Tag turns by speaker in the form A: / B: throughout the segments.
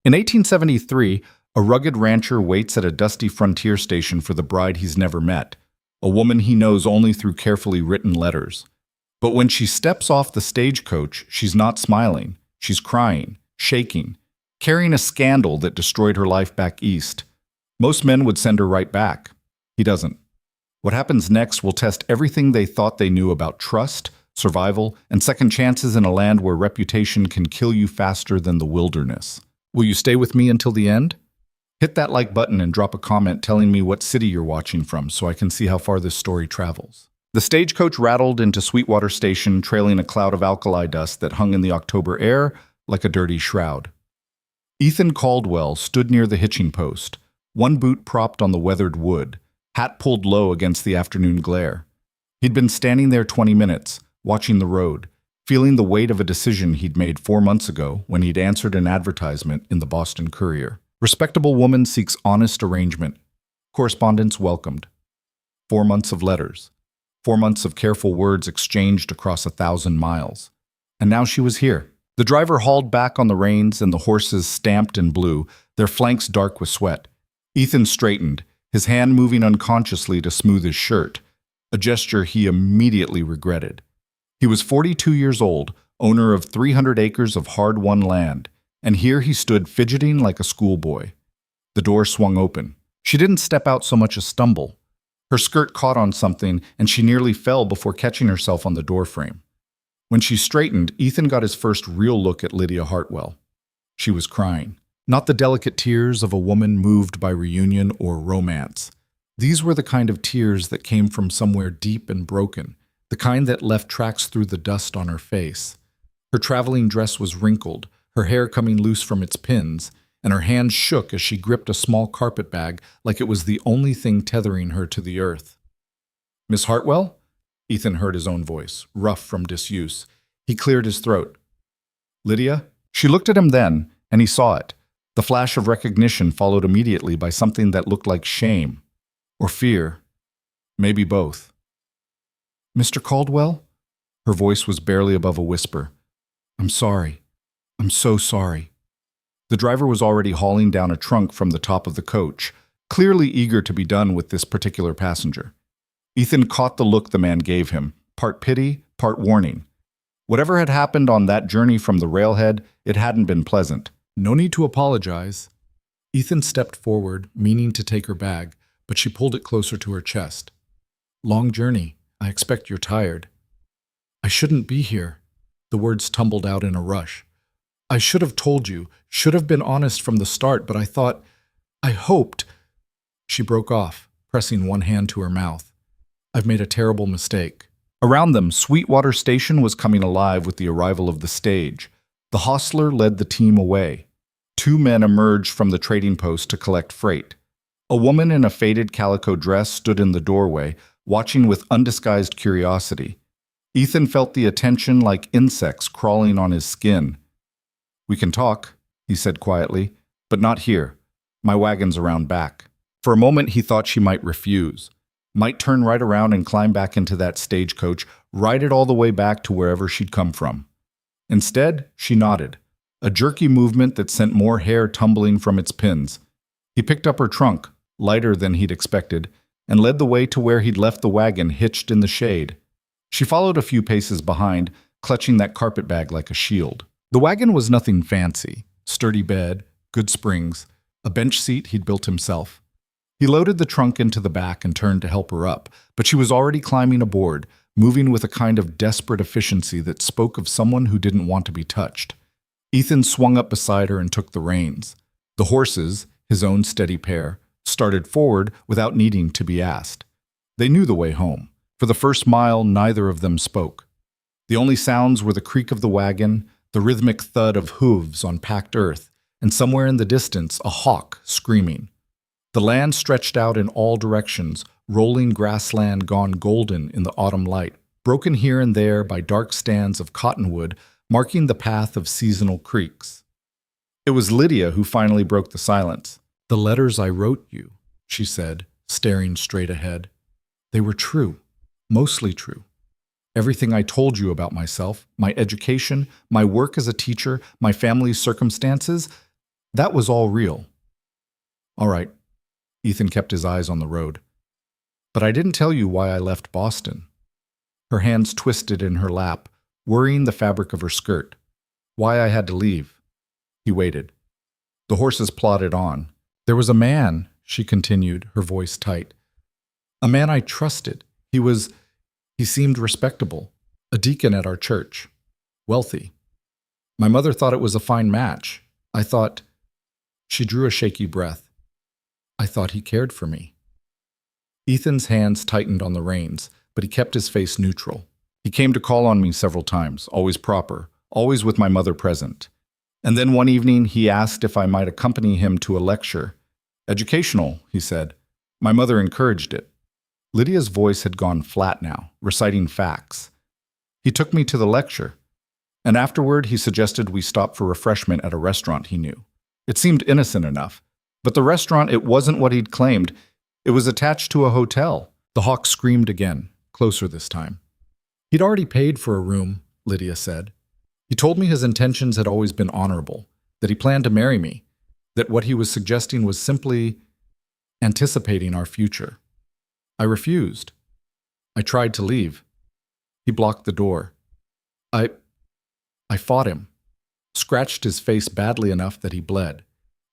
A: In 1873, a rugged rancher waits at a dusty frontier station for the bride he's never met, a woman he knows only through carefully written letters. But when she steps off the stagecoach, she's not smiling. She's crying, shaking, carrying a scandal that destroyed her life back east. Most men would send her right back. He doesn't. What happens next will test everything they thought they knew about trust, survival, and second chances in a land where reputation can kill you faster than the wilderness. Will you stay with me until the end? Hit that like button and drop a comment telling me what city you're watching from so I can see how far this story travels. The stagecoach rattled into Sweetwater Station, trailing a cloud of alkali dust that hung in the October air like a dirty shroud. Ethan Caldwell stood near the hitching post, one boot propped on the weathered wood, hat pulled low against the afternoon glare. He'd been standing there 20 minutes, watching the road, feeling the weight of a decision he'd made 4 months ago when he'd answered an advertisement in the Boston Courier. Respectable woman seeks honest arrangement. Correspondence welcomed. 4 months of letters. 4 months of careful words exchanged across 1,000 miles. And now she was here. The driver hauled back on the reins and the horses stamped and blew, their flanks dark with sweat. Ethan straightened, his hand moving unconsciously to smooth his shirt, a gesture he immediately regretted. He was 42 years old, owner of 300 acres of hard-won land, and here he stood fidgeting like a schoolboy. The door swung open. She didn't step out so much as stumble. Her skirt caught on something, and she nearly fell before catching herself on the doorframe. When she straightened, Ethan got his first real look at Lydia Hartwell. She was crying. Not the delicate tears of a woman moved by reunion or romance. These were the kind of tears that came from somewhere deep and broken, the kind that left tracks through the dust on her face. Her traveling dress was wrinkled, her hair coming loose from its pins, and her hands shook as she gripped a small carpet bag like it was the only thing tethering her to the earth. "Miss Hartwell?" Ethan heard his own voice, rough from disuse. He cleared his throat. "Lydia?" She looked at him then, and he saw it. The flash of recognition followed immediately by something that looked like shame. Or fear. Maybe both. "Mr. Caldwell?" Her voice was barely above a whisper. "I'm sorry. I'm so sorry." The driver was already hauling down a trunk from the top of the coach, clearly eager to be done with this particular passenger. Ethan caught the look the man gave him, part pity, part warning. Whatever had happened on that journey from the railhead, it hadn't been pleasant. "No need to apologize." Ethan stepped forward, meaning to take her bag, but she pulled it closer to her chest. "Long journey. I expect you're tired." "I shouldn't be here." The words tumbled out in a rush. "I should have told you, should have been honest from the start, but I hoped." She broke off, pressing one hand to her mouth. "I've made a terrible mistake." Around them, Sweetwater Station was coming alive with the arrival of the stage. The hostler led the team away. 2 men emerged from the trading post to collect freight. A woman in a faded calico dress stood in the doorway, watching with undisguised curiosity. Ethan felt the attention like insects crawling on his skin. "We can talk," he said quietly, "but not here. My wagon's around back." For a moment he thought she might refuse, might turn right around and climb back into that stagecoach, ride it all the way back to wherever she'd come from. Instead, she nodded, a jerky movement that sent more hair tumbling from its pins. He picked up her trunk, lighter than he'd expected, and led the way to where he'd left the wagon hitched in the shade. She followed a few paces behind, clutching that carpet bag like a shield. The wagon was nothing fancy. Sturdy bed, good springs, a bench seat he'd built himself. He loaded the trunk into the back and turned to help her up, but she was already climbing aboard, moving with a kind of desperate efficiency that spoke of someone who didn't want to be touched. Ethan swung up beside her and took the reins. The horses, his own steady pair, started forward without needing to be asked. They knew the way home. For the first mile, neither of them spoke. The only sounds were the creak of the wagon, the rhythmic thud of hooves on packed earth, and somewhere in the distance, a hawk screaming. The land stretched out in all directions, rolling grassland gone golden in the autumn light, broken here and there by dark stands of cottonwood marking the path of seasonal creeks. It was Lydia who finally broke the silence. "The letters I wrote you," she said, staring straight ahead. "They were true, mostly true. Everything I told you about myself, my education, my work as a teacher, my family's circumstances, That was all real. All right, Ethan kept his eyes on the road. But I didn't tell you why I left Boston. Her hands twisted in her lap, worrying the fabric of her skirt. Why I had to leave. He waited. The horses plodded on. There was a man, she continued, her voice tight. A man I trusted. He seemed respectable. A deacon at our church. Wealthy. My mother thought it was a fine match. I thought... She drew a shaky breath. I thought he cared for me. Ethan's hands tightened on the reins, but he kept his face neutral. He came to call on me several times, always proper, always with my mother present. And then one evening he asked if I might accompany him to a lecture. Educational, he said. My mother encouraged it. Lydia's voice had gone flat now, reciting facts. He took me to the lecture, and afterward he suggested we stop for refreshment at a restaurant he knew. It seemed innocent enough, but the restaurant, it wasn't what he'd claimed. It was attached to a hotel. The hawk screamed again, closer this time. He'd already paid for a room, Lydia said. He told me his intentions had always been honorable, that he planned to marry me, that what he was suggesting was simply anticipating our future. I refused. I tried to leave. He blocked the door. I fought him, scratched his face badly enough that he bled,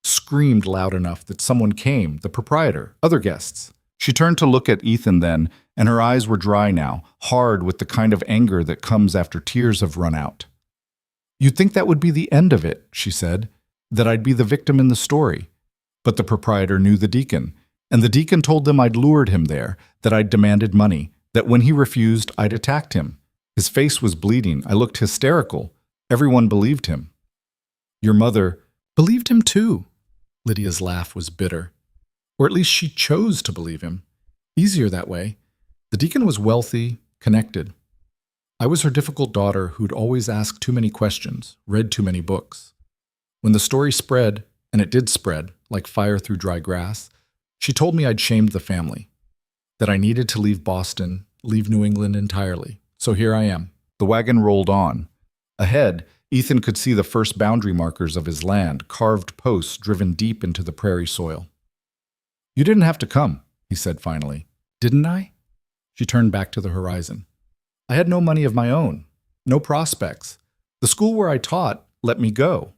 A: screamed loud enough that someone came, the proprietor, other guests. She turned to look at Ethan then, and her eyes were dry now, hard with the kind of anger that comes after tears have run out. You'd think that would be the end of it, she said, that I'd be the victim in the story. But the proprietor knew the deacon, and the deacon told them I'd lured him there, that I'd demanded money, that when he refused, I'd attacked him. His face was bleeding. I looked hysterical. Everyone believed him. Your mother believed him too. Lydia's laugh was bitter. Or at least she chose to believe him. Easier that way. The deacon was wealthy, connected. I was her difficult daughter who'd always asked too many questions, read too many books. When the story spread, and it did spread, like fire through dry grass, she told me I'd shamed the family, that I needed to leave Boston, leave New England entirely. So here I am. The wagon rolled on. Ahead, Ethan could see the first boundary markers of his land, carved posts driven deep into the prairie soil. You didn't have to come, he said finally. Didn't I? She turned back to the horizon. I had no money of my own, no prospects. The school where I taught let me go,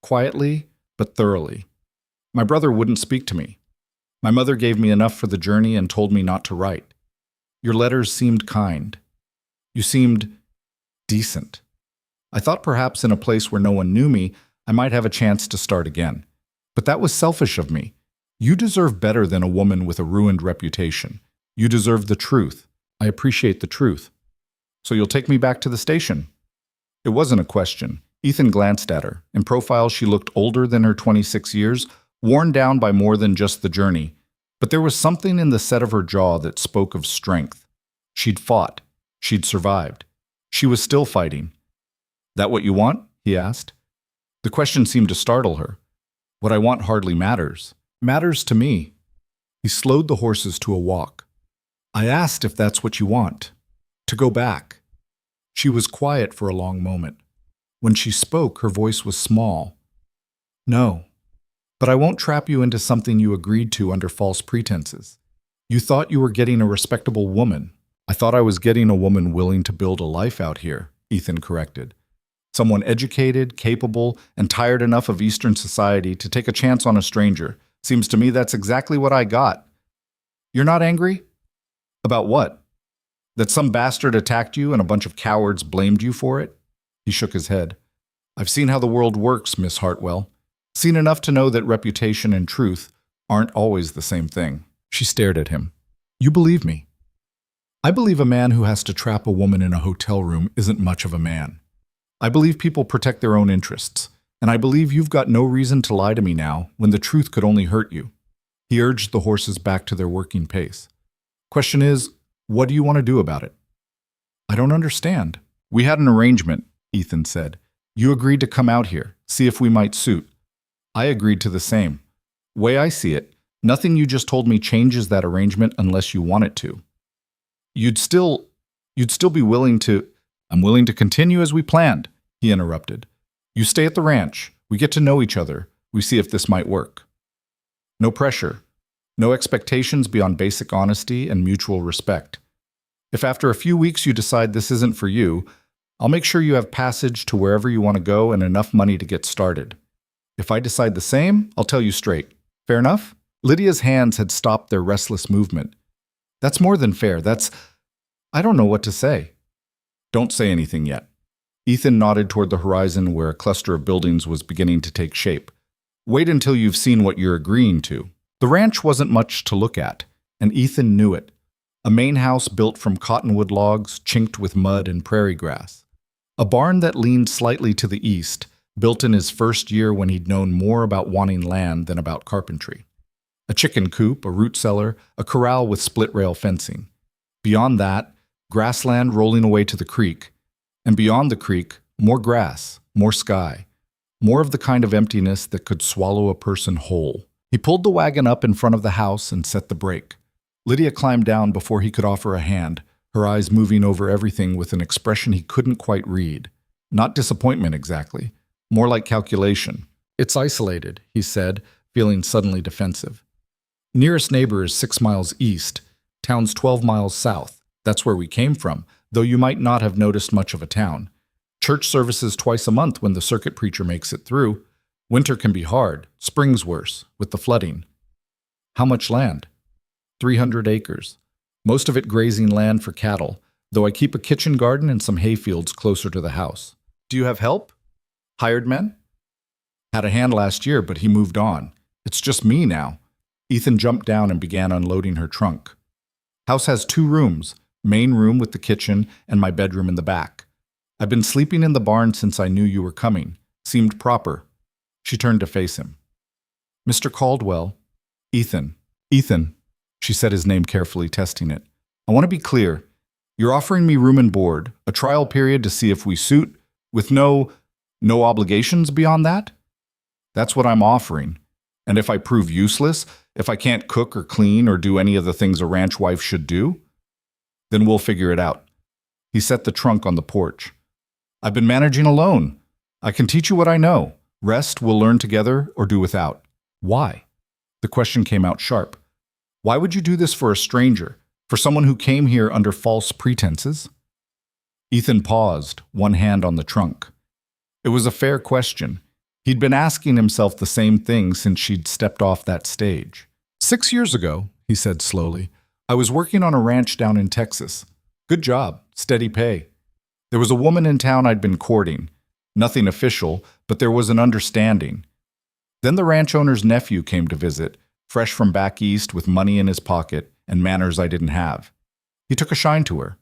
A: quietly but thoroughly. My brother wouldn't speak to me. My mother gave me enough for the journey and told me not to write. Your letters seemed kind. You seemed decent. I thought perhaps in a place where no one knew me, I might have a chance to start again. But that was selfish of me. You deserve better than a woman with a ruined reputation. You deserve the truth. I appreciate the truth. So you'll take me back to the station? It wasn't a question. Ethan glanced at her. In profile, she looked older than her 26 years, worn down by more than just the journey. But there was something in the set of her jaw that spoke of strength. She'd fought. She'd survived. She was still fighting. That what you want? He asked. The question seemed to startle her. What I want hardly matters. Matters to me. He slowed the horses to a walk. I asked if that's what you want. To go back. She was quiet for a long moment. When she spoke, her voice was small. No. But I won't trap you into something you agreed to under false pretenses. You thought you were getting a respectable woman. I thought I was getting a woman willing to build a life out here, Ethan corrected. Someone educated, capable, and tired enough of Eastern society to take a chance on a stranger. Seems to me that's exactly what I got. You're not angry? About what? That some bastard attacked you and a bunch of cowards blamed you for it? He shook his head. I've seen how the world works, Miss Hartwell. Seen enough to know that reputation and truth aren't always the same thing. She stared at him. You believe me? I believe a man who has to trap a woman in a hotel room isn't much of a man. I believe people protect their own interests, and I believe you've got no reason to lie to me now when the truth could only hurt you. He urged the horses back to their working pace. Question is, what do you want to do about it? I don't understand. We had an arrangement, Ethan said. You agreed to come out here, see if we might suit. I agreed to the same. Way I see it, nothing you just told me changes that arrangement unless you want it to. You'd still be willing to... I'm willing to continue as we planned, he interrupted. You stay at the ranch. We get to know each other. We see if this might work. No pressure. No expectations beyond basic honesty and mutual respect. If after a few weeks you decide this isn't for you, I'll make sure you have passage to wherever you want to go and enough money to get started. If I decide the same, I'll tell you straight. Fair enough? Lydia's hands had stopped their restless movement. That's more than fair. I don't know what to say. Don't say anything yet. Ethan nodded toward the horizon where a cluster of buildings was beginning to take shape. Wait until you've seen what you're agreeing to. The ranch wasn't much to look at, and Ethan knew it. A main house built from cottonwood logs, chinked with mud and prairie grass. A barn that leaned slightly to the east, built in his first year when he'd known more about wanting land than about carpentry. A chicken coop, a root cellar, a corral with split-rail fencing. Beyond that, grassland rolling away to the creek. And beyond the creek, more grass, more sky. More of the kind of emptiness that could swallow a person whole. He pulled the wagon up in front of the house and set the brake. Lydia climbed down before he could offer a hand, her eyes moving over everything with an expression he couldn't quite read. Not disappointment exactly, more like calculation. It's isolated, he said, feeling suddenly defensive. Nearest neighbor is 6 miles east, town's 12 miles south. That's where we came from, though you might not have noticed much of a town. Church services twice a month when the circuit preacher makes it through. Winter can be hard, spring's worse, with the flooding. How much land? 300 acres. Most of it grazing land for cattle, though I keep a kitchen garden and some hayfields closer to the house. Do you have help? Hired men? Had a hand last year, but he moved on. It's just me now. Ethan jumped down and began unloading her trunk. House has 2 rooms, main room with the kitchen and my bedroom in the back. I've been sleeping in the barn since I knew you were coming. Seemed proper. She turned to face him. Mr. Caldwell. Ethan. Ethan. She said his name carefully, testing it. I want to be clear. You're offering me room and board, a trial period to see if we suit, with no obligations beyond that? That's what I'm offering. And if I prove useless, if I can't cook or clean or do any of the things a ranch wife should do, then we'll figure it out. He set the trunk on the porch. I've been managing alone. I can teach you what I know. Rest we'll learn together or do without. Why? The question came out sharp. Why would you do this for a stranger, for someone who came here under false pretenses? Ethan paused, one hand on the trunk. It was a fair question. He'd been asking himself the same thing since she'd stepped off that stage. 6 years ago, he said slowly, I was working on a ranch down in Texas. Good job, steady pay. There was a woman in town I'd been courting. Nothing official, but there was an understanding. Then the ranch owner's nephew came to visit, fresh from back east with money in his pocket and manners I didn't have. He took a shine to her,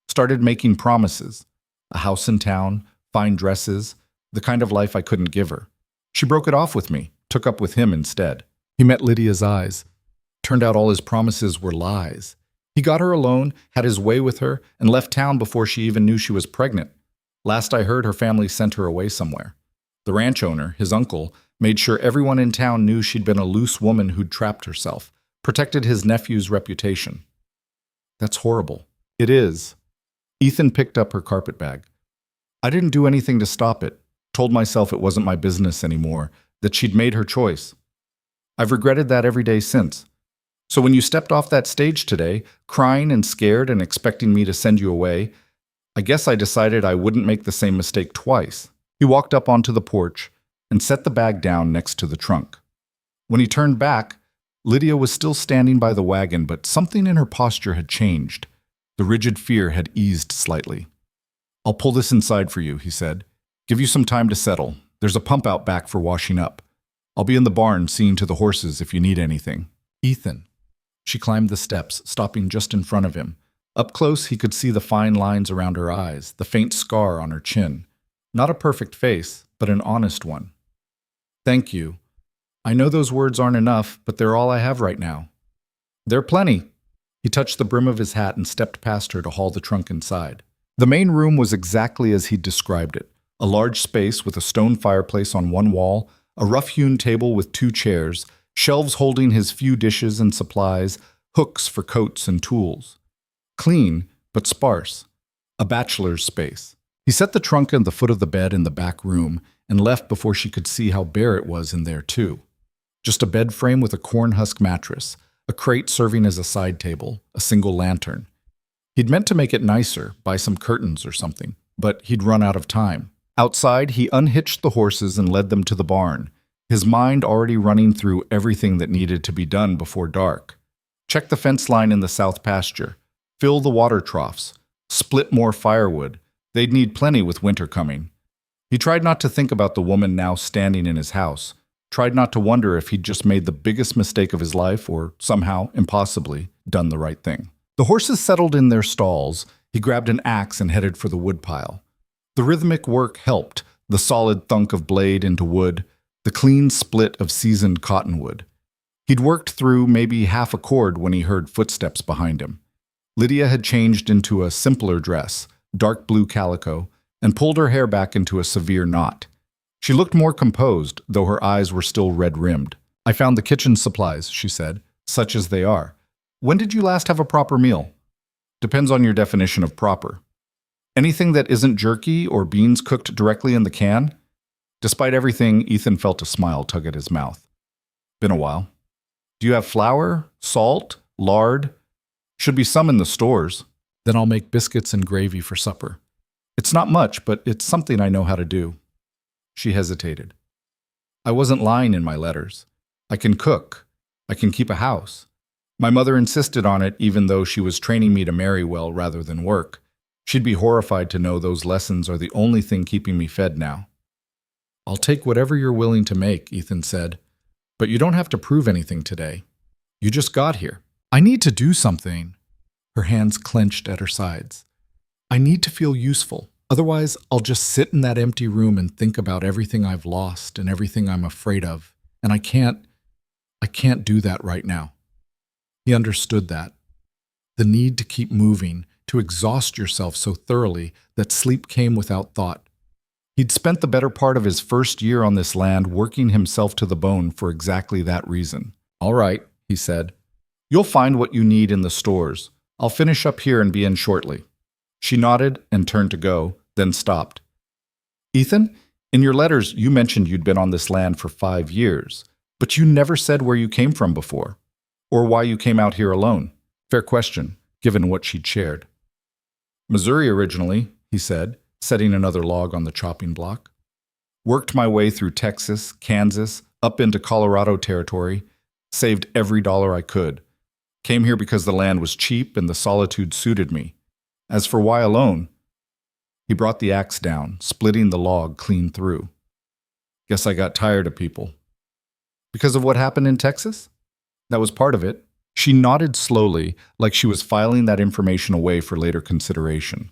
A: started making promises. A house in town, fine dresses, the kind of life I couldn't give her. She broke it off with me, took up with him instead. He met Lydia's eyes. Turned out all his promises were lies. He got her alone, had his way with her, and left town before she even knew she was pregnant. Last I heard, her family sent her away somewhere. The ranch owner, his uncle, made sure everyone in town knew she'd been a loose woman who'd trapped herself, protected his nephew's reputation. That's horrible. It is. Ethan picked up her carpet bag. I didn't do anything to stop it. Told myself it wasn't my business anymore, that she'd made her choice. I've regretted that every day since. So when you stepped off that stage today, crying and scared and expecting me to send you away, I guess I decided I wouldn't make the same mistake twice. He walked up onto the porch and set the bag down next to the trunk. When he turned back, Lydia was still standing by the wagon, but something in her posture had changed. The rigid fear had eased slightly. I'll pull this inside for you, he said. Give you some time to settle. There's a pump out back for washing up. I'll be in the barn seeing to the horses if you need anything. Ethan. She climbed the steps, stopping just in front of him. Up close, he could see the fine lines around her eyes, the faint scar on her chin. Not a perfect face, but an honest one. Thank you. I know those words aren't enough, but they're all I have right now. They're plenty. He touched the brim of his hat and stepped past her to haul the trunk inside. The main room was exactly as he'd described it. A large space with a stone fireplace on one wall, a rough-hewn table with 2 chairs, shelves holding his few dishes and supplies, hooks for coats and tools. Clean, but sparse. A bachelor's space. He set the trunk at the foot of the bed in the back room and left before she could see how bare it was in there, too. Just a bed frame with a corn husk mattress, a crate serving as a side table, a single lantern. He'd meant to make it nicer, buy some curtains or something, but he'd run out of time. Outside, he unhitched the horses and led them to the barn, his mind already running through everything that needed to be done before dark. Check the fence line in the south pasture, fill the water troughs, split more firewood. They'd need plenty with winter coming. He tried not to think about the woman now standing in his house, tried not to wonder if he'd just made the biggest mistake of his life or somehow, impossibly, done the right thing. The horses settled in their stalls. He grabbed an axe and headed for the woodpile. The rhythmic work helped, the solid thunk of blade into wood, the clean split of seasoned cottonwood. He'd worked through maybe half a cord when he heard footsteps behind him. Lydia had changed into a simpler dress, dark blue calico, and pulled her hair back into a severe knot. She looked more composed, though her eyes were still red-rimmed. "I found the kitchen supplies," she said, "such as they are. When did you last have a proper meal?" "Depends on your definition of proper." "Anything that isn't jerky or beans cooked directly in the can?" Despite everything, Ethan felt a smile tug at his mouth. "Been a while." "Do you have flour, salt, lard?" "Should be some in the stores." "Then I'll make biscuits and gravy for supper." "It's not much, but it's something I know how to do." She hesitated. "I wasn't lying in my letters. I can cook. I can keep a house. My mother insisted on it even though she was training me to marry well rather than work. She'd be horrified to know those lessons are the only thing keeping me fed now." "I'll take whatever you're willing to make," Ethan said. "But you don't have to prove anything today. You just got here." "I need to do something." Her hands clenched at her sides. "I need to feel useful. Otherwise, I'll just sit in that empty room and think about everything I've lost and everything I'm afraid of. And I can't do that right now." He understood that. The need to keep moving, to exhaust yourself so thoroughly that sleep came without thought. He'd spent the better part of his first year on this land working himself to the bone for exactly that reason. "All right," he said. "You'll find what you need in the stores. I'll finish up here and be in shortly." She nodded and turned to go, then stopped. "Ethan, in your letters you mentioned you'd been on this land for 5 years, but you never said where you came from before, or why you came out here alone." Fair question, given what she'd shared. "Missouri originally," he said, setting another log on the chopping block. "Worked my way through Texas, Kansas, up into Colorado territory, saved every dollar I could. Came here because the land was cheap and the solitude suited me. As for why alone," he brought the axe down, splitting the log clean through. "Guess I got tired of people." "Because of what happened in Texas?" "That was part of it." She nodded slowly, like she was filing that information away for later consideration.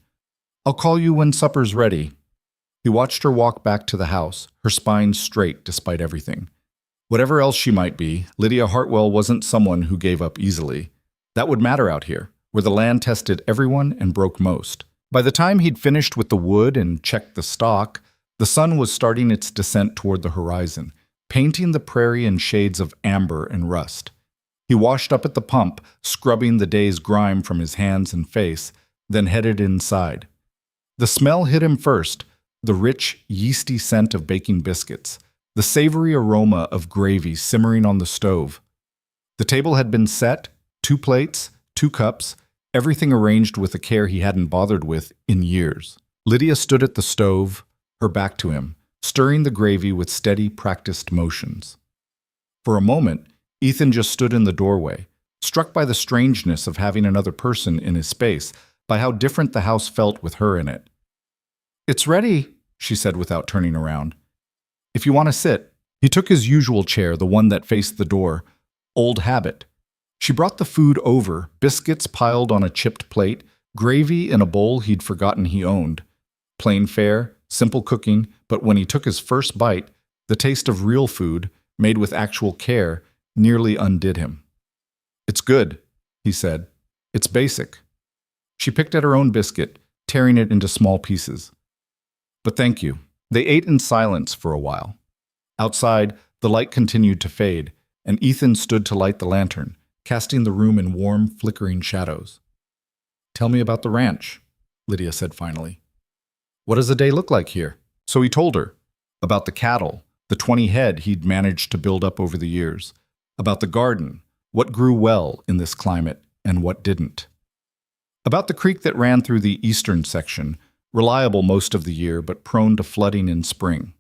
A: "I'll call you when supper's ready." He watched her walk back to the house, her spine straight despite everything. Whatever else she might be, Lydia Hartwell wasn't someone who gave up easily. That would matter out here, where the land tested everyone and broke most. By the time he'd finished with the wood and checked the stock, the sun was starting its descent toward the horizon, painting the prairie in shades of amber and rust. He washed up at the pump, scrubbing the day's grime from his hands and face, then headed inside. The smell hit him first, the rich, yeasty scent of baking biscuits, the savory aroma of gravy simmering on the stove. The table had been set, 2 plates, 2 cups, everything arranged with a care he hadn't bothered with in years. Lydia stood at the stove, her back to him, stirring the gravy with steady, practiced motions. For a moment, Ethan just stood in the doorway, struck by the strangeness of having another person in his space, by how different the house felt with her in it. "It's ready," she said without turning around. "If you want to sit." He took his usual chair, the one that faced the door. Old habit. She brought the food over, biscuits piled on a chipped plate, gravy in a bowl he'd forgotten he owned. Plain fare, simple cooking, but when he took his first bite, the taste of real food, made with actual care, nearly undid him. "It's good," he said. "It's basic." She picked at her own biscuit, tearing it into small pieces. "But thank you." They ate in silence for a while. Outside, the light continued to fade, and Ethan stood to light the lantern, casting the room in warm, flickering shadows. "Tell me about the ranch," Lydia said finally. "What does a day look like here?" So he told her. about the cattle, the 20 head he'd managed to build up over the years, about the garden, what grew well in this climate and what didn't, about the creek that ran through the eastern section, reliable most of the year but prone to flooding in spring,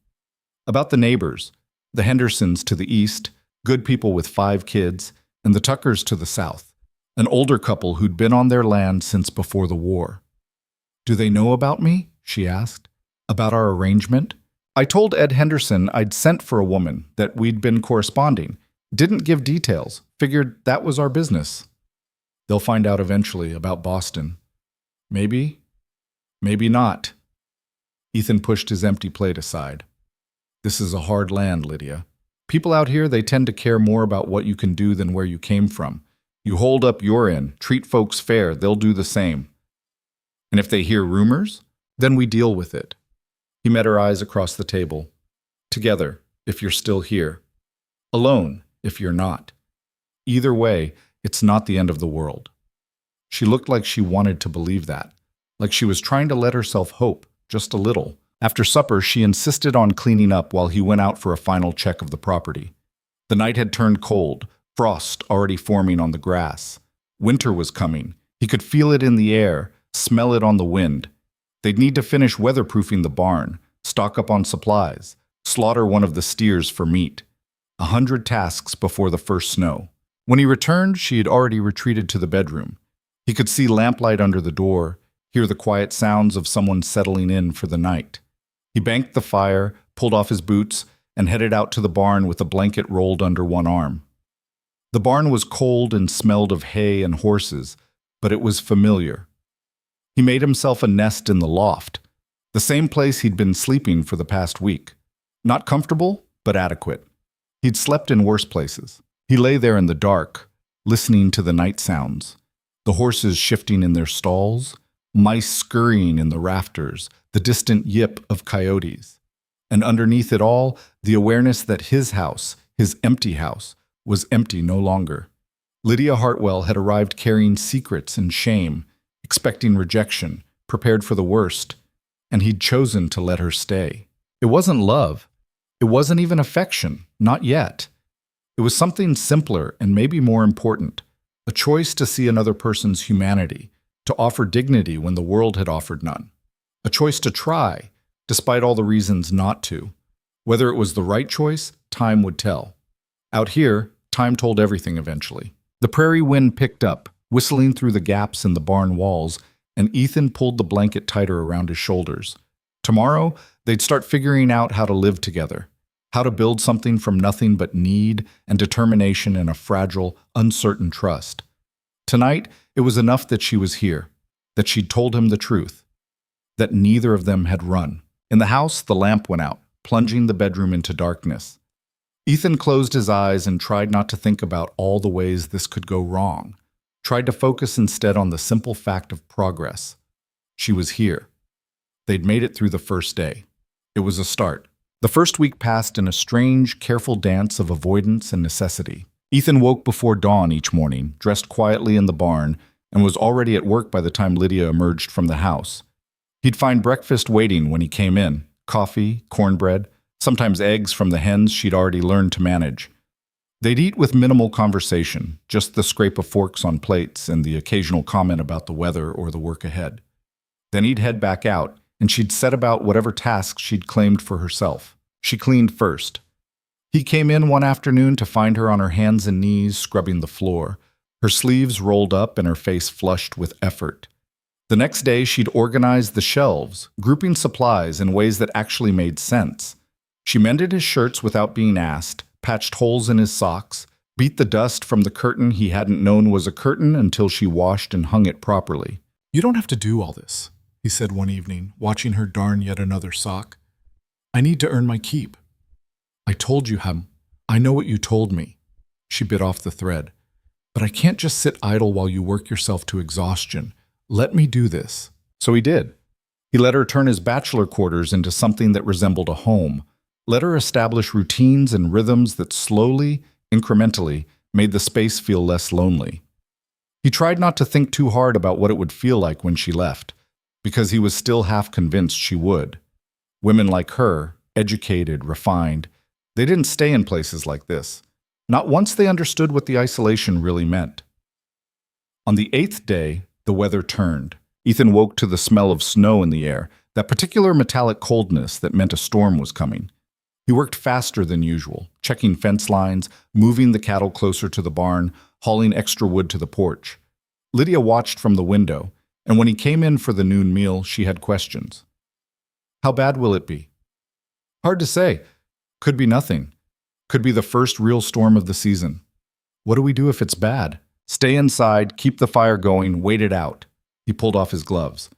A: about the neighbors, the Hendersons to the east, good people with 5 kids, and the Tuckers to the south, an older couple who'd been on their land since before the war. "Do they know about me?" she asked. "About our arrangement? I told Ed Henderson I'd sent for a woman, that we'd been corresponding. Didn't give details. Figured that was our business." "They'll find out eventually about Boston." "Maybe. Maybe not." Ethan pushed his empty plate aside. "This is a hard land, Lydia. People out here, they tend to care more about what you can do than where you came from. You hold up your end, treat folks fair, they'll do the same. And if they hear rumors, then we deal with it." He met her eyes across the table. "Together, if you're still here. Alone, if you're not. Either way, it's not the end of the world." She looked like she wanted to believe that, like she was trying to let herself hope, just a little. After supper, she insisted on cleaning up while he went out for a final check of the property. The night had turned cold, frost already forming on the grass. Winter was coming. He could feel it in the air, smell it on the wind. They'd need to finish weatherproofing the barn, stock up on supplies, slaughter one of the steers for meat. 100 tasks before the first snow. When he returned, she had already retreated to the bedroom. He could see lamplight under the door, hear the quiet sounds of someone settling in for the night. He banked the fire, pulled off his boots, and headed out to the barn with a blanket rolled under one arm. The barn was cold and smelled of hay and horses, but it was familiar. He made himself a nest in the loft, the same place he'd been sleeping for the past week. Not comfortable, but adequate. He'd slept in worse places. He lay there in the dark, listening to the night sounds, the horses shifting in their stalls, mice scurrying in the rafters, the distant yip of coyotes. And underneath it all, the awareness that his house, his empty house, was empty no longer. Lydia Hartwell had arrived carrying secrets and shame, expecting rejection, prepared for the worst, and he'd chosen to let her stay. It wasn't love. It wasn't even affection, not yet. It was something simpler and maybe more important, a choice to see another person's humanity, to offer dignity when the world had offered none, a choice to try, despite all the reasons not to. Whether it was the right choice, time would tell. Out here, time told everything eventually. The prairie wind picked up, whistling through the gaps in the barn walls, and Ethan pulled the blanket tighter around his shoulders. Tomorrow, they'd start figuring out how to live together, how to build something from nothing but need and determination and a fragile, uncertain trust. Tonight, it was enough that she was here, that she'd told him the truth, that neither of them had run. In the house, the lamp went out, plunging the bedroom into darkness. Ethan closed his eyes and tried not to think about all the ways this could go wrong, tried to focus instead on the simple fact of progress. She was here. They'd made it through the first day. It was a start. The first week passed in a strange, careful dance of avoidance and necessity. Ethan woke before dawn each morning, dressed quietly in the barn, and was already at work by the time Lydia emerged from the house. He'd find breakfast waiting when he came in, coffee, cornbread, sometimes eggs from the hens she'd already learned to manage. They'd eat with minimal conversation, just the scrape of forks on plates and the occasional comment about the weather or the work ahead. Then he'd head back out, and she'd set about whatever tasks she'd claimed for herself. She cleaned first. He came in one afternoon to find her on her hands and knees scrubbing the floor, her sleeves rolled up and her face flushed with effort. The next day, she'd organized the shelves, grouping supplies in ways that actually made sense. She mended his shirts without being asked, patched holes in his socks, beat the dust from the curtain he hadn't known was a curtain until she washed and hung it properly. "You don't have to do all this," he said one evening, watching her darn yet another sock. "I need to earn my keep." "I told you, Hum. I know what you told me." She bit off the thread. "But I can't just sit idle while you work yourself to exhaustion. Let me do this." So he did. He let her turn his bachelor quarters into something that resembled a home, let her establish routines and rhythms that slowly, incrementally, made the space feel less lonely. He tried not to think too hard about what it would feel like when she left, because he was still half convinced she would. Women like her, educated, refined. They didn't stay in places like this. Not once they understood what the isolation really meant. On the 8th day, the weather turned. Ethan woke to the smell of snow in the air, that particular metallic coldness that meant a storm was coming. He worked faster than usual, checking fence lines, moving the cattle closer to the barn, hauling extra wood to the porch. Lydia watched from the window, and when he came in for the noon meal, she had questions. How bad will it be? Hard to say. Could be nothing. Could be the first real storm of the season. What do we do if it's bad? Stay inside, keep the fire going, wait it out. He pulled off his gloves.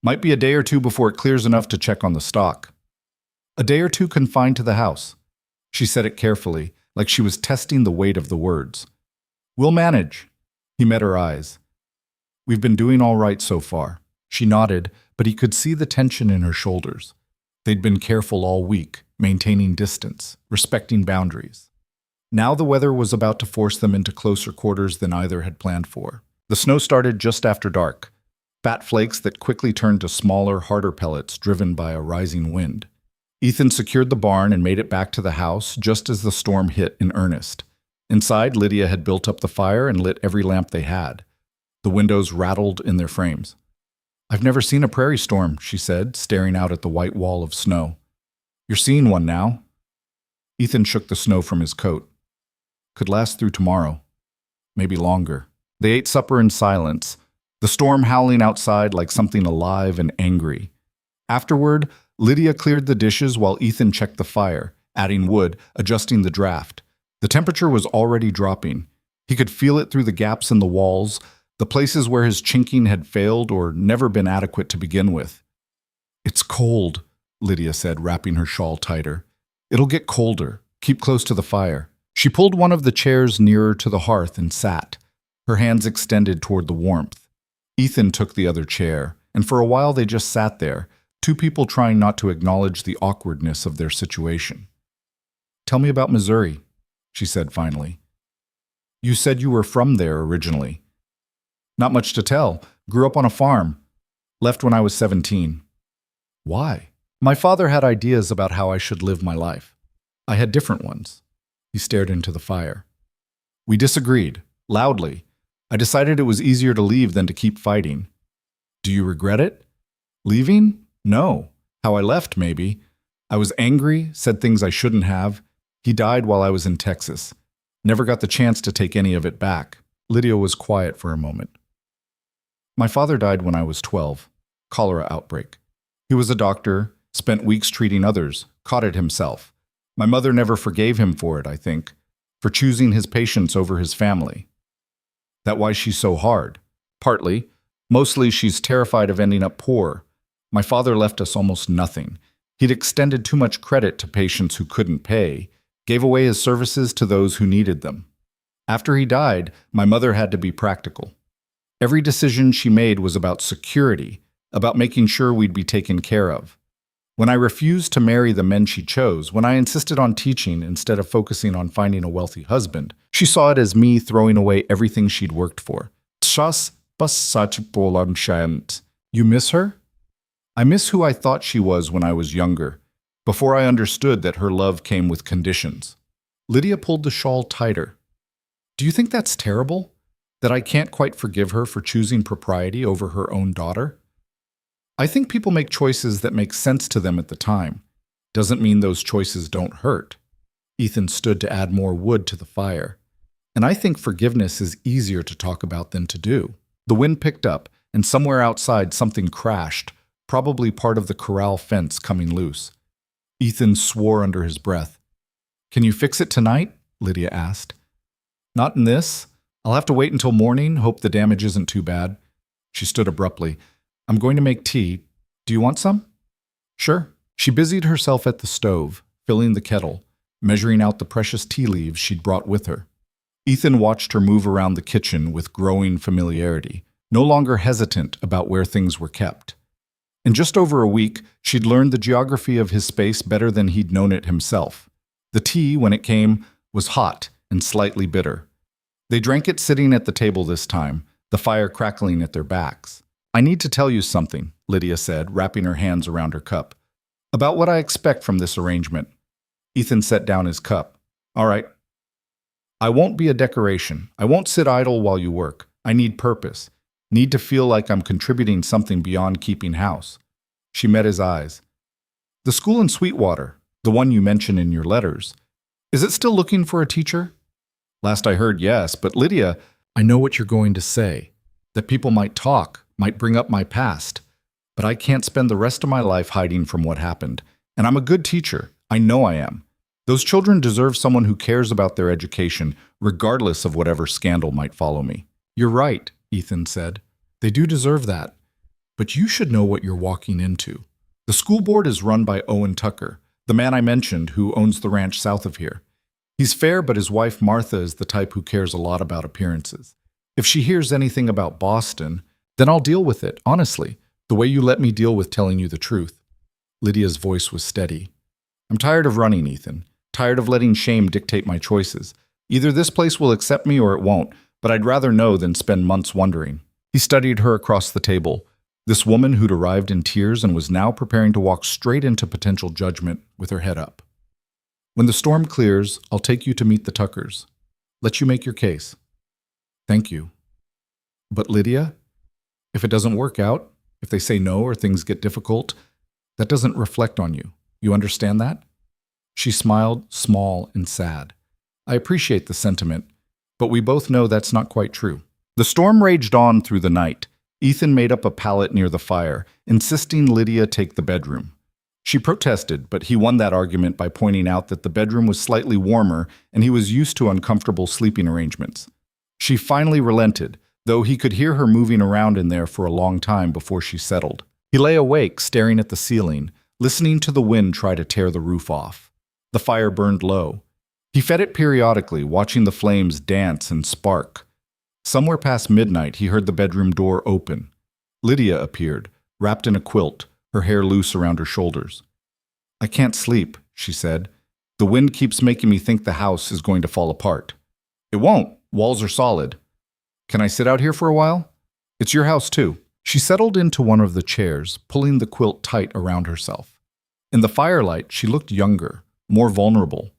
A: Might be a day or two before it clears enough to check on the stock. A day or two confined to the house. She said it carefully, like she was testing the weight of the words. We'll manage. He met her eyes. We've been doing all right so far. She nodded, but he could see the tension in her shoulders. They'd been careful all week, maintaining distance, respecting boundaries. Now the weather was about to force them into closer quarters than either had planned for. The snow started just after dark, fat flakes that quickly turned to smaller, harder pellets driven by a rising wind. Ethan secured the barn and made it back to the house just as the storm hit in earnest. Inside, Lydia had built up the fire and lit every lamp they had. The windows rattled in their frames. I've never seen a prairie storm, she said, staring out at the white wall of snow. You're seeing one now. Ethan shook the snow from his coat. Could last through tomorrow. Maybe longer. They ate supper in silence, the storm howling outside like something alive and angry. Afterward, Lydia cleared the dishes while Ethan checked the fire, adding wood, adjusting the draft. The temperature was already dropping. He could feel it through the gaps in the walls, the places where his chinking had failed or never been adequate to begin with. It's cold, Lydia said, wrapping her shawl tighter. It'll get colder. Keep close to the fire. She pulled one of the chairs nearer to the hearth and sat, her hands extended toward the warmth. Ethan took the other chair, and for a while they just sat there, two people trying not to acknowledge the awkwardness of their situation. Tell me about Missouri, she said finally. You said you were from there originally. Not much to tell. Grew up on a farm. Left when I was 17. Why? My father had ideas about how I should live my life. I had different ones. He stared into the fire. We disagreed, loudly. I decided it was easier to leave than to keep fighting. Do you regret it? Leaving? No. How I left, maybe. I was angry, said things I shouldn't have. He died while I was in Texas. Never got the chance to take any of it back. Lydia was quiet for a moment. My father died when I was 12. Cholera outbreak. He was a doctor, spent weeks treating others, caught it himself. My mother never forgave him for it, I think, for choosing his patients over his family. That why she's so hard? Partly. Mostly she's terrified of ending up poor. My father left us almost nothing. He'd extended too much credit to patients who couldn't pay, gave away his services to those who needed them. After he died, my mother had to be practical. Every decision she made was about security, about making sure we'd be taken care of. When I refused to marry the men she chose, when I insisted on teaching instead of focusing on finding a wealthy husband, she saw it as me throwing away everything she'd worked for. You miss her? I miss who I thought she was when I was younger, before I understood that her love came with conditions. Lydia pulled the shawl tighter. Do you think that's terrible? That I can't quite forgive her for choosing propriety over her own daughter? I think people make choices that make sense to them at the time. Doesn't mean those choices don't hurt. Ethan stood to add more wood to the fire. And I think forgiveness is easier to talk about than to do. The wind picked up, and somewhere outside something crashed, probably part of the corral fence coming loose. Ethan swore under his breath. Can you fix it tonight? Lydia asked. Not in this. I'll have to wait until morning, hope the damage isn't too bad. She stood abruptly. I'm going to make tea. Do you want some? Sure. She busied herself at the stove, filling the kettle, measuring out the precious tea leaves she'd brought with her. Ethan watched her move around the kitchen with growing familiarity, no longer hesitant about where things were kept. In just over a week, she'd learned the geography of his space better than he'd known it himself. The tea, when it came, was hot and slightly bitter. They drank it sitting at the table this time, the fire crackling at their backs. I need to tell you something, Lydia said, wrapping her hands around her cup. About what I expect from this arrangement. Ethan set down his cup. All right. I won't be a decoration. I won't sit idle while you work. I need purpose. Need to feel like I'm contributing something beyond keeping house. She met his eyes. The school in Sweetwater, the one you mention in your letters, is it still looking for a teacher? Last I heard, yes, but Lydia, I know what you're going to say. That people might talk, might bring up my past. But I can't spend the rest of my life hiding from what happened. And I'm a good teacher. I know I am. Those children deserve someone who cares about their education, regardless of whatever scandal might follow me. You're right, Ethan said. They do deserve that. But you should know what you're walking into. The school board is run by Owen Tucker, the man I mentioned who owns the ranch south of here. He's fair, but his wife Martha is the type who cares a lot about appearances. If she hears anything about Boston, then I'll deal with it, honestly, the way you let me deal with telling you the truth. Lydia's voice was steady. I'm tired of running, Ethan. Tired of letting shame dictate my choices. Either this place will accept me or it won't, but I'd rather know than spend months wondering. He studied her across the table, this woman who'd arrived in tears and was now preparing to walk straight into potential judgment with her head up. When the storm clears, I'll take you to meet the Tuckers. Let you make your case. Thank you. But Lydia, if it doesn't work out, if they say no or things get difficult, that doesn't reflect on you. You understand that? She smiled, small and sad. I appreciate the sentiment, but we both know that's not quite true. The storm raged on through the night. Ethan made up a pallet near the fire, insisting Lydia take the bedroom. She protested, but he won that argument by pointing out that the bedroom was slightly warmer and he was used to uncomfortable sleeping arrangements. She finally relented, though he could hear her moving around in there for a long time before she settled. He lay awake, staring at the ceiling, listening to the wind try to tear the roof off. The fire burned low. He fed it periodically, watching the flames dance and spark. Somewhere past midnight, he heard the bedroom door open. Lydia appeared, wrapped in a quilt, her hair loose around her shoulders. I can't sleep, she said. The wind keeps making me think the house is going to fall apart. It won't. Walls are solid. Can I sit out here for a while? It's your house, too. She settled into one of the chairs, pulling the quilt tight around herself. In the firelight, she looked younger, more vulnerable.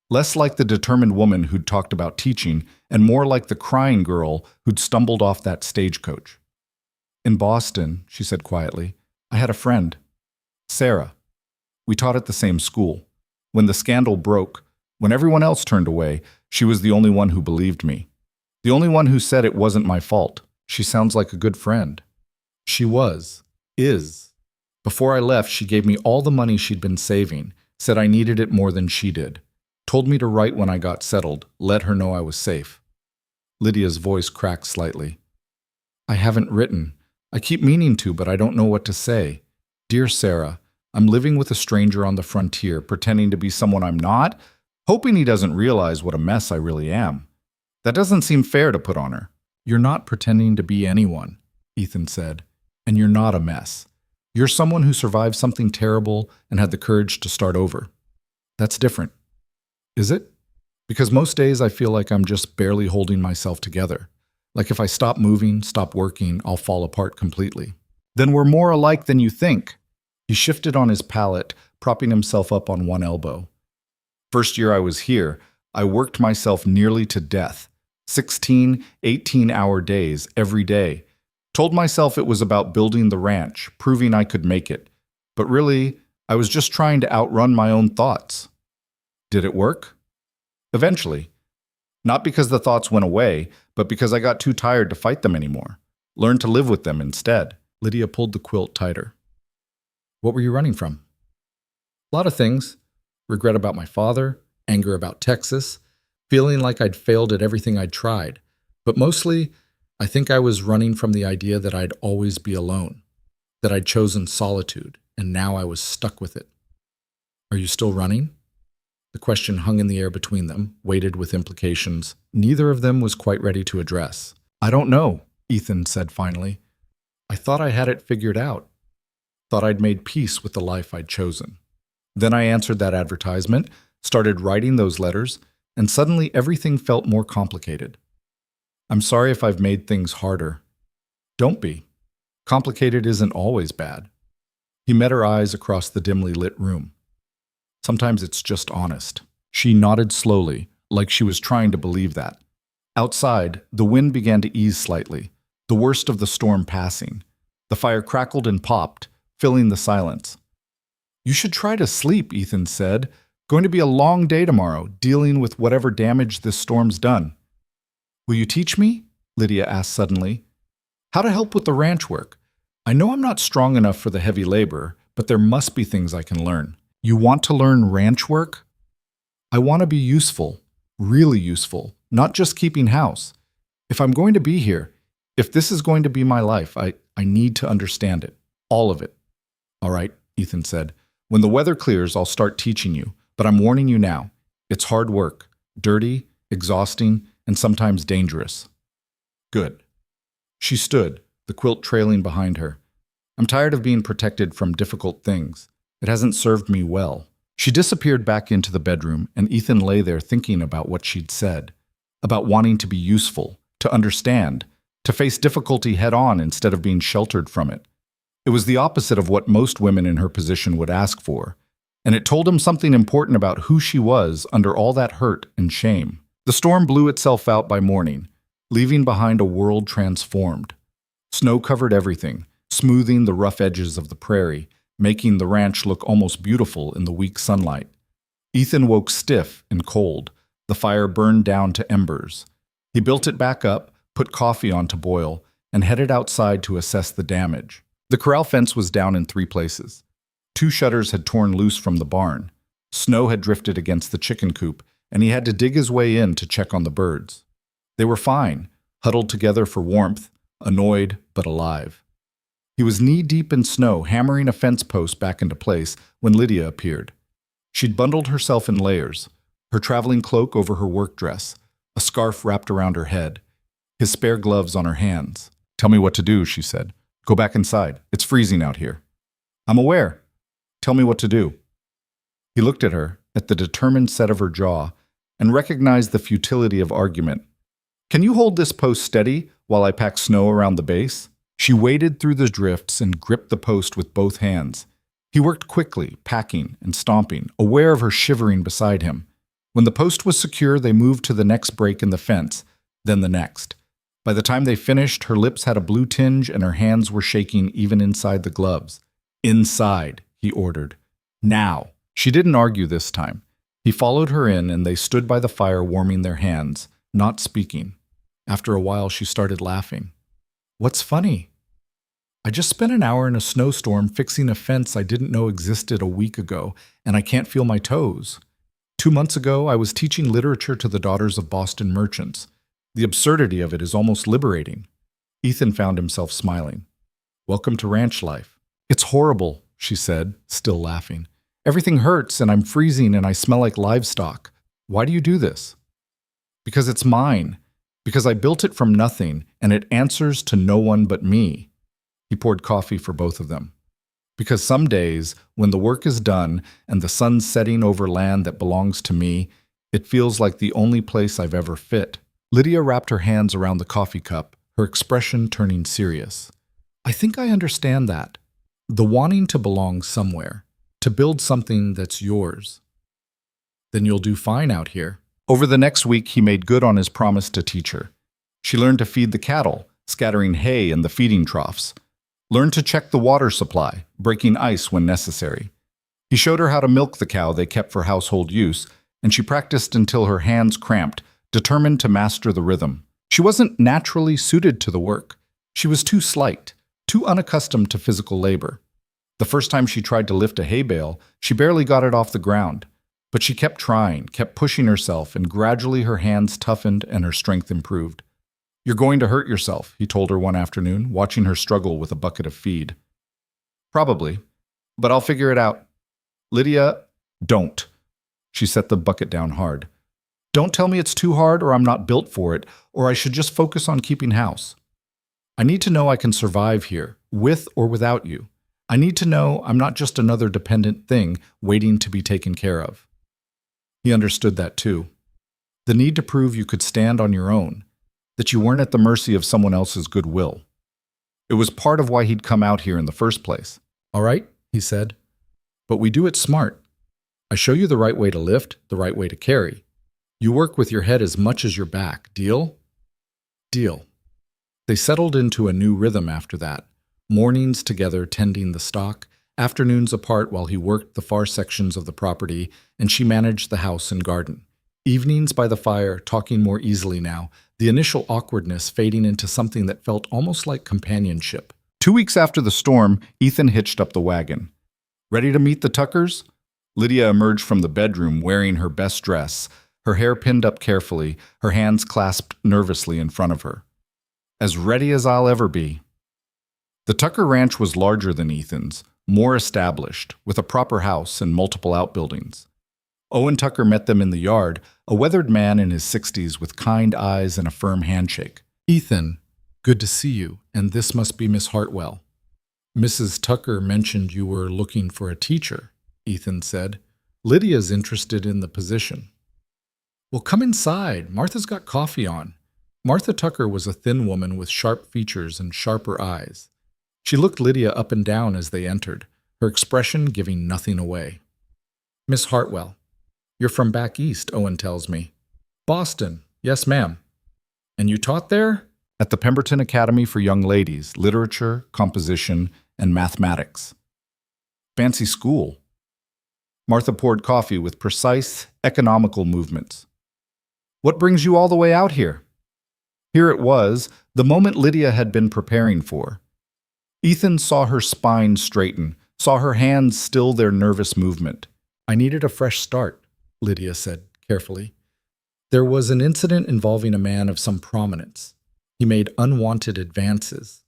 A: Less like the determined woman who'd talked about teaching, and more like the crying girl who'd stumbled off that stagecoach. In Boston, she said quietly, I had a friend, Sarah. We taught at the same school. When the scandal broke, when everyone else turned away, she was the only one who believed me. The only one who said it wasn't my fault. She sounds like a good friend. She is. Before I left, she gave me all the money she'd been saving, said I needed it more than she did. Told me to write when I got settled, let her know I was safe. Lydia's voice cracked slightly. I haven't written. I keep meaning to, but I don't know what to say. Dear Sarah, I'm living with a stranger on the frontier, pretending to be someone I'm not, hoping he doesn't realize what a mess I really am. That doesn't seem fair to put on her. You're not pretending to be anyone, Ethan said, and you're not a mess. You're someone who survived something terrible and had the courage to start over. That's different. Is it? Because most days I feel like I'm just barely holding myself together. Like if I stop moving, stop working, I'll fall apart completely. Then we're more alike than you think. He shifted on his pallet, propping himself up on one elbow. First year I was here, I worked myself nearly to death. 16, 18-hour days every day. Told myself it was about building the ranch, proving I could make it. But really, I was just trying to outrun my own thoughts. Did it work? Eventually. Not because the thoughts went away, but because I got too tired to fight them anymore. Learned to live with them instead. Lydia pulled the quilt tighter. What were you running from? A lot of things. Regret about my father, anger about Texas, feeling like I'd failed at everything I'd tried. But mostly, I think I was running from the idea that I'd always be alone, that I'd chosen solitude, and now I was stuck with it. Are you still running? The question hung in the air between them, weighted with implications neither of them was quite ready to address. I don't know, Ethan said finally. I thought I had it figured out. Thought I'd made peace with the life I'd chosen. Then I answered that advertisement, started writing those letters, and suddenly everything felt more complicated. I'm sorry if I've made things harder. Don't be. Complicated isn't always bad. He met her eyes across the dimly lit room. Sometimes it's just honest. She nodded slowly, like she was trying to believe that. Outside, the wind began to ease slightly, the worst of the storm passing. The fire crackled and popped, filling the silence. "You should try to sleep," Ethan said. "Going to be a long day tomorrow, dealing with whatever damage this storm's done." "Will you teach me?" Lydia asked suddenly. "How to help with the ranch work? I know I'm not strong enough for the heavy labor, but there must be things I can learn." "You want to learn ranch work?" "I want to be useful, really useful, not just keeping house. If I'm going to be here, if this is going to be my life, I need to understand it, all of it." "All right," Ethan said. "When the weather clears, I'll start teaching you, but I'm warning you now. It's hard work, dirty, exhausting, and sometimes dangerous." "Good." She stood, the quilt trailing behind her. "I'm tired of being protected from difficult things. It hasn't served me well." She disappeared back into the bedroom, and Ethan lay there thinking about what she'd said, about wanting to be useful, to understand, to face difficulty head-on instead of being sheltered from it. It was the opposite of what most women in her position would ask for, and it told him something important about who she was under all that hurt and shame. The storm blew itself out by morning, leaving behind a world transformed. Snow covered everything, smoothing the rough edges of the prairie, making the ranch look almost beautiful in the weak sunlight. Ethan woke stiff and cold. The fire burned down to embers. He built it back up, put coffee on to boil, and headed outside to assess the damage. The corral fence was down in 3 places. 2 shutters had torn loose from the barn. Snow had drifted against the chicken coop, and he had to dig his way in to check on the birds. They were fine, huddled together for warmth, annoyed but alive. He was knee-deep in snow, hammering a fence post back into place when Lydia appeared. She'd bundled herself in layers, her traveling cloak over her work dress, a scarf wrapped around her head, his spare gloves on her hands. "Tell me what to do," she said. "Go back inside. It's freezing out here." "I'm aware. Tell me what to do." He looked at her, at the determined set of her jaw, and recognized the futility of argument. "Can you hold this post steady while I pack snow around the base?" She waded through the drifts and gripped the post with both hands. He worked quickly, packing and stomping, aware of her shivering beside him. When the post was secure, they moved to the next break in the fence, then the next. By the time they finished, her lips had a blue tinge and her hands were shaking even inside the gloves. "Inside," he ordered. "Now." She didn't argue this time. He followed her in and they stood by the fire warming their hands, not speaking. After a while, she started laughing. "What's funny?" "I just spent an hour in a snowstorm fixing a fence I didn't know existed a week ago, and I can't feel my toes. 2 months ago, I was teaching literature to the daughters of Boston merchants. The absurdity of it is almost liberating." Ethan found himself smiling. "Welcome to ranch life." "It's horrible," she said, still laughing. "Everything hurts, and I'm freezing, and I smell like livestock. Why do you do this?" "Because it's mine. Because I built it from nothing, and it answers to no one but me." He poured coffee for both of them. "Because some days, when the work is done and the sun's setting over land that belongs to me, it feels like the only place I've ever fit." Lydia wrapped her hands around the coffee cup, her expression turning serious. "I think I understand that. The wanting to belong somewhere, to build something that's yours. Then you'll do fine out here." Over the next week, he made good on his promise to teach her. She learned to feed the cattle, scattering hay in the feeding troughs. Learned to check the water supply, breaking ice when necessary. He showed her how to milk the cow they kept for household use, and she practiced until her hands cramped, determined to master the rhythm. She wasn't naturally suited to the work. She was too slight, too unaccustomed to physical labor. The first time she tried to lift a hay bale, she barely got it off the ground. But she kept trying, kept pushing herself, and gradually her hands toughened and her strength improved. "You're going to hurt yourself," he told her one afternoon, watching her struggle with a bucket of feed. "Probably, but I'll figure it out." "Lydia, don't." She set the bucket down hard. "Don't tell me it's too hard or I'm not built for it, or I should just focus on keeping house. I need to know I can survive here, with or without you. I need to know I'm not just another dependent thing waiting to be taken care of." He understood that too. The need to prove you could stand on your own, that you weren't at the mercy of someone else's goodwill. It was part of why he'd come out here in the first place. "All right," he said. "But we do it smart. I show you the right way to lift, the right way to carry. You work with your head as much as your back. Deal?" Deal. They settled into a new rhythm after that. Mornings together tending the stock, afternoons apart while he worked the far sections of the property and she managed the house and garden. Evenings by the fire, talking more easily now, the initial awkwardness fading into something that felt almost like companionship. 2 weeks after the storm, Ethan hitched up the wagon. "Ready to meet the Tuckers?" Lydia emerged from the bedroom wearing her best dress, her hair pinned up carefully, her hands clasped nervously in front of her. "As ready as I'll ever be." The Tucker Ranch was larger than Ethan's, more established, with a proper house and multiple outbuildings. Owen Tucker met them in the yard, a weathered man in his 60s with kind eyes and a firm handshake. "Ethan, good to see you, and this must be Miss Hartwell." "Mrs. Tucker mentioned you were looking for a teacher," Ethan said. "Lydia's interested in the position." "Well, come inside. Martha's got coffee on." Martha Tucker was a thin woman with sharp features and sharper eyes. She looked Lydia up and down as they entered, her expression giving nothing away. "Miss Hartwell, you're from back east, Owen tells me." "Boston, yes ma'am." "And you taught there?" "At the Pemberton Academy for Young Ladies, literature, composition, and mathematics." "Fancy school." Martha poured coffee with precise, economical movements. "What brings you all the way out here?" Here it was, the moment Lydia had been preparing for. Ethan saw her spine straighten, saw her hands still their nervous movement. "I needed a fresh start," Lydia said carefully. "There was an incident involving a man of some prominence. He made unwanted advances.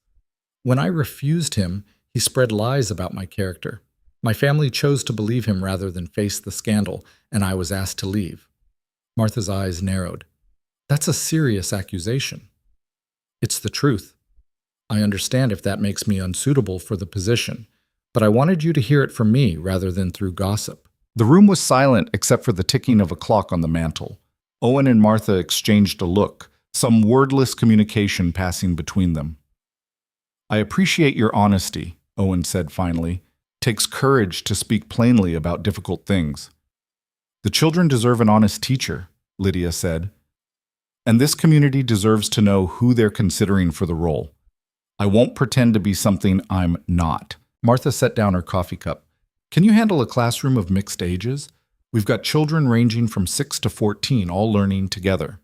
A: When I refused him, he spread lies about my character. My family chose to believe him rather than face the scandal, and I was asked to leave." Martha's eyes narrowed. "That's a serious accusation." "It's the truth. I understand if that makes me unsuitable for the position, but I wanted you to hear it from me rather than through gossip." The room was silent except for the ticking of a clock on the mantel. Owen and Martha exchanged a look, some wordless communication passing between them. "I appreciate your honesty," Owen said finally. "Takes courage to speak plainly about difficult things." "The children deserve an honest teacher," Lydia said. "And this community deserves to know who they're considering for the role. I won't pretend to be something I'm not." Martha set down her coffee cup. "Can you handle a classroom of mixed ages? We've got children ranging from 6 to 14 all learning together."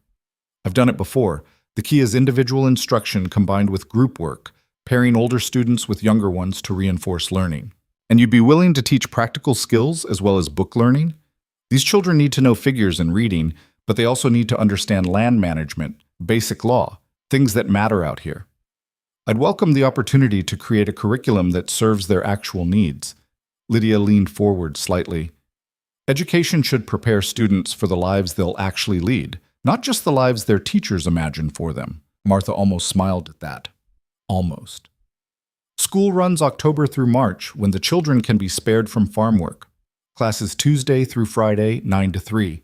A: "I've done it before. The key is individual instruction combined with group work, pairing older students with younger ones to reinforce learning. And you'd be willing to teach practical skills as well as book learning? These children need to know figures and reading, but they also need to understand land management, basic law, things that matter out here. I'd welcome the opportunity to create a curriculum that serves their actual needs." Lydia leaned forward slightly. "Education should prepare students for the lives they'll actually lead, not just the lives their teachers imagine for them." Martha almost smiled at that. Almost. "School runs October through March, when the children can be spared from farm work. Classes Tuesday through Friday, 9 to 3.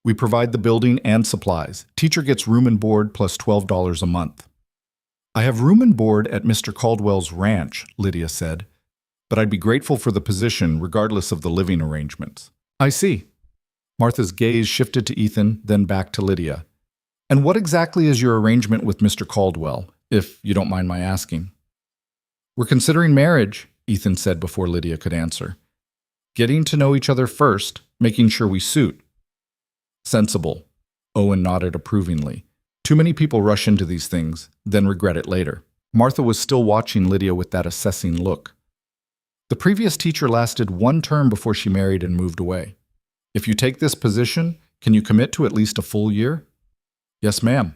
A: We provide the building and supplies. Teacher gets room and board plus $12 a month." "I have room and board at Mr. Caldwell's ranch," Lydia said, "but I'd be grateful for the position regardless of the living arrangements." "I see." Martha's gaze shifted to Ethan, then back to Lydia. "And what exactly is your arrangement with Mr. Caldwell, if you don't mind my asking?" "We're considering marriage," Ethan said before Lydia could answer. "Getting to know each other first, making sure we suit." "Sensible." Owen nodded approvingly. "Too many people rush into these things, then regret it later." Martha was still watching Lydia with that assessing look. "The previous teacher lasted 1 term before she married and moved away. If you take this position, can you commit to at least a full year?" "Yes, ma'am.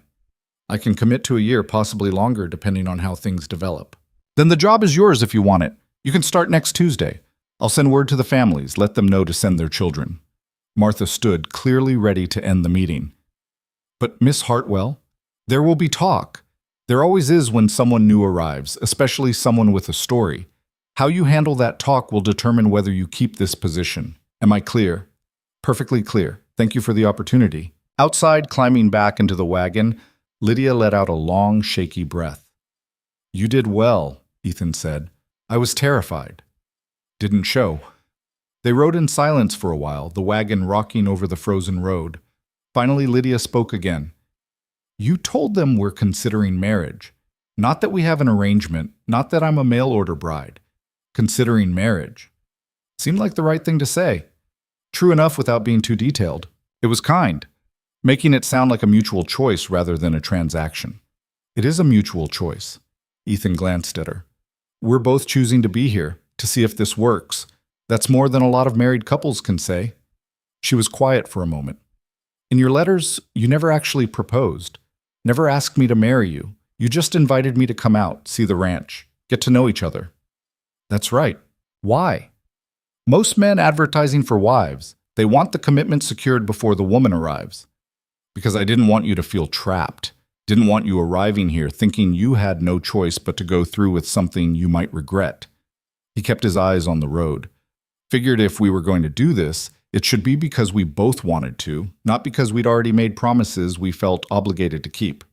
A: I can commit to a year, possibly longer, depending on how things develop." "Then the job is yours if you want it. You can start next Tuesday. I'll send word to the families, let them know to send their children." Martha stood, clearly ready to end the meeting. "But Miss Hartwell, there will be talk. There always is when someone new arrives, especially someone with a story. How you handle that talk will determine whether you keep this position. Am I clear?" "Perfectly clear. Thank you for the opportunity." Outside, climbing back into the wagon, Lydia let out a long, shaky breath. "You did well," Ethan said. "I was terrified." didn't show. They rode in silence for a while, the wagon rocking over the frozen road. Finally, Lydia spoke again. You told them we're considering marriage. Not that we have an arrangement, not that I'm a mail-order bride. Considering marriage. Seemed like the right thing to say. True enough without being too detailed. It was kind, making it sound like a mutual choice rather than a transaction. It is a mutual choice. Ethan glanced at her. We're both choosing to be here, to see if this works. That's more than a lot of married couples can say. She was quiet for a moment. In your letters, you never actually proposed. Never asked me to marry you. You just invited me to come out, see the ranch, get to know each other. That's right. Why? Most men advertising for wives, they want the commitment secured before the woman arrives. Because I didn't want you to feel trapped. Didn't want you arriving here thinking you had no choice but to go through with something you might regret. He kept his eyes on the road. Figured if we were going to do this, it should be because we both wanted to, not because we'd already made promises we felt obligated to keep.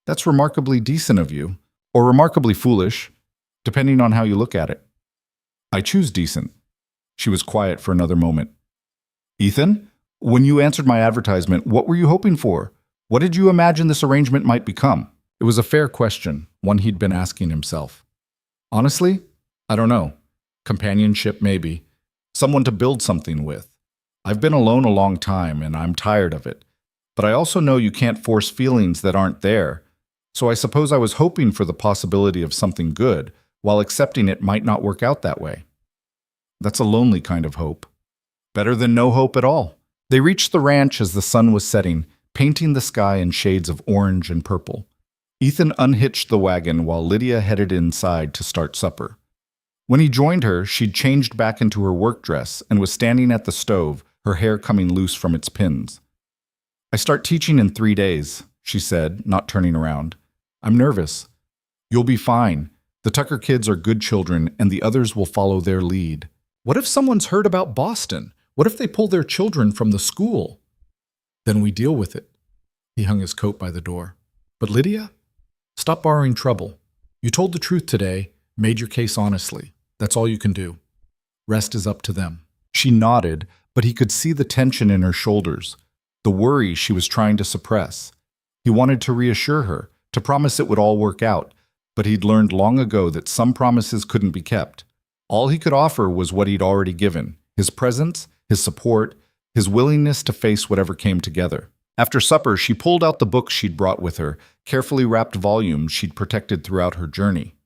A: That's remarkably decent of you, or remarkably foolish, depending on how you look at it. I choose decent. She was quiet for another moment. Ethan, when you answered my advertisement, what were you hoping for? What did you imagine this arrangement might become? It was a fair question, one he'd been asking himself. Honestly, I don't know. Companionship, maybe. Someone to build something with. I've been alone a long time, and I'm tired of it. But I also know you can't force feelings that aren't there. So I suppose I was hoping for the possibility of something good, while accepting it might not work out that way. That's a lonely kind of hope. Better than no hope at all. They reached the ranch as the sun was setting, painting the sky in shades of orange and purple. Ethan unhitched the wagon while Lydia headed inside to start supper. When he joined her, she'd changed back into her work dress and was standing at the stove, her hair coming loose from its pins. I start teaching in 3 days, she said, not turning around. I'm nervous. You'll be fine. The Tucker kids are good children, and the others will follow their lead. What if someone's heard about Boston? What if they pull their children from the school? Then we deal with it. He hung his coat by the door. But Lydia? Stop borrowing trouble. You told the truth today, made your case honestly. That's all you can do. Rest is up to them. She nodded, but he could see the tension in her shoulders, the worry she was trying to suppress. He wanted to reassure her, to promise it would all work out, but he'd learned long ago that some promises couldn't be kept. All he could offer was what he'd already given, his presence, his support, his willingness to face whatever came together. After supper, she pulled out the books she'd brought with her, carefully wrapped volumes she'd protected throughout her journey.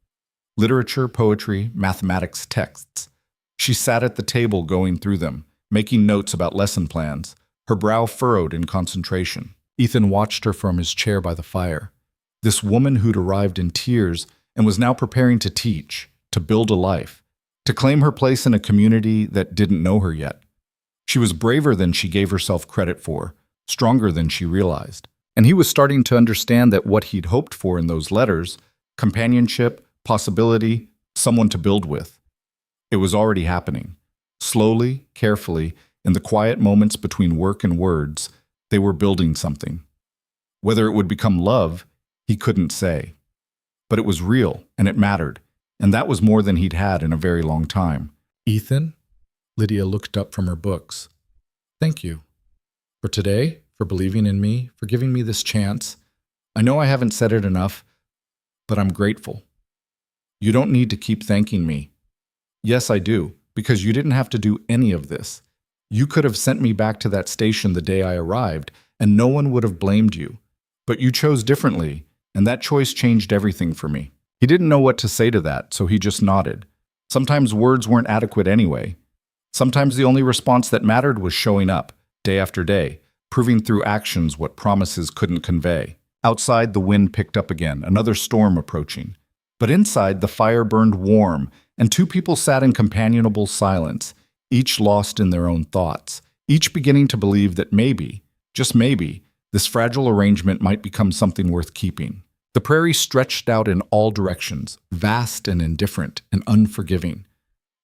A: Literature, poetry, mathematics, texts. She sat at the table going through them, making notes about lesson plans, her brow furrowed in concentration. Ethan watched her from his chair by the fire. This woman who'd arrived in tears and was now preparing to teach, to build a life, to claim her place in a community that didn't know her yet. She was braver than she gave herself credit for, stronger than she realized. And he was starting to understand that what he'd hoped for in those letters, companionship, possibility, someone to build with, it was already happening. Slowly, carefully, in the quiet moments between work and words, they were building something. Whether it would become love, he couldn't say. But it was real, and it mattered, and that was more than he'd had in a very long time. Ethan? Lydia looked up from her books. Thank you. For today, for believing in me, for giving me this chance. I know I haven't said it enough, but I'm grateful. You don't need to keep thanking me. Yes, I do, because you didn't have to do any of this. You could have sent me back to that station the day I arrived, and no one would have blamed you. But you chose differently, and that choice changed everything for me. He didn't know what to say to that, so he just nodded. Sometimes words weren't adequate anyway. Sometimes the only response that mattered was showing up, day after day, proving through actions what promises couldn't convey. Outside, the wind picked up again, another storm approaching. But inside, the fire burned warm, and two people sat in companionable silence, each lost in their own thoughts, each beginning to believe that maybe, just maybe, this fragile arrangement might become something worth keeping. The prairie stretched out in all directions, vast and indifferent and unforgiving.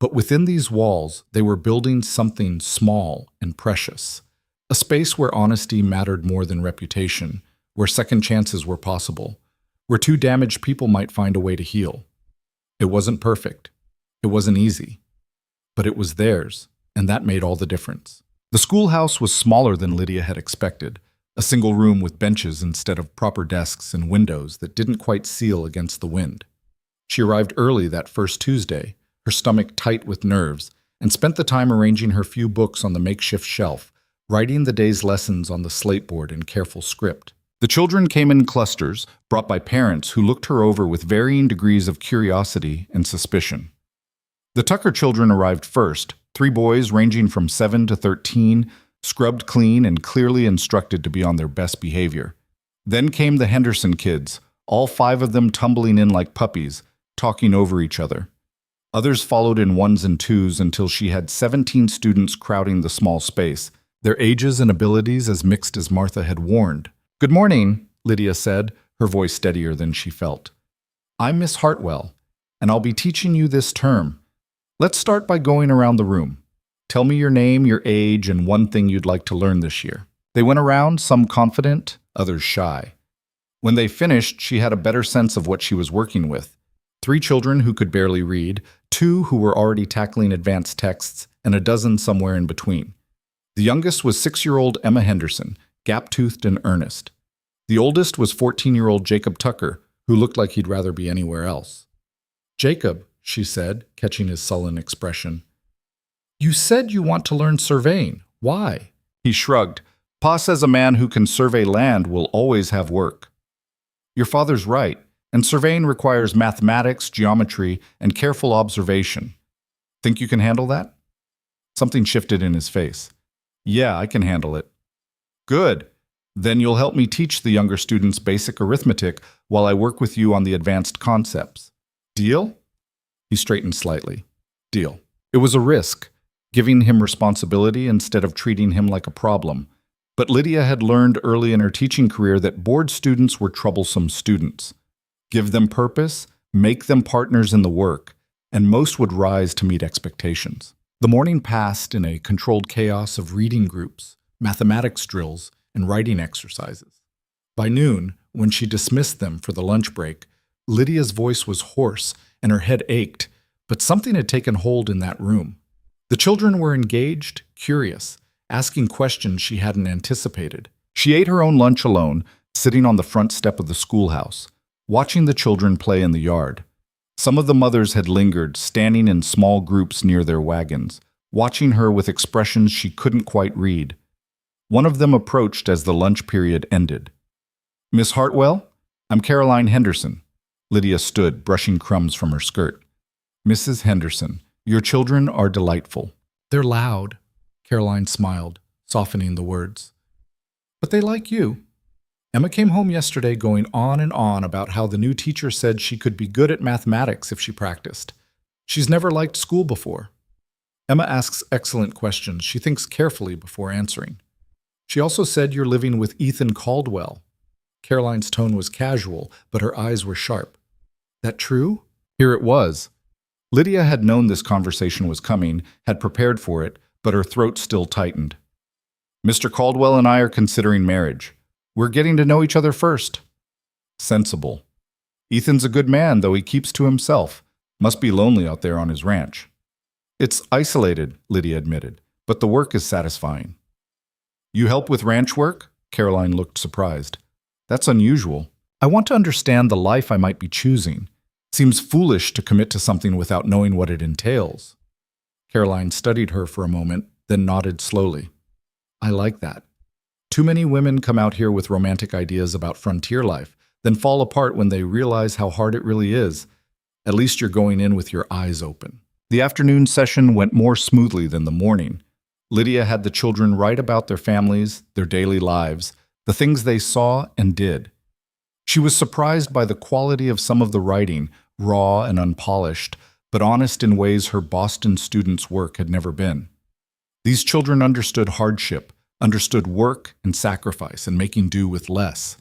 A: But within these walls, they were building something small and precious. A space where honesty mattered more than reputation, where second chances were possible, where two damaged people might find a way to heal. It wasn't perfect. It wasn't easy. but it was theirs, and that made all the difference. The schoolhouse was smaller than Lydia had expected, a single room with benches instead of proper desks and windows that didn't quite seal against the wind. She arrived early that first Tuesday, her stomach tight with nerves, and spent the time arranging her few books on the makeshift shelf, writing the day's lessons on the slateboard in careful script. The children came in clusters, brought by parents who looked her over with varying degrees of curiosity and suspicion. The Tucker children arrived first, 3 boys ranging from 7 to 13, scrubbed clean and clearly instructed to be on their best behavior. Then came the Henderson kids, all 5 of them tumbling in like puppies, talking over each other. Others followed in 1s and 2s until she had 17 students crowding the small space, their ages and abilities as mixed as Martha had warned. "Good morning," Lydia said, her voice steadier than she felt. "I'm Miss Hartwell, and I'll be teaching you this term. Let's start by going around the room. Tell me your name, your age, and one thing you'd like to learn this year." They went around, some confident, others shy. When they finished, she had a better sense of what she was working with. 3 children who could barely read, 2 who were already tackling advanced texts, and a dozen somewhere in between. The youngest was 6-year-old Emma Henderson, gap-toothed and earnest. The oldest was 14-year-old Jacob Tucker, who looked like he'd rather be anywhere else. "Jacob," she said, catching his sullen expression, "you said you want to learn surveying. Why?" He shrugged. "Pa says a man who can survey land will always have work." "Your father's right, and surveying requires mathematics, geometry, and careful observation. Think you can handle that?" Something shifted in his face. "Yeah, I can handle it." "Good. Then you'll help me teach the younger students basic arithmetic while I work with you on the advanced concepts. Deal?" He straightened slightly. "Deal." It was a risk, giving him responsibility instead of treating him like a problem. But Lydia had learned early in her teaching career that bored students were troublesome students. Give them purpose, make them partners in the work, and most would rise to meet expectations. The morning passed in a controlled chaos of reading groups, mathematics drills, and writing exercises. By noon, when she dismissed them for the lunch break, Lydia's voice was hoarse and her head ached, but something had taken hold in that room. The children were engaged, curious, asking questions she hadn't anticipated. She ate her own lunch alone, sitting on the front step of the schoolhouse, watching the children play in the yard. Some of the mothers had lingered, standing in small groups near their wagons, watching her with expressions she couldn't quite read. One of them approached as the lunch period ended. "Miss Hartwell, I'm Caroline Henderson." Lydia stood, brushing crumbs from her skirt. "Mrs. Henderson, your children are delightful." "They're loud," Caroline smiled, softening the words. "But they like you." Emma came home yesterday going on and on about how the new teacher said she could be good at mathematics if she practiced. She's never liked school before. Emma asks excellent questions. She thinks carefully before answering. She also said you're living with Ethan Caldwell. Caroline's tone was casual, but her eyes were sharp. That true? Here it was. Lydia had known this conversation was coming, had prepared for it, but her throat still tightened. "Mr. Caldwell and I are considering marriage. We're getting to know each other first." Sensible. "Ethan's a good man, though he keeps to himself. Must be lonely out there on his ranch." "It's isolated," Lydia admitted, "but the work is satisfying." "You help with ranch work?" Caroline looked surprised. "That's unusual. I want to understand the life I might be choosing. Seems foolish to commit to something without knowing what it entails." Caroline studied her for a moment, then nodded slowly. "I like that. Too many women come out here with romantic ideas about frontier life, then fall apart when they realize how hard it really is. At least you're going in with your eyes open." The afternoon session went more smoothly than the morning. Lydia had the children write about their families, their daily lives, the things they saw and did. She was surprised by the quality of some of the writing, raw and unpolished, but honest in ways her Boston students' work had never been. These children understood hardship, understood work and sacrifice and making do with less.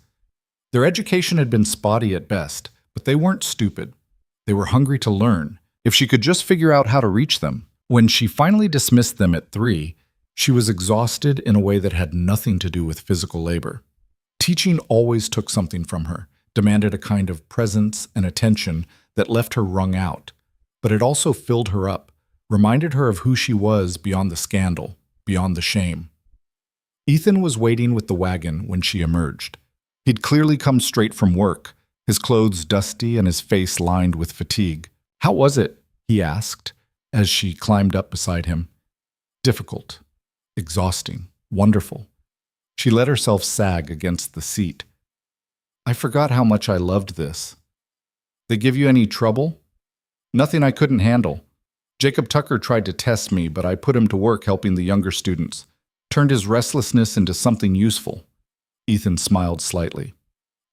A: Their education had been spotty at best, but they weren't stupid. They were hungry to learn, if she could just figure out how to reach them. When she finally dismissed them at 3, she was exhausted in a way that had nothing to do with physical labor. Teaching always took something from her, demanded a kind of presence and attention that left her wrung out. But it also filled her up, reminded her of who she was beyond the scandal, beyond the shame. Ethan was waiting with the wagon when she emerged. He'd clearly come straight from work, his clothes dusty and his face lined with fatigue. "How was it?" he asked, as she climbed up beside him. "Difficult, exhausting, wonderful." She let herself sag against the seat. "I forgot how much I loved this." "They give you any trouble?" "Nothing I couldn't handle. Jacob Tucker tried to test me, but I put him to work helping the younger students. Turned his restlessness into something useful." Ethan smiled slightly.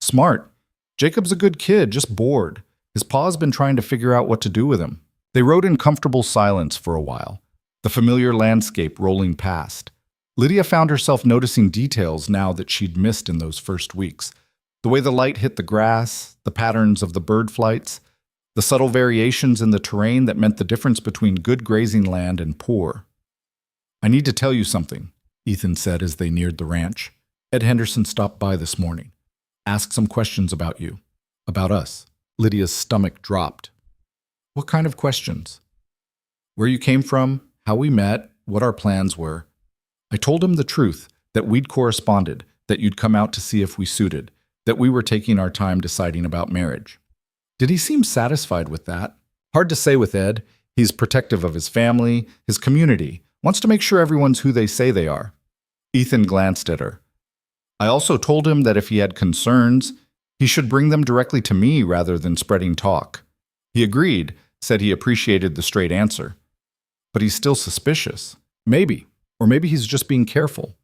A: "Smart. Jacob's a good kid, just bored. His pa's been trying to figure out what to do with him." They rode in comfortable silence for a while, the familiar landscape rolling past. Lydia found herself noticing details now that she'd missed in those first weeks. The way the light hit the grass, the patterns of the bird flights, the subtle variations in the terrain that meant the difference between good grazing land and poor. "I need to tell you something," Ethan said as they neared the ranch. "Ed Henderson stopped by this morning. Asked some questions about you. About us." Lydia's stomach dropped. "What kind of questions?" "Where you came from, how we met, what our plans were." I told him the truth, that we'd corresponded, that you'd come out to see if we suited, that we were taking our time deciding about marriage. Did he seem satisfied with that? Hard to say with Ed. He's protective of his family, his community, wants to make sure everyone's who they say they are. Ethan glanced at her. I also told him that if he had concerns, he should bring them directly to me rather than spreading talk. He agreed, said he appreciated the straight answer. But he's still suspicious. Maybe. Or maybe he's just being careful.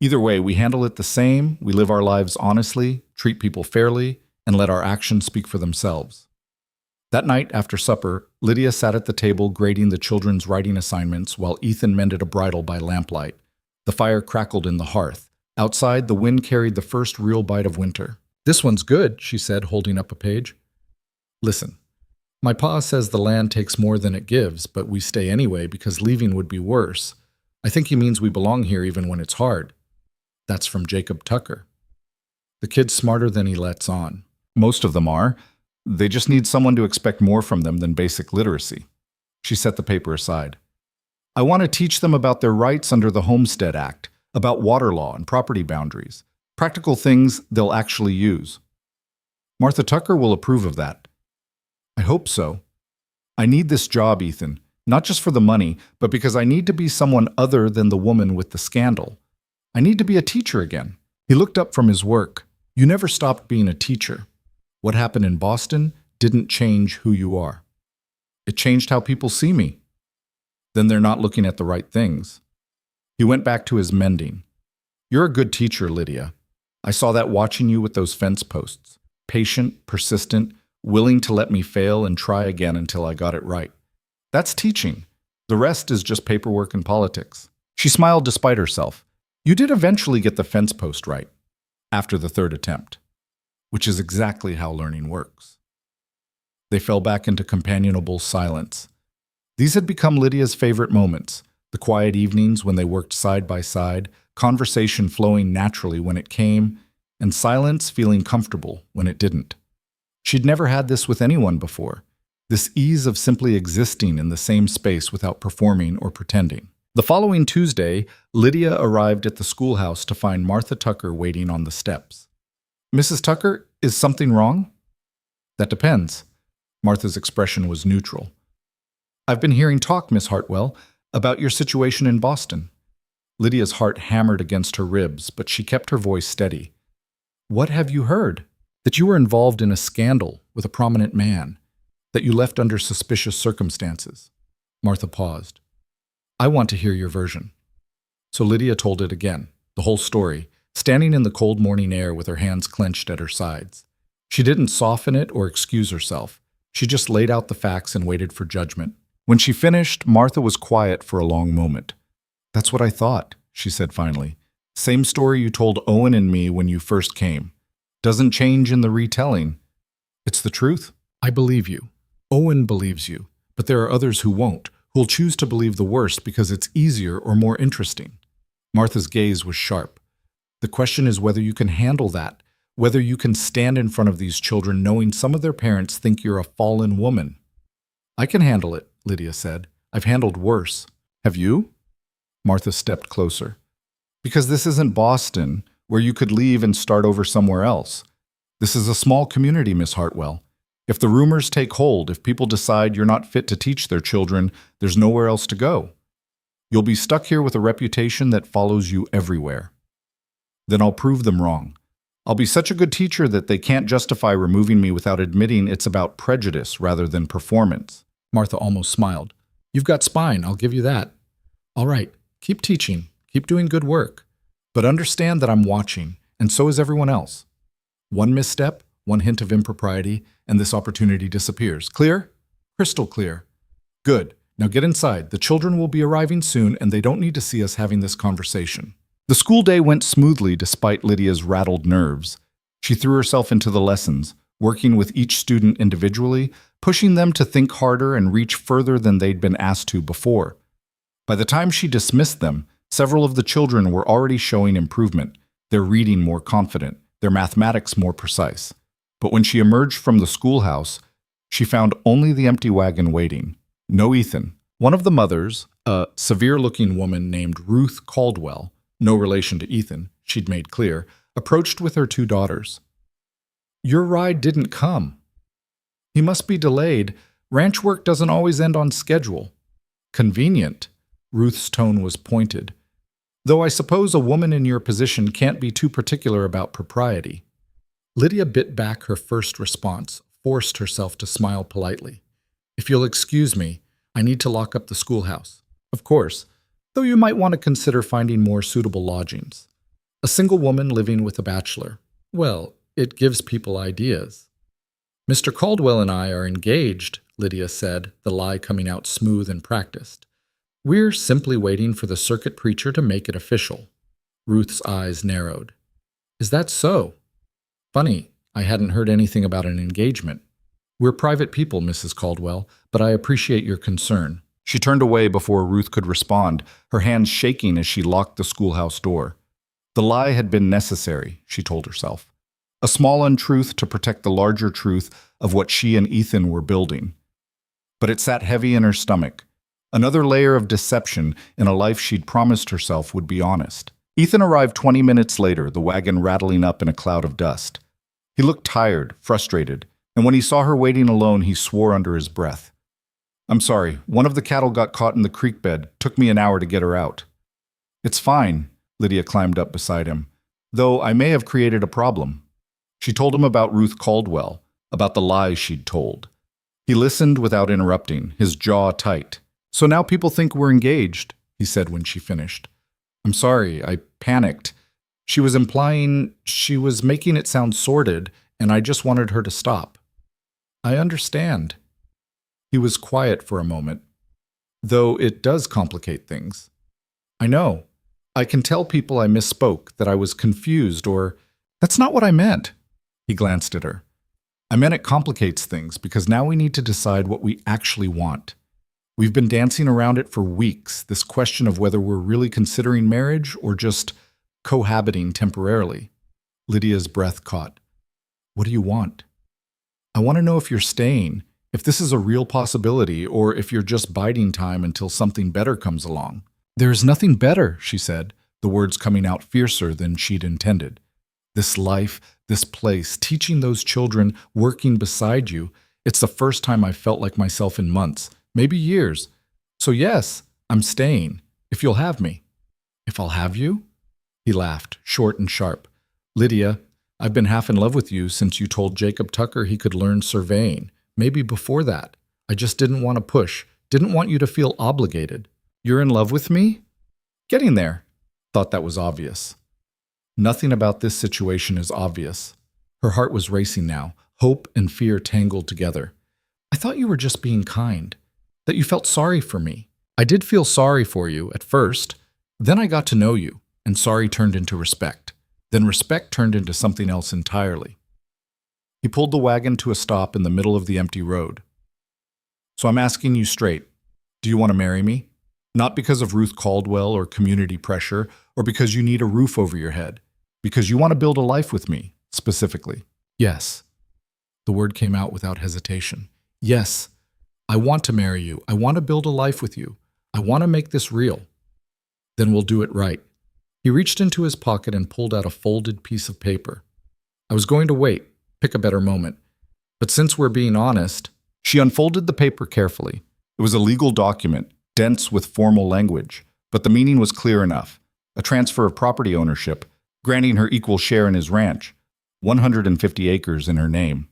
A: Either way, we handle it the same, we live our lives honestly, treat people fairly, and let our actions speak for themselves. That night, after supper, Lydia sat at the table grading the children's writing assignments while Ethan mended a bridle by lamplight. The fire crackled in the hearth. Outside, the wind carried the first real bite of winter. "This one's good," she said, holding up a page. "Listen, my pa says the land takes more than it gives, but we stay anyway because leaving would be worse. I think he means we belong here even when it's hard." That's from Jacob Tucker. The kid's smarter than he lets on. Most of them are. They just need someone to expect more from them than basic literacy. She set the paper aside. "I want to teach them about their rights under the Homestead Act, about water law and property boundaries, practical things they'll actually use." "Martha Tucker will approve of that." "I hope so. I need this job, Ethan, not just for the money, but because I need to be someone other than the woman with the scandal. I need to be a teacher again." He looked up from his work. "You never stopped being a teacher. What happened in Boston didn't change who you are. It changed how people see me. Then they're not looking at the right things." He went back to his mending. "You're a good teacher, Lydia. I saw that watching you with those fence posts. Patient, persistent, willing to let me fail and try again until I got it right. That's teaching. The rest is just paperwork and politics." She smiled despite herself. "You did eventually get the fence post right, after the third attempt, which is exactly how learning works." They fell back into companionable silence. These had become Lydia's favorite moments, the quiet evenings when they worked side by side, conversation flowing naturally when it came, and silence feeling comfortable when it didn't. She'd never had this with anyone before, this ease of simply existing in the same space without performing or pretending. The following Tuesday, Lydia arrived at the schoolhouse to find Martha Tucker waiting on the steps. "Mrs. Tucker, is something wrong?" "That depends." Martha's expression was neutral. "I've been hearing talk, Miss Hartwell, about your situation in Boston." Lydia's heart hammered against her ribs, but she kept her voice steady. "What have you heard?" "That you were involved in a scandal with a prominent man, that you left under suspicious circumstances." Martha paused. "I want to hear your version." So Lydia told it again, the whole story, standing in the cold morning air with her hands clenched at her sides. She didn't soften it or excuse herself. She just laid out the facts and waited for judgment. When she finished, Martha was quiet for a long moment. "That's what I thought," she said finally. "Same story you told Owen and me when you first came. Doesn't change in the retelling. It's the truth. I believe you. Owen believes you, but there are others who won't, who'll choose to believe the worst because it's easier or more interesting." Martha's gaze was sharp. "The question is whether you can handle that, whether you can stand in front of these children knowing some of their parents think you're a fallen woman." "I can handle it," Lydia said. I've handled worse. Have you? Martha stepped closer. Because this isn't Boston, where you could leave and start over somewhere else. This is a small community, Miss Hartwell. If the rumors take hold, if people decide you're not fit to teach their children, there's nowhere else to go. You'll be stuck here with a reputation that follows you everywhere. Then I'll prove them wrong. I'll be such a good teacher that they can't justify removing me without admitting it's about prejudice rather than performance. Martha almost smiled. You've got spine, I'll give you that. All right, keep teaching, keep doing good work. But understand that I'm watching, and so is everyone else. One misstep, one hint of impropriety, and this opportunity disappears. Clear? Crystal clear. Good. Now get inside. The children will be arriving soon, and they don't need to see us having this conversation. The school day went smoothly despite Lydia's rattled nerves. She threw herself into the lessons, working with each student individually, pushing them to think harder and reach further than they'd been asked to before. By the time she dismissed them, several of the children were already showing improvement, their reading more confident, their mathematics more precise. But when she emerged from the schoolhouse, she found only the empty wagon waiting. No Ethan. One of the mothers, a severe-looking woman named Ruth Caldwell, no relation to Ethan, she'd made clear, approached with her 2 daughters. Your ride didn't come. He must be delayed. Ranch work doesn't always end on schedule. Convenient. Ruth's tone was pointed. Though I suppose a woman in your position can't be too particular about propriety. Lydia bit back her first response, forced herself to smile politely. If you'll excuse me, I need to lock up the schoolhouse. Of course, though you might want to consider finding more suitable lodgings. A single woman living with a bachelor. Well, it gives people ideas. Mr. Caldwell and I are engaged, Lydia said, the lie coming out smooth and practiced. We're simply waiting for the circuit preacher to make it official. Ruth's eyes narrowed. Is that so? Funny, I hadn't heard anything about an engagement. We're private people, Mrs. Caldwell, but I appreciate your concern. She turned away before Ruth could respond, her hands shaking as she locked the schoolhouse door. The lie had been necessary, she told herself. A small untruth to protect the larger truth of what she and Ethan were building. But it sat heavy in her stomach. Another layer of deception in a life she'd promised herself would be honest. Ethan arrived 20 minutes later, the wagon rattling up in a cloud of dust. He looked tired, frustrated, and when he saw her waiting alone, he swore under his breath. I'm sorry, one of the cattle got caught in the creek bed. Took me an hour to get her out. It's fine, Lydia climbed up beside him, though I may have created a problem. She told him about Ruth Caldwell, about the lies she'd told. He listened without interrupting, his jaw tight. So now people think we're engaged, he said when she finished. I'm sorry, I panicked. She was implying she was making it sound sordid, and I just wanted her to stop. I understand. He was quiet for a moment, though it does complicate things. I know. I can tell people I misspoke, that I was confused, or that's not what I meant. He glanced at her. I meant it complicates things because now we need to decide what we actually want. We've been dancing around it for weeks, this question of whether we're really considering marriage or just cohabiting temporarily. Lydia's breath caught. What do you want? I want to know if you're staying, if this is a real possibility, or if you're just biding time until something better comes along. There's nothing better, she said, the words coming out fiercer than she'd intended. This life, this place, teaching those children, working beside you, it's the first time I've felt like myself in months, maybe years. So yes, I'm staying, if you'll have me. If I'll have you? He laughed, short and sharp. Lydia, I've been half in love with you since you told Jacob Tucker he could learn surveying. Maybe before that. I just didn't want to push, didn't want you to feel obligated. You're in love with me? Getting there. Thought that was obvious. Nothing about this situation is obvious. Her heart was racing now, hope and fear tangled together. I thought you were just being kind, that you felt sorry for me. I did feel sorry for you at first. Then I got to know you, and sorry turned into respect. Then respect turned into something else entirely. He pulled the wagon to a stop in the middle of the empty road. So I'm asking you straight, do you want to marry me? Not because of Ruth Caldwell or community pressure, or because you need a roof over your head. Because you want to build a life with me, specifically. Yes. The word came out without hesitation. Yes, I want to marry you. I want to build a life with you. I want to make this real. Then we'll do it right. He reached into his pocket and pulled out a folded piece of paper. I was going to wait, pick a better moment. But since we're being honest, she unfolded the paper carefully. It was a legal document, dense with formal language, but the meaning was clear enough. A transfer of property ownership, granting her equal share in his ranch, 150 acres in her name.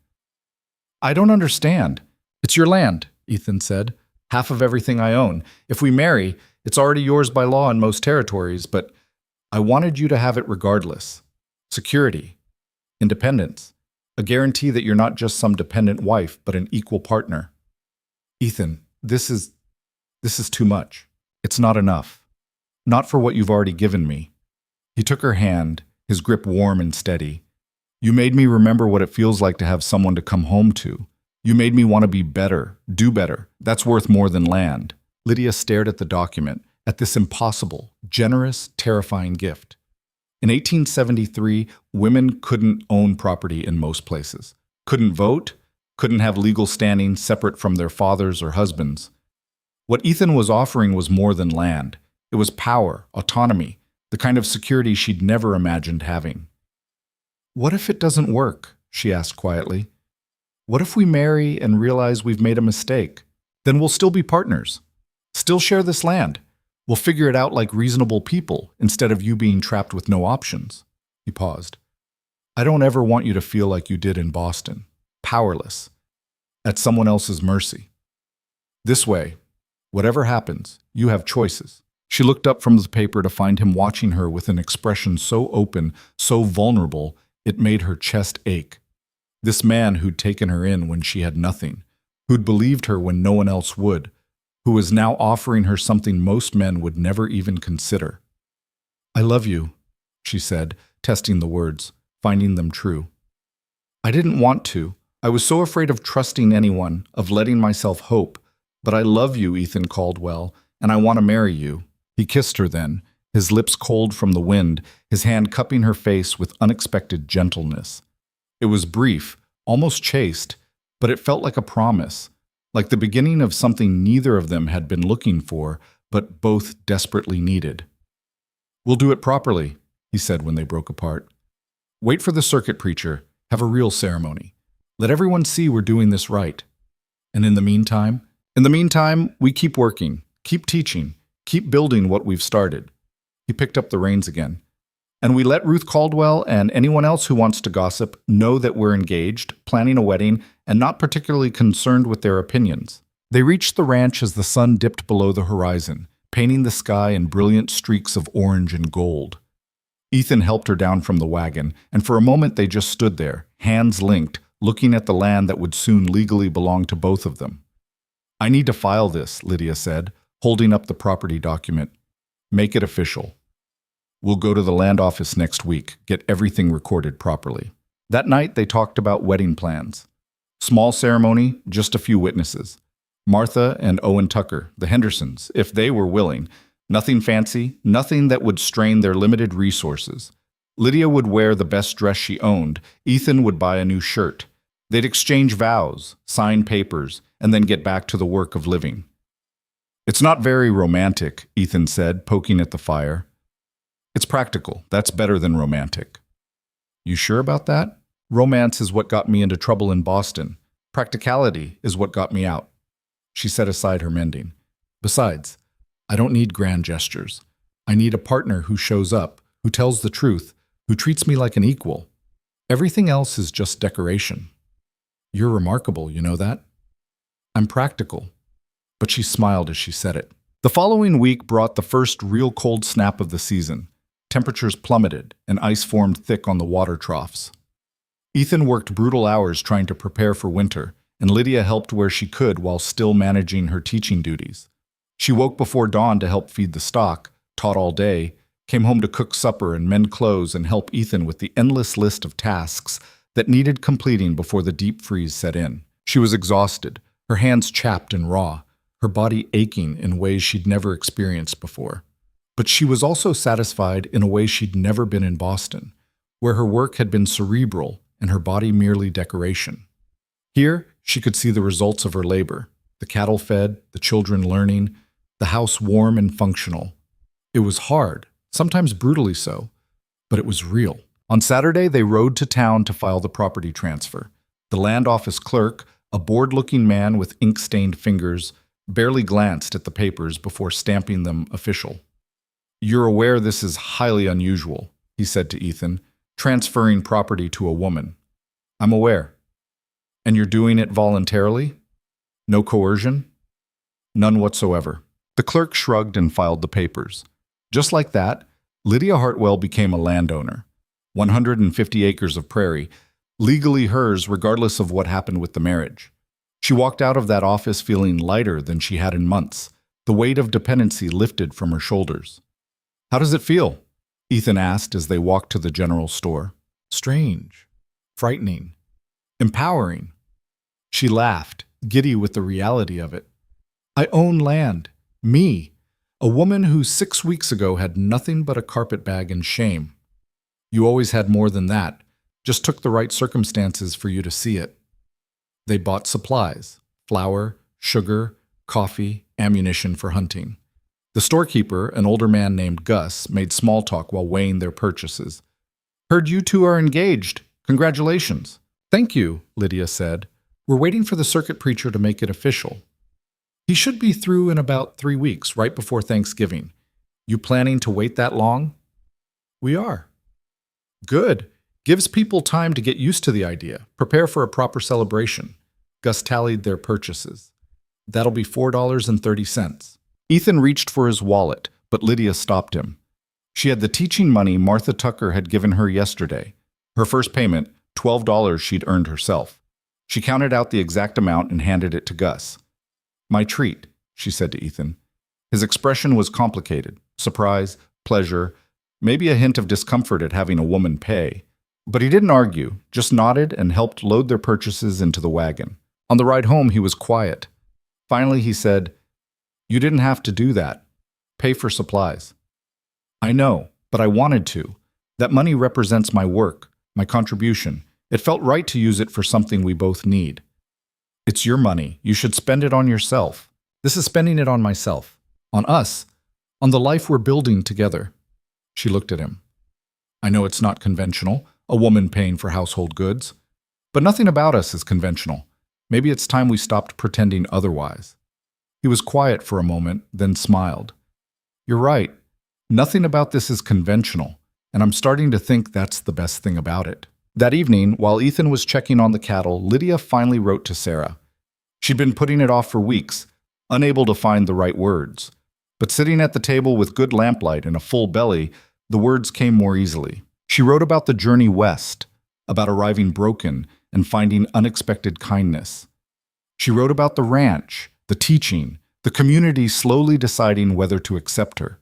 A: I don't understand. It's your land, Ethan said. Half of everything I own. If we marry, it's already yours by law in most territories, but I wanted you to have it regardless. Security, independence, a guarantee that you're not just some dependent wife, but an equal partner. Ethan, this is too much. It's not enough. Not for what you've already given me. He took her hand, his grip warm and steady. You made me remember what it feels like to have someone to come home to. You made me want to be better, do better. That's worth more than land. Lydia stared at the document, at this impossible, generous, terrifying gift. In 1873, women couldn't own property in most places, couldn't vote, couldn't have legal standing separate from their fathers or husbands. What Ethan was offering was more than land. It was power, autonomy, the kind of security she'd never imagined having. What if it doesn't work? She asked quietly. What if we marry and realize we've made a mistake? Then we'll still be partners. Still share this land. We'll figure it out like reasonable people instead of you being trapped with no options. He paused. I don't ever want you to feel like you did in Boston. Powerless. At someone else's mercy. This way, whatever happens, you have choices. She looked up from the paper to find him watching her with an expression so open, so vulnerable, it made her chest ache. This man who'd taken her in when she had nothing, who'd believed her when no one else would, who was now offering her something most men would never even consider. I love you, she said, testing the words, finding them true. I didn't want to. I was so afraid of trusting anyone, of letting myself hope. But I love you, Ethan Caldwell, and I want to marry you. He kissed her then, his lips cold from the wind, his hand cupping her face with unexpected gentleness. It was brief, almost chaste, but it felt like a promise, like the beginning of something neither of them had been looking for, but both desperately needed. We'll do it properly, he said when they broke apart. Wait for the circuit preacher, have a real ceremony. Let everyone see we're doing this right. And in the meantime, we keep working, keep teaching, keep building what we've started. He picked up the reins again. And we let Ruth Caldwell and anyone else who wants to gossip know that we're engaged, planning a wedding, and not particularly concerned with their opinions. They reached the ranch as the sun dipped below the horizon, painting the sky in brilliant streaks of orange and gold. Ethan helped her down from the wagon, and for a moment they just stood there, hands linked, looking at the land that would soon legally belong to both of them. I need to file this, Lydia said, holding up the property document. Make it official. We'll go to the land office next week, get everything recorded properly. That night, they talked about wedding plans. Small ceremony, just a few witnesses. Martha and Owen Tucker, the Hendersons, if they were willing. Nothing fancy, nothing that would strain their limited resources. Lydia would wear the best dress she owned. Ethan would buy a new shirt. They'd exchange vows, sign papers, and then get back to the work of living. It's not very romantic, Ethan said, poking at the fire. It's practical. That's better than romantic. You sure about that? Romance is what got me into trouble in Boston. Practicality is what got me out. She set aside her mending. Besides, I don't need grand gestures. I need a partner who shows up, who tells the truth, who treats me like an equal. Everything else is just decoration. You're remarkable, you know that? I'm practical. But she smiled as she said it. The following week brought the first real cold snap of the season. Temperatures plummeted, and ice formed thick on the water troughs. Ethan worked brutal hours trying to prepare for winter, and Lydia helped where she could while still managing her teaching duties. She woke before dawn to help feed the stock, taught all day, came home to cook supper and mend clothes and help Ethan with the endless list of tasks that needed completing before the deep freeze set in. She was exhausted, her hands chapped and raw, her body aching in ways she'd never experienced before. But she was also satisfied in a way she'd never been in Boston, where her work had been cerebral and her body merely decoration. Here, she could see the results of her labor, The cattle fed, the children learning, the house warm and functional. It was hard, sometimes brutally so, but it was real. On Saturday, they rode to town to file the property transfer. The land office clerk, a bored-looking man with ink-stained fingers, barely glanced at the papers before stamping them official. "You're aware this is highly unusual," he said to Ethan, "transferring property to a woman." "I'm aware." "And you're doing it voluntarily? No coercion?" "None whatsoever." The clerk shrugged and filed the papers. Just like that, Lydia Hartwell became a landowner. 150 acres of prairie, legally hers regardless of what happened with the marriage. She walked out of that office feeling lighter than she had in months, the weight of dependency lifted from her shoulders. "How does it feel?" Ethan asked as they walked to the general store. "Strange. Frightening. Empowering." She laughed, giddy with the reality of it. "I own land. Me. A woman who 6 weeks ago had nothing but a carpetbag and shame. You always had more than that. Just took the right circumstances for you to see it." They bought supplies: flour, sugar, coffee, ammunition for hunting. The storekeeper, an older man named Gus, made small talk while weighing their purchases. "Heard you two are engaged. Congratulations." "Thank you," Lydia said. "We're waiting for the circuit preacher to make it official. He should be through in about 3 weeks, right before Thanksgiving. You planning to wait that long?" "We are." "Good. Gives people time to get used to the idea. Prepare for a proper celebration." Gus tallied their purchases. "That'll be $4.30. Ethan reached for his wallet, but Lydia stopped him. She had the teaching money Martha Tucker had given her yesterday. Her first payment, $12 she'd earned herself. She counted out the exact amount and handed it to Gus. "My treat," she said to Ethan. His expression was complicated: surprise, pleasure, maybe a hint of discomfort at having a woman pay. But he didn't argue, just nodded and helped load their purchases into the wagon. On the ride home, he was quiet. Finally, he said, "You didn't have to do that. Pay for supplies." "I know, but I wanted to. That money represents my work, my contribution. It felt right to use it for something we both need." "It's your money. You should spend it on yourself." "This is spending it on myself. On us. On the life we're building together." She looked at him. "I know it's not conventional, a woman paying for household goods. But nothing about us is conventional. Maybe it's time we stopped pretending otherwise." He was quiet for a moment, then smiled. "You're right. Nothing about this is conventional, and I'm starting to think that's the best thing about it." That evening, while Ethan was checking on the cattle, Lydia finally wrote to Sarah. She'd been putting it off for weeks, unable to find the right words. But sitting at the table with good lamplight and a full belly, the words came more easily. She wrote about the journey west, about arriving broken and finding unexpected kindness. She wrote about the ranch, the teaching, the community slowly deciding whether to accept her.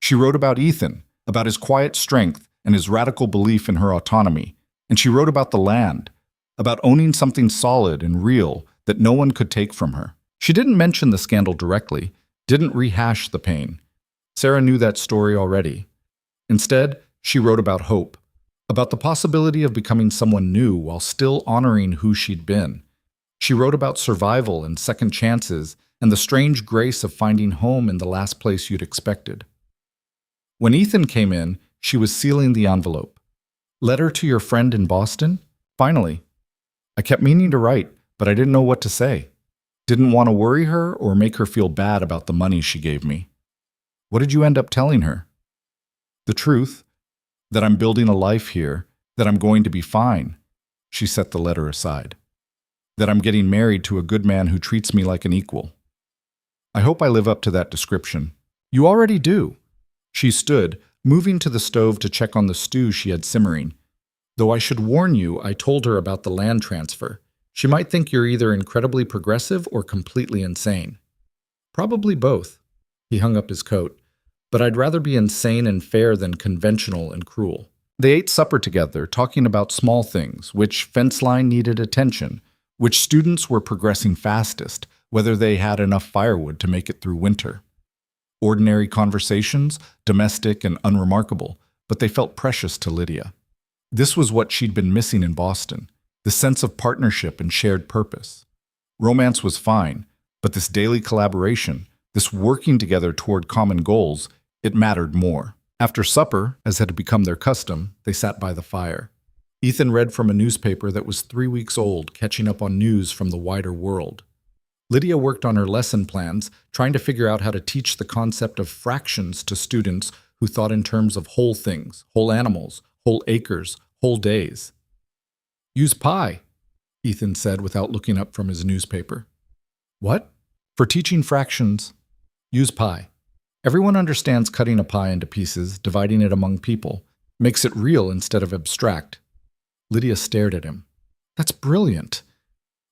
A: She wrote about Ethan, about his quiet strength and his radical belief in her autonomy. And she wrote about the land, about owning something solid and real that no one could take from her. She didn't mention the scandal directly, didn't rehash the pain. Sarah knew that story already. Instead, she wrote about hope, about the possibility of becoming someone new while still honoring who she'd been. She wrote about survival and second chances and the strange grace of finding home in the last place you'd expected. When Ethan came in, she was sealing the envelope. "Letter to your friend in Boston? Finally. I kept meaning to write, but I didn't know what to say. Didn't want to worry her or make her feel bad about the money she gave me." "What did you end up telling her?" "The truth, that I'm building a life here, that I'm going to be fine." She set the letter aside. "That I'm getting married to a good man who treats me like an equal. I hope I live up to that description." "You already do." She stood, moving to the stove to check on the stew she had simmering. "Though I should warn you, I told her about the land transfer. She might think you're either incredibly progressive or completely insane." "Probably both." He hung up his coat. "But I'd rather be insane and fair than conventional and cruel." They ate supper together, talking about small things, which fence line needed attention, which students were progressing fastest, whether they had enough firewood to make it through winter. Ordinary conversations, domestic and unremarkable, but they felt precious to Lydia. This was what she'd been missing in Boston, the sense of partnership and shared purpose. Romance was fine, But this daily collaboration, this working together toward common goals, it mattered more. After supper, as had become their custom, they sat by the fire. Ethan read from a newspaper that was 3 weeks old, catching up on news from the wider world. Lydia worked on her lesson plans, trying to figure out how to teach the concept of fractions to students who thought in terms of whole things, whole animals, whole acres, whole days. Use pi, Ethan said without looking up from his newspaper. What? For teaching fractions, use pi. Everyone understands cutting a pie into pieces, dividing it among people, makes it real instead of abstract. Lydia stared at him. That's brilliant.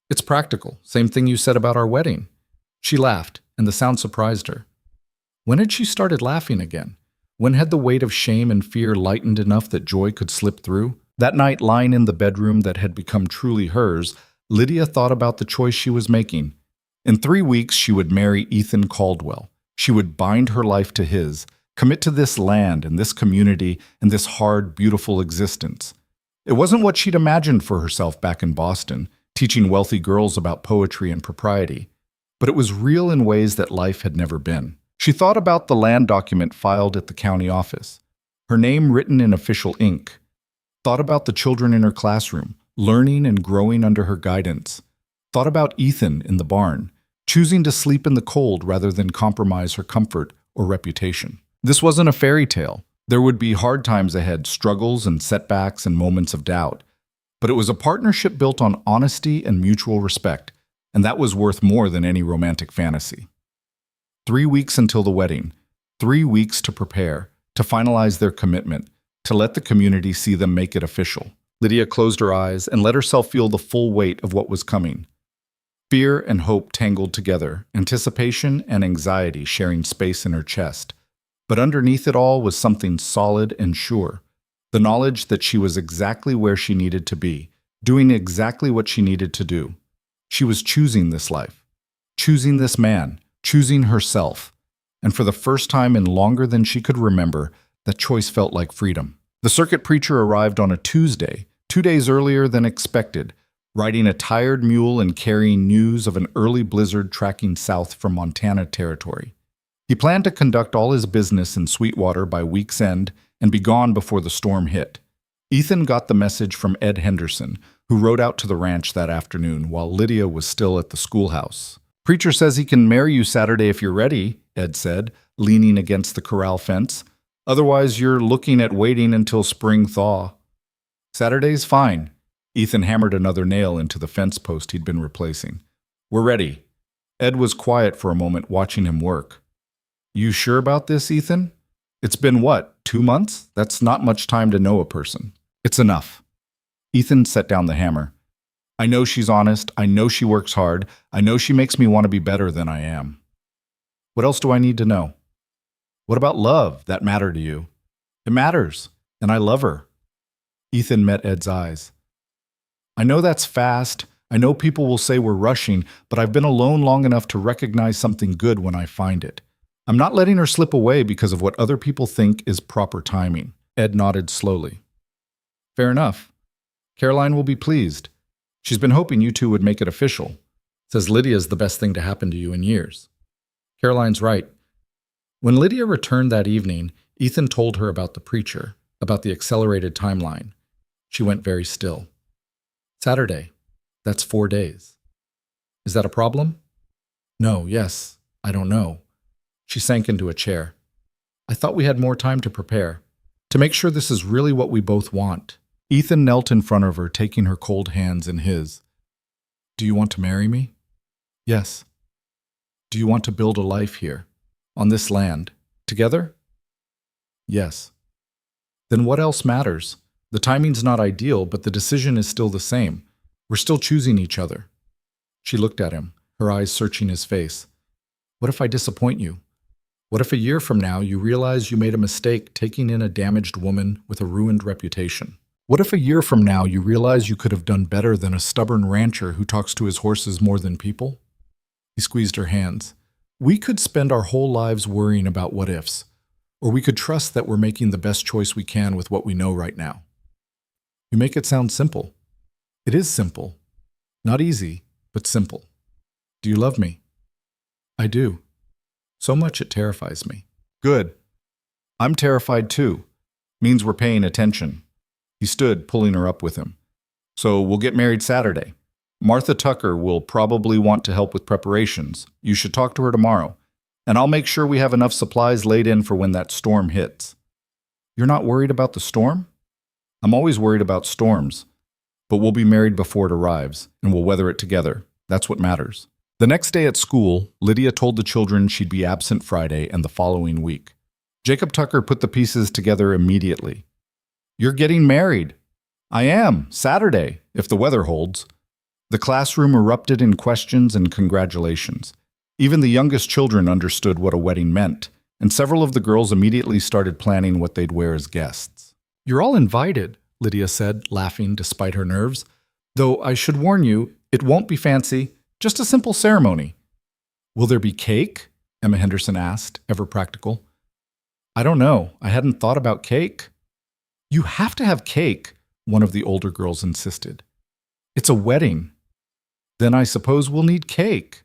A: It's practical, same thing you said about our wedding. She laughed, and the sound surprised her. When had she started laughing again? When had the weight of shame and fear lightened enough that joy could slip through? That night, lying in the bedroom that had become truly hers, Lydia thought about the choice she was making. In 3 weeks, she would marry Ethan Caldwell. She would bind her life to his, commit to this land and this community and this hard, beautiful existence. It wasn't what she'd imagined for herself back in Boston, teaching wealthy girls about poetry and propriety, but it was real in ways that life had never been. She thought about the land document filed at the county office, her name written in official ink, thought about the children in her classroom, learning and growing under her guidance, thought about Ethan in the barn, choosing to sleep in the cold rather than compromise her comfort or reputation. This wasn't a fairy tale. There would be hard times ahead, struggles and setbacks and moments of doubt. But it was a partnership built on honesty and mutual respect, and that was worth more than any romantic fantasy. 3 weeks until the wedding, 3 weeks to prepare, to finalize their commitment, to let the community see them make it official. Lydia closed her eyes and let herself feel the full weight of what was coming. Fear and hope tangled together, anticipation and anxiety sharing space in her chest. But underneath it all was something solid and sure. The knowledge that she was exactly where she needed to be, doing exactly what she needed to do. She was choosing this life, choosing this man, choosing herself. And for the first time in longer than she could remember, that choice felt like freedom. The circuit preacher arrived on a Tuesday, 2 days earlier than expected, riding a tired mule and carrying news of an early blizzard tracking south from Montana territory. He planned to conduct all his business in Sweetwater by week's end and be gone before the storm hit. Ethan got the message from Ed Henderson, who rode out to the ranch that afternoon while Lydia was still at the schoolhouse. "Preacher says he can marry you Saturday if you're ready," Ed said, leaning against the corral fence. "Otherwise, you're looking at waiting until spring thaw." "Saturday's fine." Ethan hammered another nail into the fence post he'd been replacing. "We're ready." Ed was quiet for a moment, watching him work. "You sure about this, Ethan? It's been what, 2 months? That's not much time to know a person." "It's enough." Ethan set down the hammer. "I know she's honest. I know she works hard. I know she makes me want to be better than I am. What else do I need to know?" "What about love? That matter to you?" "It matters, and I love her." Ethan met Ed's eyes. "I know that's fast. I know people will say we're rushing, but I've been alone long enough to recognize something good when I find it. I'm not letting her slip away because of what other people think is proper timing." Ed nodded slowly. "Fair enough. Caroline will be pleased. She's been hoping you two would make it official. Says Lydia's the best thing to happen to you in years." "Caroline's right." When Lydia returned that evening, Ethan told her about the preacher, about the accelerated timeline. She went very still. "Saturday. That's 4 days. Is that a problem?" "No, yes, I don't know." She sank into a chair. "I thought we had more time to prepare, to make sure this is really what we both want." Ethan knelt in front of her, taking her cold hands in his. "Do you want to marry me?" "Yes." "Do you want to build a life here, on this land, together?" "Yes." "Then what else matters? The timing's not ideal, but the decision is still the same. We're still choosing each other." She looked at him, her eyes searching his face. "What if I disappoint you? What if a year from now you realize you made a mistake taking in a damaged woman with a ruined reputation? What if a year from now you realize you could have done better than a stubborn rancher who talks to his horses more than people?" He squeezed her hands. "We could spend our whole lives worrying about what ifs, or we could trust that we're making the best choice we can with what we know right now." "You make it sound simple." "It is simple. Not easy, but simple." "Do you love me?" I do. So much it terrifies me. Good. I'm terrified too. Means we're paying attention. He stood, pulling her up with him. So we'll get married Saturday. Martha Tucker will probably want to help with preparations. You should talk to her tomorrow. And I'll make sure we have enough supplies laid in for when that storm hits. You're not worried about the storm? I'm always worried about storms. But we'll be married before it arrives, and we'll weather it together. That's what matters. The next day at school, Lydia told the children she'd be absent Friday and the following week. Jacob Tucker put the pieces together immediately. You're getting married. I am, Saturday, if the weather holds. The classroom erupted in questions and congratulations. Even the youngest children understood what a wedding meant, and several of the girls immediately started planning what they'd wear as guests. You're all invited, Lydia said, laughing despite her nerves. Though I should warn you, it won't be fancy, just a simple ceremony. Will there be cake? Emma Henderson asked, ever practical. I don't know. I hadn't thought about cake. You have to have cake, one of the older girls insisted. It's a wedding. Then I suppose we'll need cake.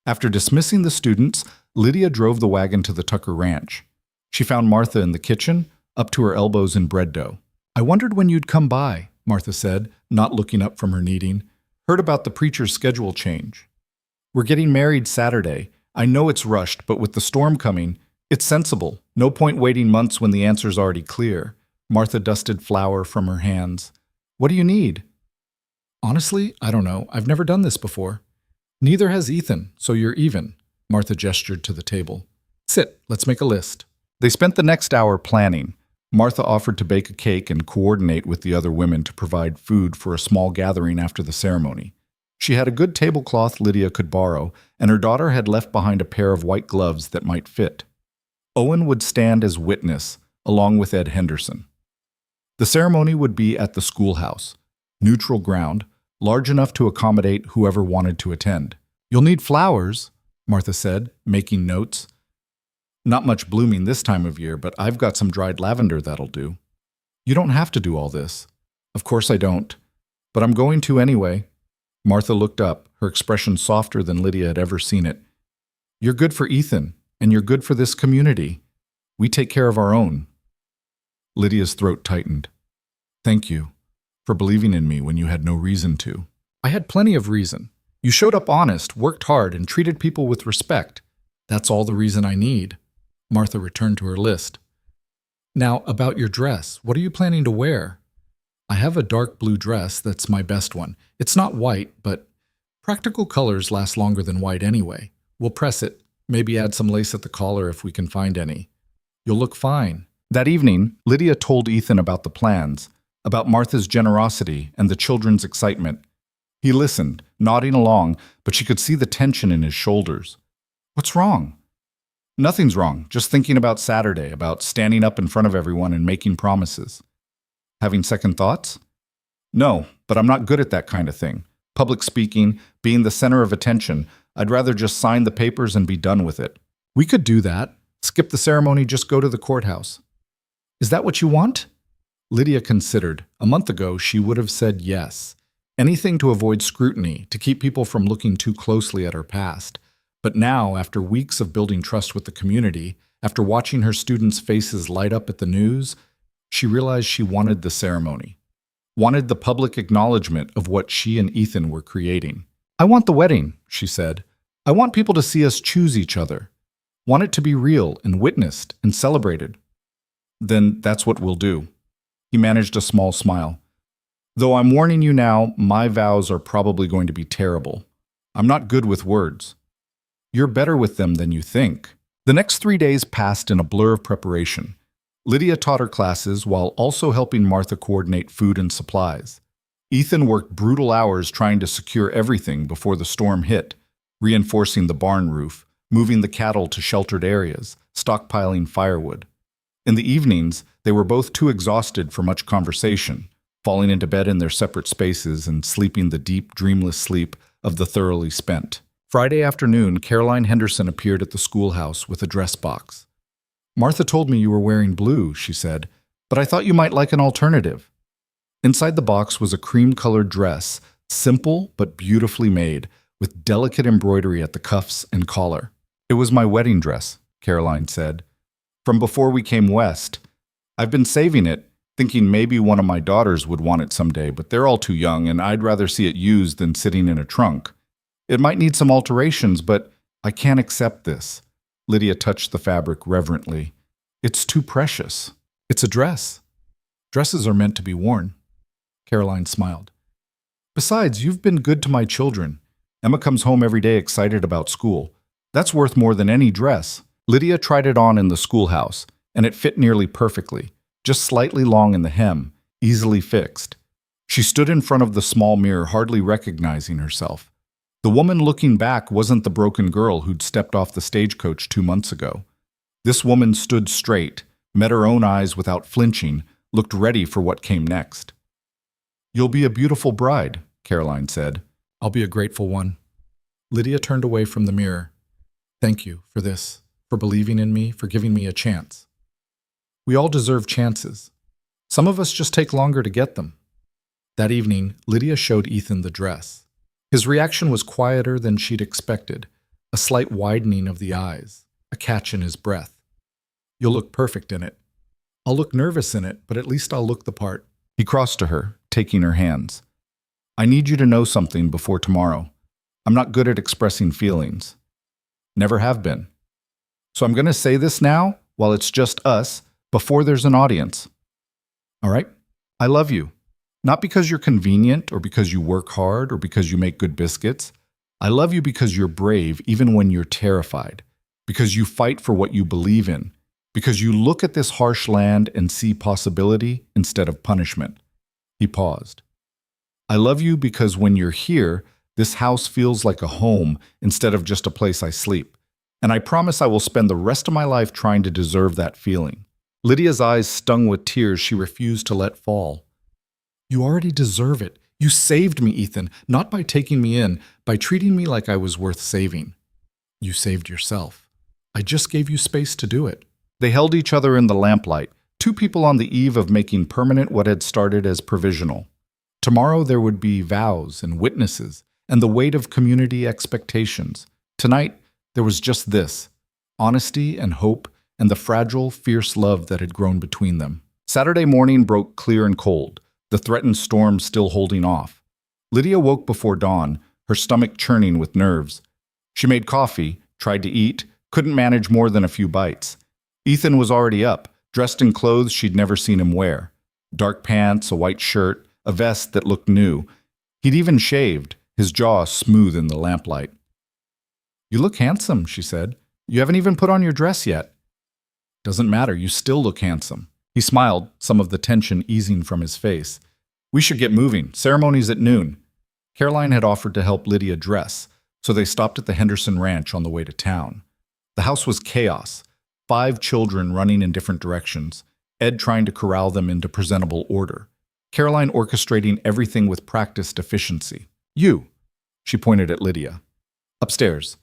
A: After dismissing the students, Lydia drove the wagon to the Tucker Ranch. She found Martha in the kitchen, up to her elbows in bread dough. I wondered when you'd come by, Martha said, not looking up from her kneading. Heard about the preacher's schedule change. We're getting married Saturday. I know it's rushed, but with the storm coming, it's sensible. No point waiting months when the answer's already clear. Martha dusted flour from her hands. What do you need? Honestly, I don't know. I've never done this before. Neither has Ethan, so you're even. Martha gestured to the table. Sit, let's make a list. They spent the next hour planning. Martha offered to bake a cake and coordinate with the other women to provide food for a small gathering after the ceremony. She had a good tablecloth Lydia could borrow, and her daughter had left behind a pair of white gloves that might fit. Owen would stand as witness, along with Ed Henderson. The ceremony would be at the schoolhouse, neutral ground, large enough to accommodate whoever wanted to attend. You'll need flowers, Martha said, making notes. Not much blooming this time of year, but I've got some dried lavender that'll do. You don't have to do all this. Of course I don't. But I'm going to anyway. Martha looked up, her expression softer than Lydia had ever seen it. You're good for Ethan, and you're good for this community. We take care of our own. Lydia's throat tightened. Thank you for believing in me when you had no reason to. I had plenty of reason. You showed up honest, worked hard, and treated people with respect. That's all the reason I need. Martha returned to her list. Now, about your dress, what are you planning to wear? I have a dark blue dress that's my best one. It's not white, but practical colors last longer than white anyway. We'll press it, maybe add some lace at the collar if we can find any. You'll look fine. That evening, Lydia told Ethan about the plans, about Martha's generosity and the children's excitement. He listened, nodding along, but she could see the tension in his shoulders. What's wrong? Nothing's wrong, just thinking about Saturday, about standing up in front of everyone and making promises. Having second thoughts? No, but I'm not good at that kind of thing. Public speaking, being the center of attention, I'd rather just sign the papers and be done with it. We could do that. Skip the ceremony, just go to the courthouse. Is that what you want? Lydia considered. A month ago, she would have said yes. Anything to avoid scrutiny, to keep people from looking too closely at her past. But now, after weeks of building trust with the community, after watching her students' faces light up at the news, she realized she wanted the ceremony. Wanted the public acknowledgement of what she and Ethan were creating. I want the wedding, she said. I want people to see us choose each other. Want it to be real and witnessed and celebrated. Then that's what we'll do. He managed a small smile. Though I'm warning you now, my vows are probably going to be terrible. I'm not good with words. You're better with them than you think. The next 3 days passed in a blur of preparation. Lydia taught her classes while also helping Martha coordinate food and supplies. Ethan worked brutal hours trying to secure everything before the storm hit, reinforcing the barn roof, moving the cattle to sheltered areas, stockpiling firewood. In the evenings, they were both too exhausted for much conversation, falling into bed in their separate spaces and sleeping the deep, dreamless sleep of the thoroughly spent. Friday afternoon, Caroline Henderson appeared at the schoolhouse with a dress box. Martha told me you were wearing blue, she said, but I thought you might like an alternative. Inside the box was a cream-colored dress, simple but beautifully made, with delicate embroidery at the cuffs and collar. "It was my wedding dress," Caroline said, "from before we came west. I've been saving it, thinking maybe one of my daughters would want it someday, but they're all too young, and I'd rather see it used than sitting in a trunk. It might need some alterations, but I can't accept this." Lydia touched the fabric reverently. "It's too precious. It's a dress. Dresses are meant to be worn." Caroline smiled. "Besides, you've been good to my children. Emma comes home every day excited about school. That's worth more than any dress." Lydia tried it on in the schoolhouse, and it fit nearly perfectly, just slightly long in the hem, easily fixed. She stood in front of the small mirror, hardly recognizing herself. The woman looking back wasn't the broken girl who'd stepped off the stagecoach 2 months ago. This woman stood straight, met her own eyes without flinching, looked ready for what came next. "You'll be a beautiful bride," Caroline said. "I'll be a grateful one." Lydia turned away from the mirror. "Thank you for this, for believing in me, for giving me a chance. We all deserve chances. Some of us just take longer to get them." That evening, Lydia showed Ethan the dress. His reaction was quieter than she'd expected, a slight widening of the eyes, a catch in his breath. "You'll look perfect in it." "I'll look nervous in it, but at least I'll look the part." He crossed to her, taking her hands. "I need you to know something before tomorrow. I'm not good at expressing feelings. Never have been. So I'm going to say this now, while it's just us, before there's an audience. All right? I love you. Not because you're convenient, or because you work hard, or because you make good biscuits. I love you because you're brave even when you're terrified, because you fight for what you believe in, because you look at this harsh land and see possibility instead of punishment." He paused. "I love you because when you're here, this house feels like a home instead of just a place I sleep. And I promise I will spend the rest of my life trying to deserve that feeling." Lydia's eyes stung with tears she refused to let fall. "You already deserve it. You saved me, Ethan, not by taking me in, by treating me like I was worth saving. You saved yourself. I just gave you space to do it." They held each other in the lamplight, two people on the eve of making permanent what had started as provisional. Tomorrow there would be vows and witnesses, and the weight of community expectations. Tonight, there was just this, honesty and hope, and the fragile, fierce love that had grown between them. Saturday morning broke clear and cold, the threatened storm still holding off. Lydia woke before dawn, her stomach churning with nerves. She made coffee, tried to eat, couldn't manage more than a few bites. Ethan was already up, dressed in clothes she'd never seen him wear. Dark pants, a white shirt, a vest that looked new. He'd even shaved, his jaw smooth in the lamplight. "You look handsome," she said. "You haven't even put on your dress yet." "Doesn't matter, you still look handsome." He smiled, some of the tension easing from his face. "We should get moving. Ceremony's at noon." Caroline had offered to help Lydia dress, so they stopped at the Henderson Ranch on the way to town. The house was chaos, 5 children running in different directions, Ed trying to corral them into presentable order. Caroline orchestrating everything with practiced efficiency. "You," she pointed at Lydia. "Upstairs.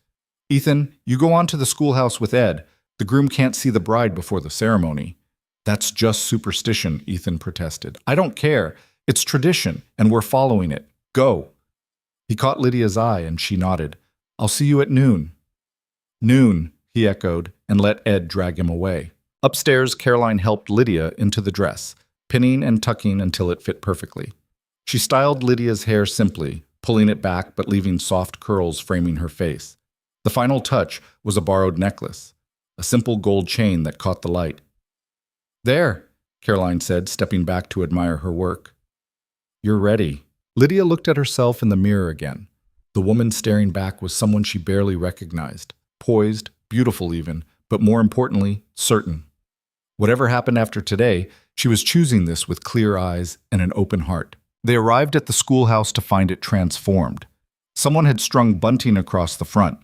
A: Ethan, you go on to the schoolhouse with Ed. The groom can't see the bride before the ceremony." "That's just superstition," Ethan protested. "I don't care. It's tradition, and we're following it. Go." He caught Lydia's eye, and she nodded. "I'll see you at noon." "Noon," he echoed, and let Ed drag him away. Upstairs, Caroline helped Lydia into the dress, pinning and tucking until it fit perfectly. She styled Lydia's hair simply, pulling it back but leaving soft curls framing her face. The final touch was a borrowed necklace, a simple gold chain that caught the light. "There," Caroline said, stepping back to admire her work. "You're ready." Lydia looked at herself in the mirror again. The woman staring back was someone she barely recognized, poised, beautiful even, but more importantly, certain. Whatever happened after today, she was choosing this with clear eyes and an open heart. They arrived at the schoolhouse to find it transformed. Someone had strung bunting across the front.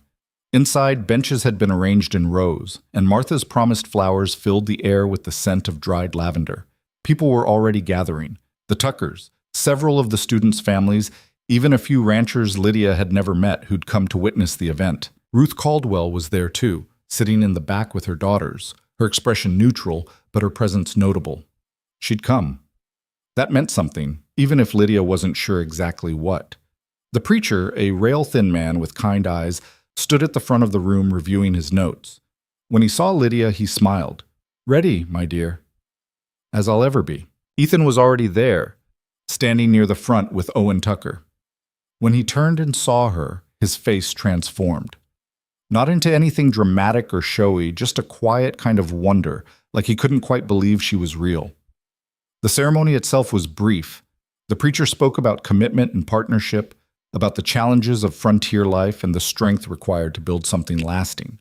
A: Inside, benches had been arranged in rows, and Martha's promised flowers filled the air with the scent of dried lavender. People were already gathering. The Tuckers, several of the students' families, even a few ranchers Lydia had never met who'd come to witness the event. Ruth Caldwell was there too, sitting in the back with her daughters, her expression neutral, but her presence notable. She'd come. That meant something, even if Lydia wasn't sure exactly what. The preacher, a rail-thin man with kind eyes, stood at the front of the room reviewing his notes. When he saw Lydia, he smiled. "Ready, my dear." "As I'll ever be." Ethan was already there, standing near the front with Owen Tucker. When he turned and saw her, his face transformed. Not into anything dramatic or showy, just a quiet kind of wonder, like he couldn't quite believe she was real. The ceremony itself was brief. The preacher spoke about commitment and partnership, about the challenges of frontier life and the strength required to build something lasting.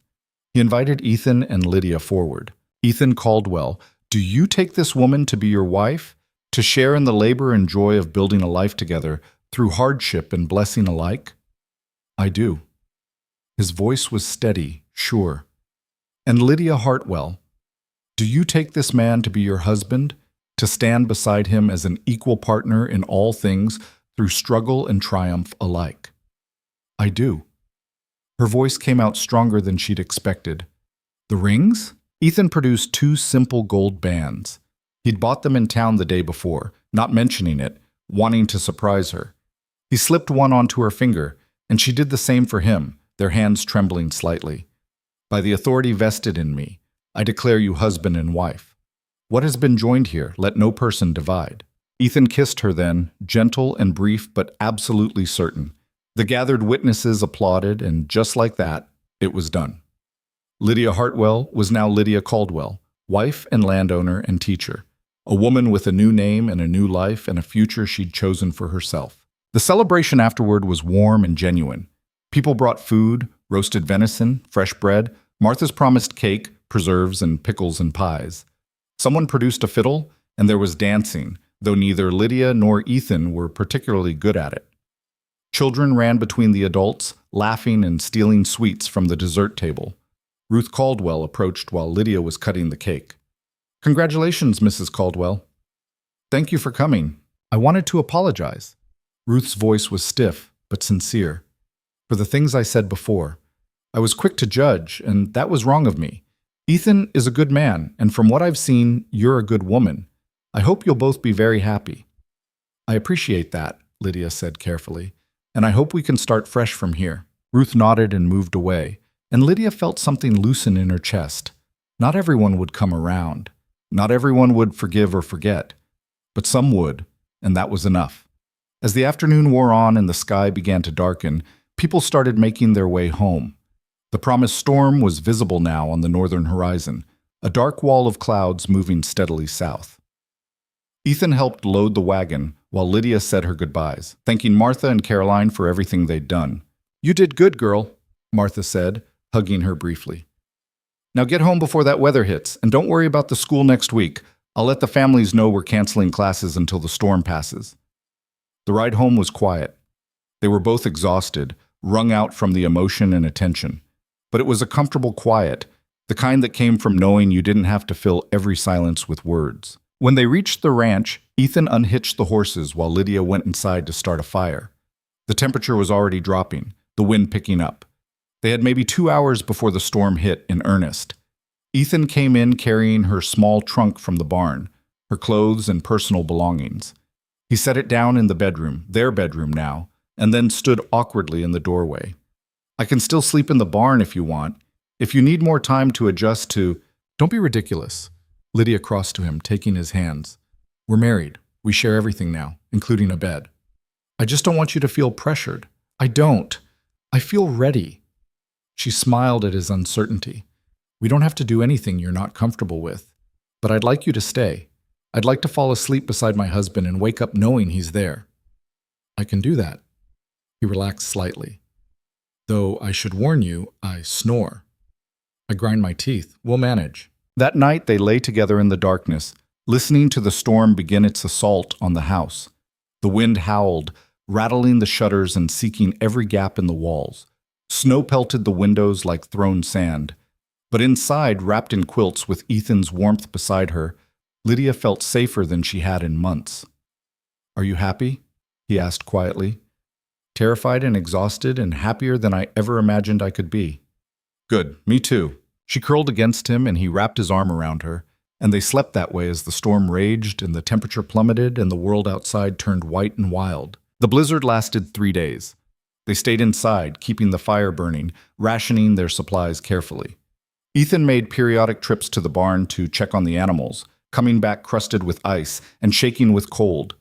A: He invited Ethan and Lydia forward. "Ethan Caldwell, do you take this woman to be your wife, to share in the labor and joy of building a life together through hardship and blessing alike?" "I do." His voice was steady, sure. "And Lydia Hartwell, do you take this man to be your husband, to stand beside him as an equal partner in all things through struggle and triumph alike?" "I do." Her voice came out stronger than she'd expected. "The rings?" Ethan produced 2 simple gold bands. He'd bought them in town the day before, not mentioning it, wanting to surprise her. He slipped one onto her finger, and she did the same for him, their hands trembling slightly. "By the authority vested in me, I declare you husband and wife. What has been joined here, let no person divide." Ethan kissed her then, gentle and brief but absolutely certain. The gathered witnesses applauded, and just like that, it was done. Lydia Hartwell was now Lydia Caldwell, wife and landowner and teacher, a woman with a new name and a new life and a future she'd chosen for herself. The celebration afterward was warm and genuine. People brought food, roasted venison, fresh bread, Martha's promised cake, preserves, and pickles and pies. Someone produced a fiddle, and there was dancing, though neither Lydia nor Ethan were particularly good at it. Children ran between the adults, laughing and stealing sweets from the dessert table. Ruth Caldwell approached while Lydia was cutting the cake. "Congratulations, Mrs. Caldwell." "Thank you for coming. I wanted to apologize." Ruth's voice was stiff, but sincere. "For the things I said before. I was quick to judge, and that was wrong of me. Ethan is a good man, and from what I've seen, you're a good woman. I hope you'll both be very happy." "I appreciate that," Lydia said carefully, "and I hope we can start fresh from here." Ruth nodded and moved away, and Lydia felt something loosen in her chest. Not everyone would come around. Not everyone would forgive or forget. But some would, and that was enough. As the afternoon wore on and the sky began to darken, people started making their way home. The promised storm was visible now on the northern horizon, a dark wall of clouds moving steadily south. Ethan helped load the wagon while Lydia said her goodbyes, thanking Martha and Caroline for everything they'd done. "You did good, girl," Martha said, hugging her briefly. "Now get home before that weather hits, and don't worry about the school next week. I'll let the families know we're canceling classes until the storm passes." The ride home was quiet. They were both exhausted, wrung out from the emotion and attention. But it was a comfortable quiet, the kind that came from knowing you didn't have to fill every silence with words. When they reached the ranch, Ethan unhitched the horses while Lydia went inside to start a fire. The temperature was already dropping, the wind picking up. They had maybe 2 hours before the storm hit in earnest. Ethan came in carrying her small trunk from the barn, her clothes and personal belongings. He set it down in the bedroom, their bedroom now, and then stood awkwardly in the doorway. "I can still sleep in the barn if you want. If you need more time to adjust to—" "Don't be ridiculous." Lydia crossed to him, taking his hands. "We're married. We share everything now, including a bed. I just don't want you to feel pressured." "I don't. I feel ready." She smiled at his uncertainty. "We don't have to do anything you're not comfortable with. But I'd like you to stay. I'd like to fall asleep beside my husband and wake up knowing he's there." "I can do that." He relaxed slightly. "Though I should warn you, I snore. I grind my teeth. We'll manage." That night they lay together in the darkness, listening to the storm begin its assault on the house. The wind howled, rattling the shutters and seeking every gap in the walls. Snow pelted the windows like thrown sand. But inside, wrapped in quilts with Ethan's warmth beside her, Lydia felt safer than she had in months. "Are you happy?" he asked quietly. "Terrified and exhausted and happier than I ever imagined I could be." "Good, me too." She curled against him and he wrapped his arm around her, and they slept that way as the storm raged and the temperature plummeted and the world outside turned white and wild. The blizzard lasted 3 days. They stayed inside, keeping the fire burning, rationing their supplies carefully. Ethan made periodic trips to the barn to check on the animals, coming back crusted with ice and shaking with cold.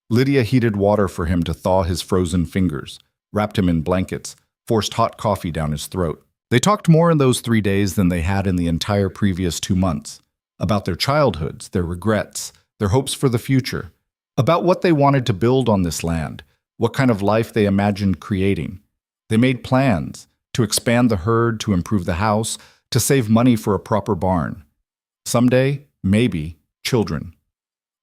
A: Lydia heated water for him to thaw his frozen fingers, wrapped him in blankets, forced hot coffee down his throat. They talked more in those 3 days than they had in the entire previous 2 months. About their childhoods, their regrets, their hopes for the future. About what they wanted to build on this land, what kind of life they imagined creating. They made plans to expand the herd, to improve the house, to save money for a proper barn. Someday, maybe, children.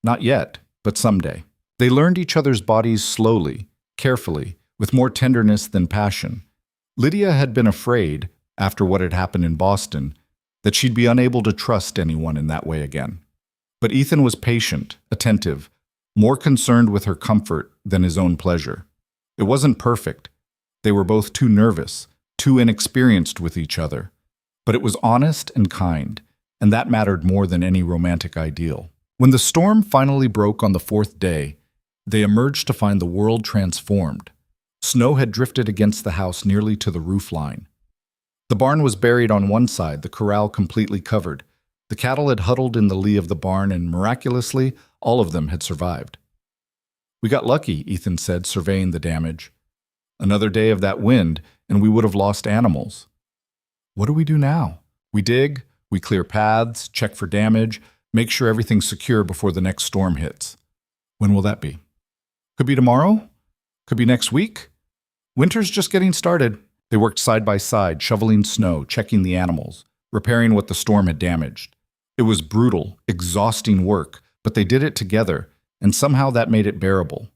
A: Not yet, but someday. They learned each other's bodies slowly, carefully, with more tenderness than passion. Lydia had been afraid, after what had happened in Boston, that she'd be unable to trust anyone in that way again. But Ethan was patient, attentive, more concerned with her comfort than his own pleasure. It wasn't perfect. They were both too nervous, too inexperienced with each other. But it was honest and kind, and that mattered more than any romantic ideal. When the storm finally broke on the 4th day, they emerged to find the world transformed. Snow had drifted against the house nearly to the roof line. The barn was buried on one side, the corral completely covered. The cattle had huddled in the lee of the barn, and miraculously, all of them had survived. "We got lucky," Ethan said, surveying the damage. "Another day of that wind, and we would have lost animals." "What do we do now?" "We dig, we clear paths, check for damage, make sure everything's secure before the next storm hits." "When will that be?" "Could be tomorrow. Could be next week. Winter's just getting started." They worked side by side, shoveling snow, checking the animals, repairing what the storm had damaged. It was brutal, exhausting work, but they did it together, and somehow that made it bearable.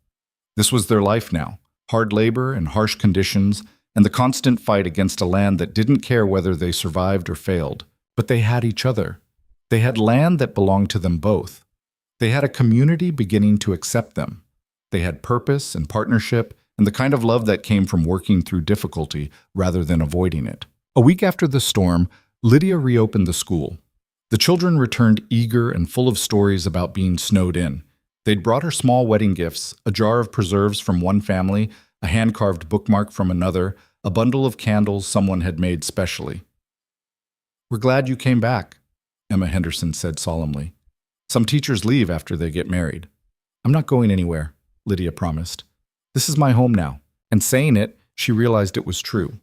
A: This was their life now, hard labor and harsh conditions, and the constant fight against a land that didn't care whether they survived or failed. But they had each other. They had land that belonged to them both. They had a community beginning to accept them. They had purpose and partnership, and the kind of love that came from working through difficulty rather than avoiding it. A week after the storm, Lydia reopened the school. The children returned eager and full of stories about being snowed in. They'd brought her small wedding gifts, a jar of preserves from one family, a hand-carved bookmark from another, a bundle of candles someone had made specially. "We're glad you came back," Emma Henderson said solemnly. "Some teachers leave after they get married." "I'm not going anywhere," Lydia promised. "This is my home now." And saying it, she realized it was true.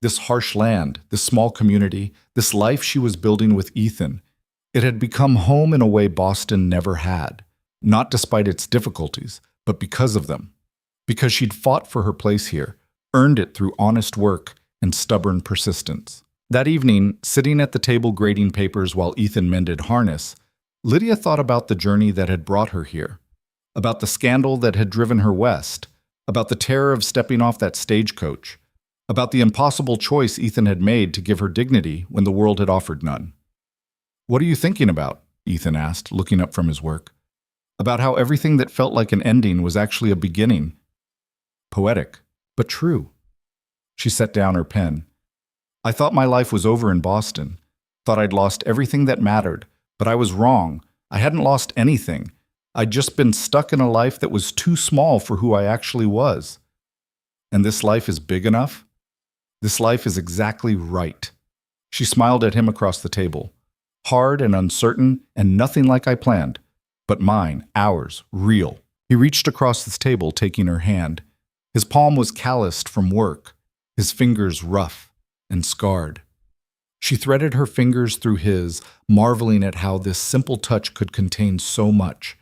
A: This harsh land, this small community, this life she was building with Ethan, it had become home in a way Boston never had. Not despite its difficulties, but because of them. Because she'd fought for her place here, earned it through honest work and stubborn persistence. That evening, sitting at the table grading papers while Ethan mended harness, Lydia thought about the journey that had brought her here, about the scandal that had driven her west, about the terror of stepping off that stagecoach, about the impossible choice Ethan had made to give her dignity when the world had offered none. "What are you thinking about?" Ethan asked, looking up from his work. "About how everything that felt like an ending was actually a beginning. Poetic, but true." She set down her pen. "I thought my life was over in Boston, thought I'd lost everything that mattered, but I was wrong. I hadn't lost anything. I'd just been stuck in a life that was too small for who I actually was. And this life is big enough? This life is exactly right." She smiled at him across the table. "Hard and uncertain and nothing like I planned. But mine, ours, real." He reached across the table, taking her hand. His palm was calloused from work, his fingers rough and scarred. She threaded her fingers through his, marveling at how this simple touch could contain so much.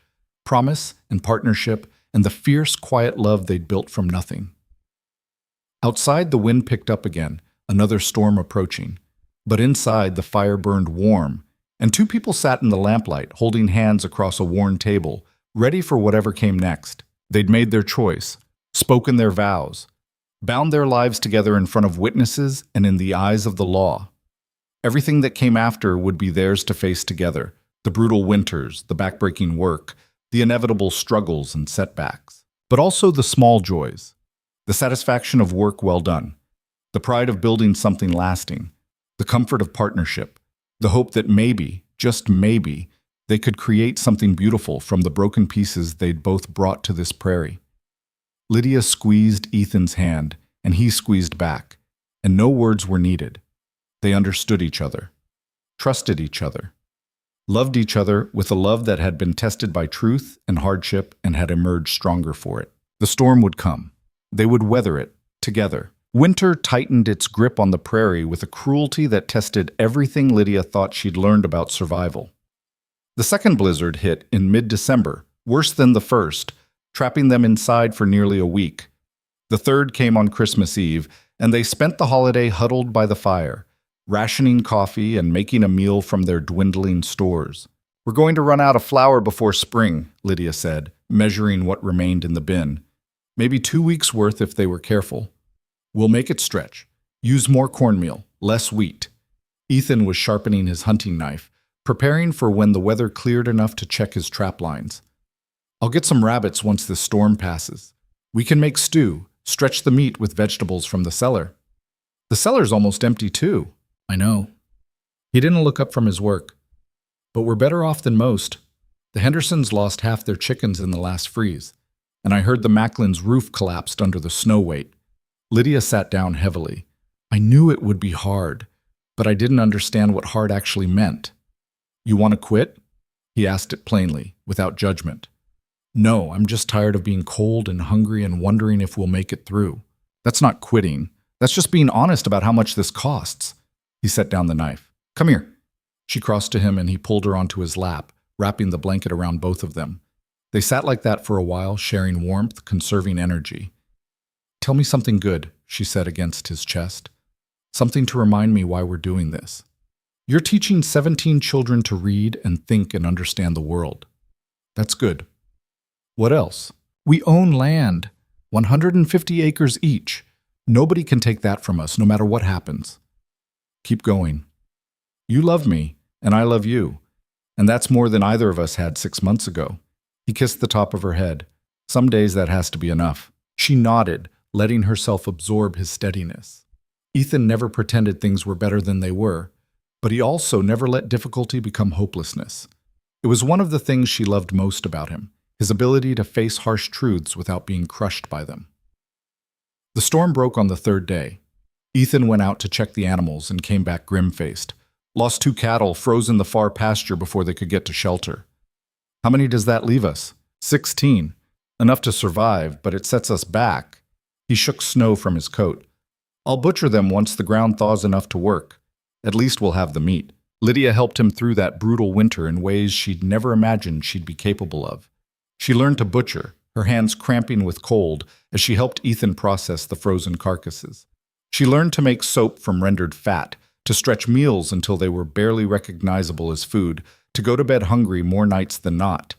A: Promise and partnership and the fierce, quiet love they'd built from nothing. Outside, the wind picked up again, another storm approaching. But inside, the fire burned warm, and two people sat in the lamplight, holding hands across a worn table, ready for whatever came next. They'd made their choice, spoken their vows, bound their lives together in front of witnesses and in the eyes of the law. Everything that came after would be theirs to face together, the brutal winters, the backbreaking work, the inevitable struggles and setbacks. But also the small joys, the satisfaction of work well done, the pride of building something lasting, the comfort of partnership, the hope that maybe, just maybe, they could create something beautiful from the broken pieces they'd both brought to this prairie. Lydia squeezed Ethan's hand, and he squeezed back, and no words were needed. They understood each other, trusted each other, loved each other with a love that had been tested by truth and hardship and had emerged stronger for it. The storm would come. They would weather it together. Winter tightened its grip on the prairie with a cruelty that tested everything Lydia thought she'd learned about survival. The second blizzard hit in mid-December, worse than the first, trapping them inside for nearly a week. The third came on Christmas Eve, and they spent the holiday huddled by the fire, rationing coffee and making a meal from their dwindling stores. "We're going to run out of flour before spring," Lydia said, measuring what remained in the bin. "Maybe 2 weeks' worth if they were careful. We'll make it stretch. Use more cornmeal, less wheat." Ethan was sharpening his hunting knife, preparing for when the weather cleared enough to check his trap lines. "I'll get some rabbits once this storm passes. We can make stew, stretch the meat with vegetables from the cellar." "The cellar's almost empty, too." "I know." He didn't look up from his work. "But we're better off than most. The Hendersons lost half their chickens in the last freeze, and I heard the Macklin's roof collapsed under the snow weight." Lydia sat down heavily. "I knew it would be hard, but I didn't understand what hard actually meant." "You want to quit?" He asked it plainly, without judgment. "No, I'm just tired of being cold and hungry and wondering if we'll make it through." "That's not quitting. That's just being honest about how much this costs." He set down the knife. "Come here." She crossed to him and he pulled her onto his lap, wrapping the blanket around both of them. They sat like that for a while, sharing warmth, conserving energy. "Tell me something good," she said against his chest. "Something to remind me why we're doing this." "You're teaching 17 children to read and think and understand the world." "That's good." "What else?" "We own land, 150 acres each. Nobody can take that from us, no matter what happens." "Keep going." "You love me, and I love you, and that's more than either of us had 6 months ago." He kissed the top of her head. "Some days that has to be enough." She nodded, letting herself absorb his steadiness. Ethan never pretended things were better than they were, but he also never let difficulty become hopelessness. It was one of the things she loved most about him, his ability to face harsh truths without being crushed by them. The storm broke on the third day. Ethan went out to check the animals and came back grim-faced. "Lost 2 cattle, froze in the far pasture before they could get to shelter." "How many does that leave us?" 16. "Enough to survive, but it sets us back." He shook snow from his coat. "I'll butcher them once the ground thaws enough to work. At least we'll have the meat." Lydia helped him through that brutal winter in ways she'd never imagined she'd be capable of. She learned to butcher, her hands cramping with cold as she helped Ethan process the frozen carcasses. She learned to make soap from rendered fat, to stretch meals until they were barely recognizable as food, to go to bed hungry more nights than not.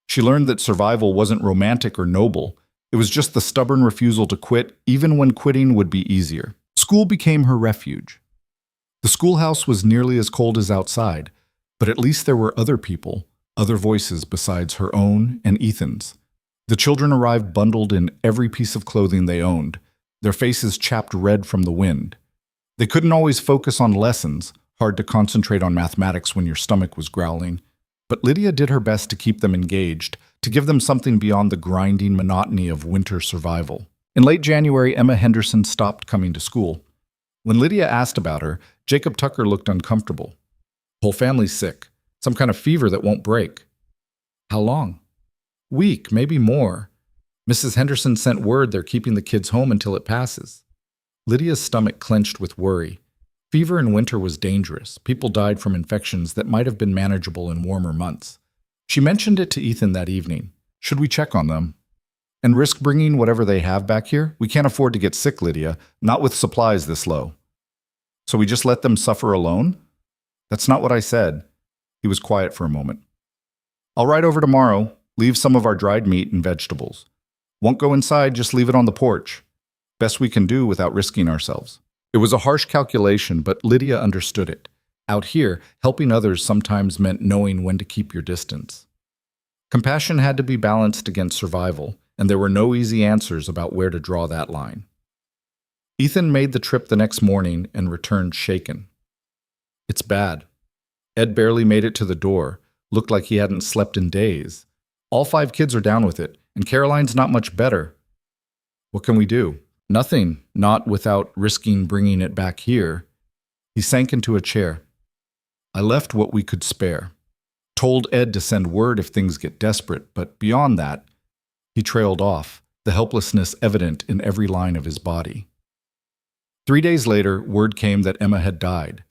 A: She learned that survival wasn't romantic or noble. It was just the stubborn refusal to quit, even when quitting would be easier. School became her refuge. The schoolhouse was nearly as cold as outside, but at least there were other people, other voices besides her own and Ethan's. The children arrived bundled in every piece of clothing they owned, their faces chapped red from the wind. They couldn't always focus on lessons, hard to concentrate on mathematics when your stomach was growling, but Lydia did her best to keep them engaged, to give them something beyond the grinding monotony of winter survival. In late January, Emma Henderson stopped coming to school. When Lydia asked about her, Jacob Tucker looked uncomfortable. "Whole family's sick. Some kind of fever that won't break." "How long?" "Week, maybe more. Mrs. Henderson sent word they're keeping the kids home until it passes." Lydia's stomach clenched with worry. Fever in winter was dangerous. People died from infections that might have been manageable in warmer months. She mentioned it to Ethan that evening. "Should we check on them?" "And risk bringing whatever they have back here? We can't afford to get sick, Lydia, not with supplies this low." "So we just let them suffer alone?" "That's not what I said." He was quiet for a moment. "I'll ride over tomorrow, leave some of our dried meat and vegetables. Won't go inside, just leave it on the porch. Best we can do without risking ourselves." It was a harsh calculation, but Lydia understood it. Out here, helping others sometimes meant knowing when to keep your distance. Compassion had to be balanced against survival, and there were no easy answers about where to draw that line. Ethan made the trip the next morning and returned shaken. "It's bad." Ed barely made it to the door, looked like he hadn't slept in days. "All 5 kids are down with it, and Caroline's not much better." "What can we do?" Nothing, not without risking bringing it back here. He sank into a chair. I left what we could spare. Told Ed to send word if things get desperate, but beyond that, he trailed off, the helplessness evident in every line of his body. 3 days later, word came that Emma had died.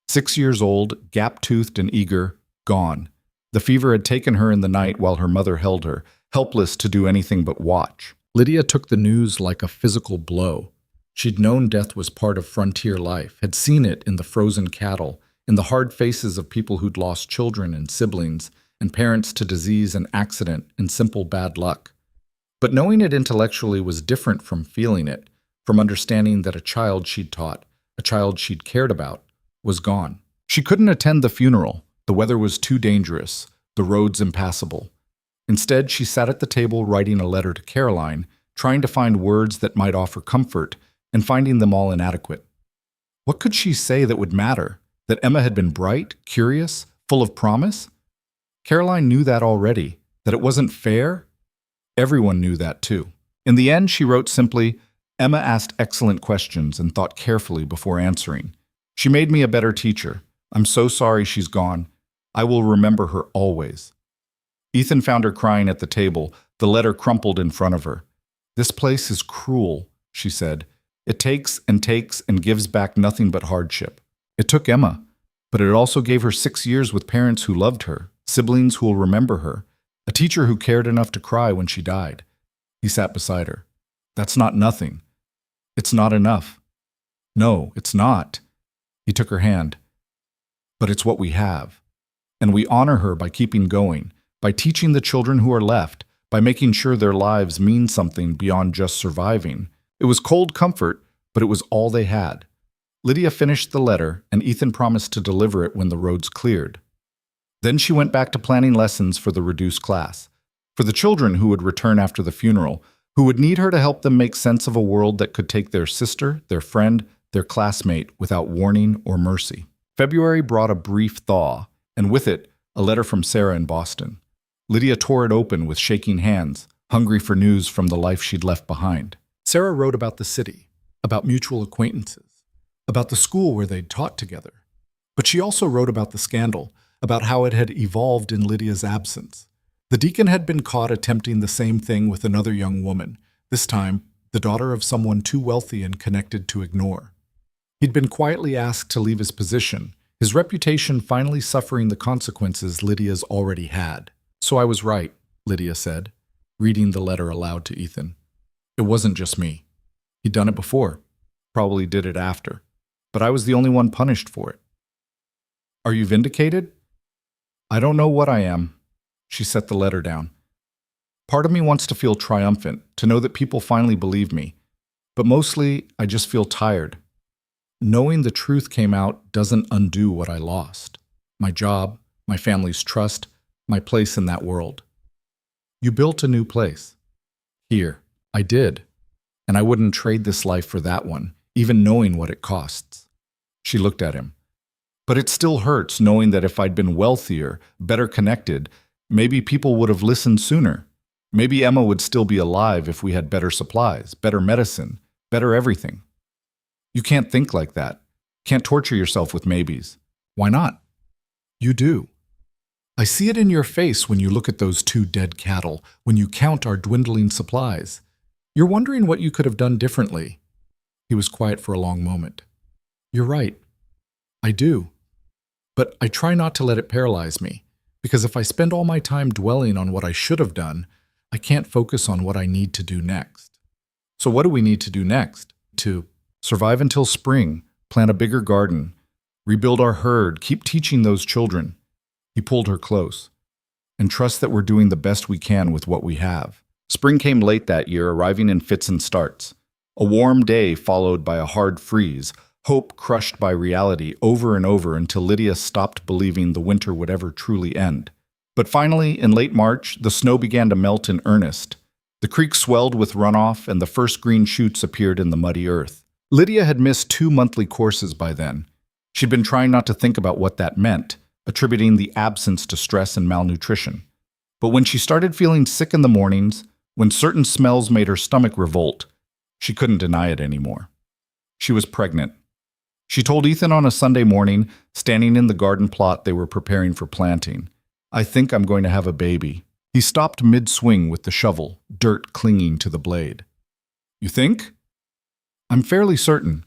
A: 6 years old, gap-toothed and eager, gone. The fever had taken her in the night while her mother held her, helpless to do anything but watch. Lydia took the news like a physical blow. She'd known death was part of frontier life, had seen it in the frozen cattle, in the hard faces of people who'd lost children and siblings, and parents to disease and accident and simple bad luck. But knowing it intellectually was different from feeling it, from understanding that a child she'd taught, a child she'd cared about, was gone. She couldn't attend the funeral. The weather was too dangerous, the roads impassable. Instead, she sat at the table writing a letter to Caroline, trying to find words that might offer comfort, and finding them all inadequate. What could she say that would matter? That Emma had been bright, curious, full of promise? Caroline knew that already. That it wasn't fair? Everyone knew that too. In the end, she wrote simply, Emma asked excellent questions and thought carefully before answering. She made me a better teacher. I'm so sorry she's gone. I will remember her always. Ethan found her crying at the table, the letter crumpled in front of her. This place is cruel, she said. It takes and gives back nothing but hardship. It took Emma, but it also gave her 6 years with parents who loved her, siblings who will remember her, a teacher who cared enough to cry when she died. He sat beside her. That's not nothing. It's not enough. No, it's not. He took her hand. But it's what we have. And we honor her by keeping going, by teaching the children who are left, by making sure their lives mean something beyond just surviving. It was cold comfort, but it was all they had. Lydia finished the letter, and Ethan promised to deliver it when the roads cleared. Then she went back to planning lessons for the reduced class, for the children who would return after the funeral, who would need her to help them make sense of a world that could take their sister, their friend, their classmate without warning or mercy. February brought a brief thaw, and with it, a letter from Sarah in Boston. Lydia tore it open with shaking hands, hungry for news from the life she'd left behind. Sarah wrote about the city, about mutual acquaintances, about the school where they'd taught together. But she also wrote about the scandal, about how it had evolved in Lydia's absence. The deacon had been caught attempting the same thing with another young woman, this time the daughter of someone too wealthy and connected to ignore. He'd been quietly asked to leave his position, his reputation finally suffering the consequences Lydia's already had. So I was right, Lydia said, reading the letter aloud to Ethan. It wasn't just me. He'd done it before, probably did it after, but I was the only one punished for it. Are you vindicated? I don't know what I am. She set the letter down. Part of me wants to feel triumphant, to know that people finally believe me, but mostly I just feel tired. Knowing the truth came out doesn't undo what I lost. My job, my family's trust, my place in that world. You built a new place. Here, I did. And I wouldn't trade this life for that one, even knowing what it costs. She looked at him. But it still hurts knowing that if I'd been wealthier, better connected, maybe people would have listened sooner. Maybe Emma would still be alive if we had better supplies, better medicine, better everything. You can't think like that. Can't torture yourself with maybes. Why not? You do. I see it in your face when you look at those 2 dead cattle, when you count our dwindling supplies. You're wondering what you could have done differently. He was quiet for a long moment. You're right. I do. But I try not to let it paralyze me, because if I spend all my time dwelling on what I should have done, I can't focus on what I need to do next. So what do we need to do next? To survive until spring, plant a bigger garden, rebuild our herd, keep teaching those children. He pulled her close. And trust that we're doing the best we can with what we have. Spring came late that year, arriving in fits and starts. A warm day followed by a hard freeze, hope crushed by reality over and over until Lydia stopped believing the winter would ever truly end. But finally, in late March, the snow began to melt in earnest. The creek swelled with runoff, and the first green shoots appeared in the muddy earth. Lydia had missed 2 monthly courses by then. She'd been trying not to think about what that meant, attributing the absence to stress and malnutrition. But when she started feeling sick in the mornings, when certain smells made her stomach revolt, She couldn't deny it anymore. She was pregnant. She told Ethan on a Sunday morning, standing in the garden plot they were preparing for planting, "I think I'm going to have a baby." He stopped mid-swing with the shovel, dirt clinging to the blade. "You think?" "I'm fairly certain.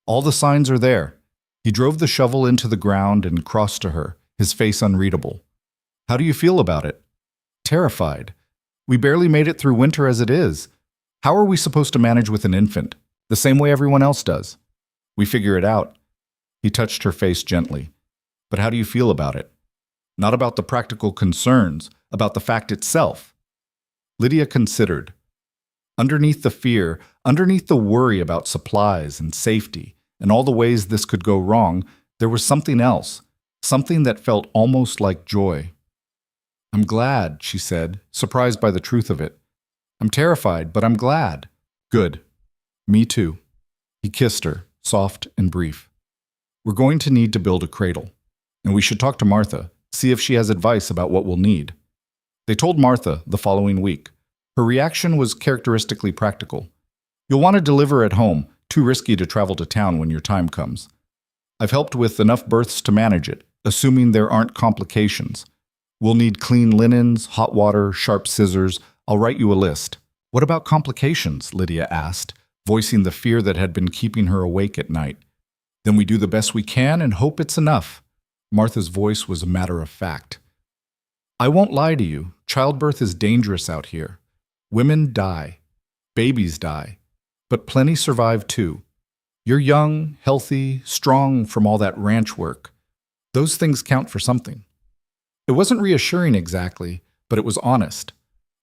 A: All the signs are there." He drove the shovel into the ground and crossed to her, his face unreadable. "How do you feel about it?" "Terrified. We barely made it through winter as it is. How are we supposed to manage with an infant? The same way everyone else does. We figure it out." He touched her face gently. "But how do you feel about it? Not about the practical concerns, about the fact itself." Lydia considered. Underneath the fear, underneath the worry about supplies and safety, and all the ways this could go wrong, there was something else, something that felt almost like joy. "I'm glad," she said, surprised by the truth of it. "I'm terrified, but I'm glad." "Good. Me too." He kissed her, soft and brief. "We're going to need to build a cradle, and we should talk to Martha, see if she has advice about what we'll need." They told Martha the following week. Her reaction was characteristically practical. "You'll want to deliver at home, too risky to travel to town when your time comes. I've helped with enough births to manage it, assuming there aren't complications. We'll need clean linens, hot water, sharp scissors. I'll write you a list." "What about complications?" Lydia asked, voicing the fear that had been keeping her awake at night. "Then we do the best we can and hope it's enough." Martha's voice was a matter of fact. "I won't lie to you. Childbirth is dangerous out here. Women die. Babies die. But plenty survive too. You're young, healthy, strong from all that ranch work. Those things count for something." It wasn't reassuring exactly, but it was honest.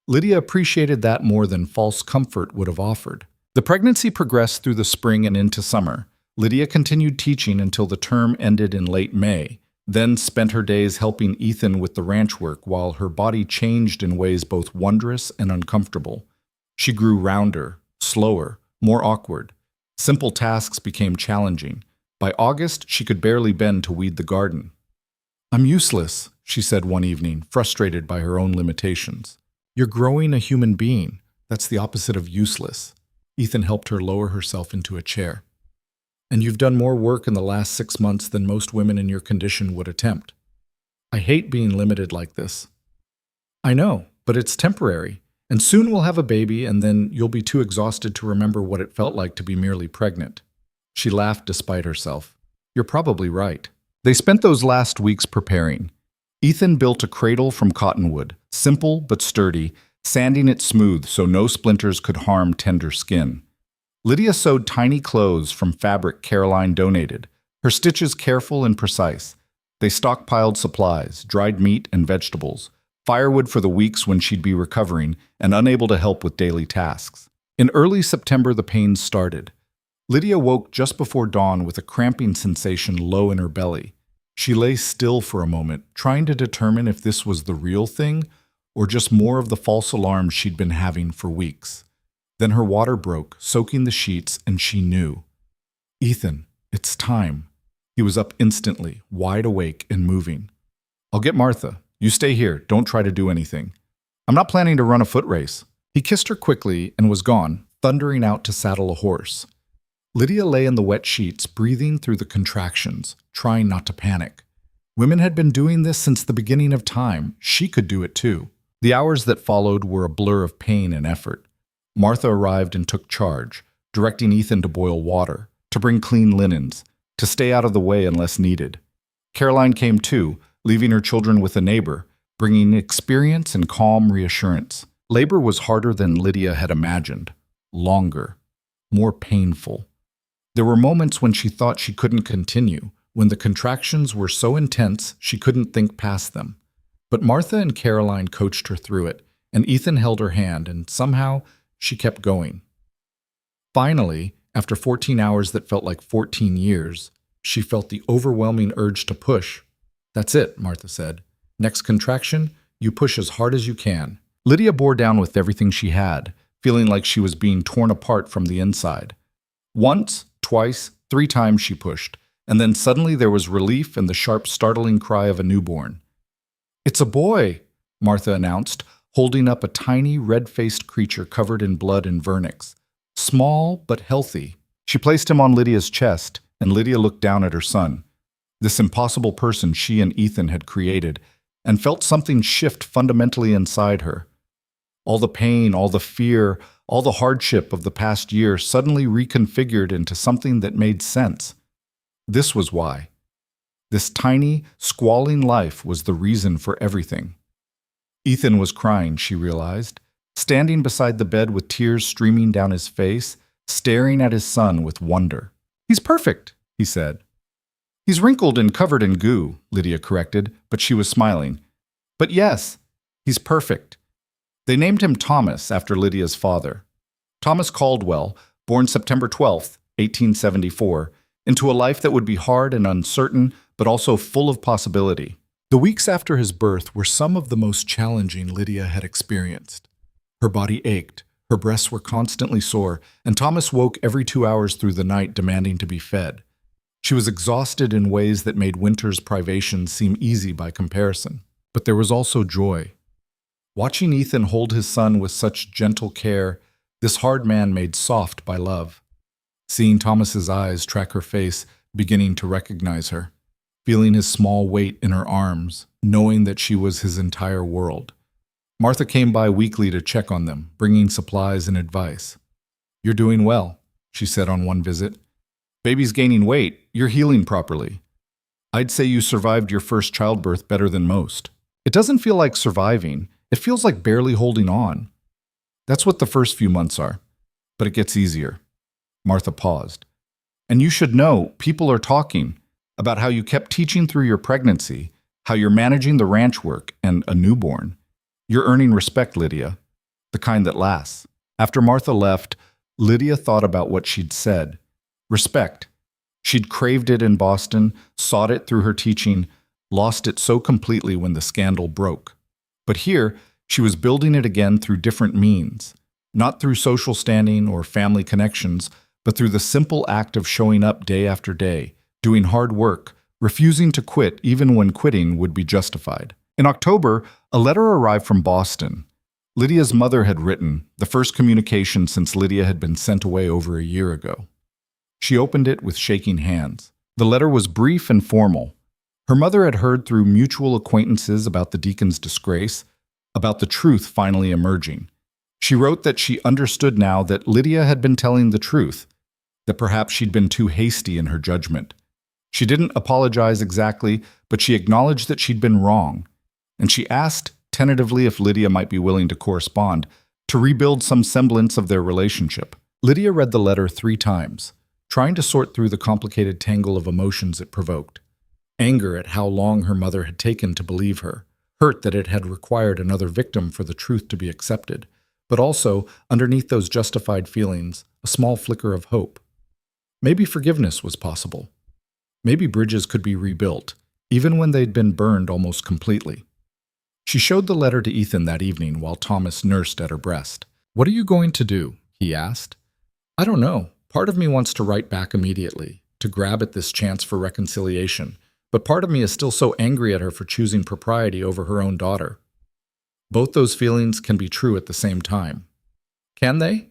A: Lydia appreciated that more than false comfort would have offered. The pregnancy progressed through the spring and into summer. Lydia continued teaching until the term ended in late May, then spent her days helping Ethan with the ranch work while her body changed in ways both wondrous and uncomfortable. She grew rounder, slower, more awkward. Simple tasks became challenging. By August, she could barely bend to weed the garden. "I'm useless," she said one evening, frustrated by her own limitations. "You're growing a human being. That's the opposite of useless." Ethan helped her lower herself into a chair. "And you've done more work in the last 6 months than most women in your condition would attempt. I hate being limited like this." "I know, but it's temporary. And soon we'll have a baby, and then you'll be too exhausted to remember what it felt like to be merely pregnant." She laughed despite herself. "You're probably right." They spent those last weeks preparing. Ethan built a cradle from cottonwood, simple but sturdy, sanding it smooth so no splinters could harm tender skin. Lydia sewed tiny clothes from fabric Caroline donated, her stitches careful and precise. They stockpiled supplies, dried meat and vegetables, firewood for the weeks when she'd be recovering and unable to help with daily tasks. In early September, the pains started. Lydia woke just before dawn with a cramping sensation low in her belly. She lay still for a moment, trying to determine if this was the real thing or just more of the false alarms she'd been having for weeks. Then her water broke, soaking the sheets, and she knew. "Ethan, it's time." He was up instantly, wide awake and moving. "I'll get Martha. You stay here. Don't try to do anything. I'm not planning to run a foot race." He kissed her quickly and was gone, thundering out to saddle a horse. Lydia lay in the wet sheets, breathing through the contractions, trying not to panic. Women had been doing this since the beginning of time. She could do it too. The hours that followed were a blur of pain and effort. Martha arrived and took charge, directing Ethan to boil water, to bring clean linens, to stay out of the way unless needed. Caroline came too, leaving her children with a neighbor, bringing experience and calm reassurance. Labor was harder than Lydia had imagined, longer, more painful. There were moments when she thought she couldn't continue, when the contractions were so intense she couldn't think past them. But Martha and Caroline coached her through it, and Ethan held her hand, and somehow she kept going. Finally, after 14 hours that felt like 14 years, she felt the overwhelming urge to push. "That's it," Martha said. "Next contraction, you push as hard as you can." Lydia bore down with everything she had, feeling like she was being torn apart from the inside. Once, twice, 3 times she pushed, and then suddenly there was relief and the sharp, startling cry of a newborn. "It's a boy," Martha announced, holding up a tiny, red-faced creature covered in blood and vernix. small but healthy. She placed him on Lydia's chest, and Lydia looked down at her son, this impossible person she and Ethan had created, and felt something shift fundamentally inside her. All the pain, all the fear, all the hardship of the past year suddenly reconfigured into something that made sense. This was why. This tiny, squalling life was the reason for everything. Ethan was crying, she realized, standing beside the bed with tears streaming down his face, staring at his son with wonder. "He's perfect," he said. "He's wrinkled and covered in goo," Lydia corrected, but she was smiling. "But yes, he's perfect." They named him Thomas after Lydia's father. Thomas Caldwell, born September 12, 1874, into a life that would be hard and uncertain, but also full of possibility. The weeks after his birth were some of the most challenging Lydia had experienced. Her body ached, her breasts were constantly sore, and Thomas woke every 2 hours through the night demanding to be fed. She was exhausted in ways that made winter's privations seem easy by comparison. But there was also joy. Watching Ethan hold his son with such gentle care, this hard man made soft by love. Seeing Thomas's eyes track her face, beginning to recognize her. Feeling his small weight in her arms, knowing that she was his entire world. Martha came by weekly to check on them, bringing supplies and advice. "You're doing well," she said on one visit. "Baby's gaining weight. You're healing properly. I'd say you survived your first childbirth better than most. It doesn't feel like surviving. It feels like barely holding on. That's what the first few months are. But it gets easier." Martha paused. "And you should know, people are talking about how you kept teaching through your pregnancy, how you're managing the ranch work and a newborn. You're earning respect, Lydia, the kind that lasts." After Martha left, Lydia thought about what she'd said. Respect. She'd craved it in Boston, sought it through her teaching, lost it so completely when the scandal broke. But here, she was building it again through different means, not through social standing or family connections, but through the simple act of showing up day after day, doing hard work, refusing to quit even when quitting would be justified. In October, a letter arrived from Boston. Lydia's mother had written, the first communication since Lydia had been sent away over a year ago. She opened it with shaking hands. The letter was brief and formal. Her mother had heard through mutual acquaintances about the deacon's disgrace, about the truth finally emerging. She wrote that she understood now that Lydia had been telling the truth, that perhaps she'd been too hasty in her judgment. She didn't apologize exactly, but she acknowledged that she'd been wrong, and she asked tentatively if Lydia might be willing to correspond, to rebuild some semblance of their relationship. Lydia read the letter 3 times, trying to sort through the complicated tangle of emotions it provoked. Anger at how long her mother had taken to believe her, hurt that it had required another victim for the truth to be accepted, but also, underneath those justified feelings, a small flicker of hope. Maybe forgiveness was possible. Maybe bridges could be rebuilt, even when they'd been burned almost completely. She showed the letter to Ethan that evening while Thomas nursed at her breast. "What are you going to do?" he asked. "I don't know. Part of me wants to write back immediately, to grab at this chance for reconciliation, but part of me is still so angry at her for choosing propriety over her own daughter." Both those feelings can be true at the same time. Can they?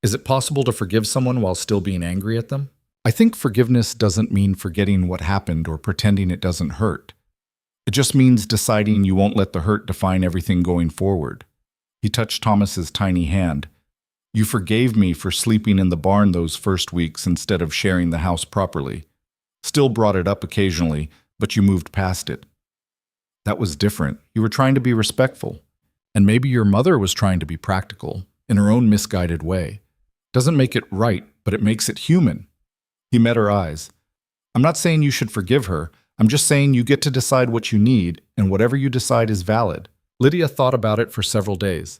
A: Is it possible to forgive someone while still being angry at them? I think forgiveness doesn't mean forgetting what happened or pretending it doesn't hurt. It just means deciding you won't let the hurt define everything going forward. He touched Thomas's tiny hand. "You forgave me for sleeping in the barn those first weeks instead of sharing the house properly. Still brought it up occasionally, but you moved past it. That was different. You were trying to be respectful. And maybe your mother was trying to be practical, in her own misguided way. Doesn't make it right, but it makes it human." He met her eyes. "I'm not saying you should forgive her. I'm just saying you get to decide what you need, and whatever you decide is valid." Lydia thought about it for several days.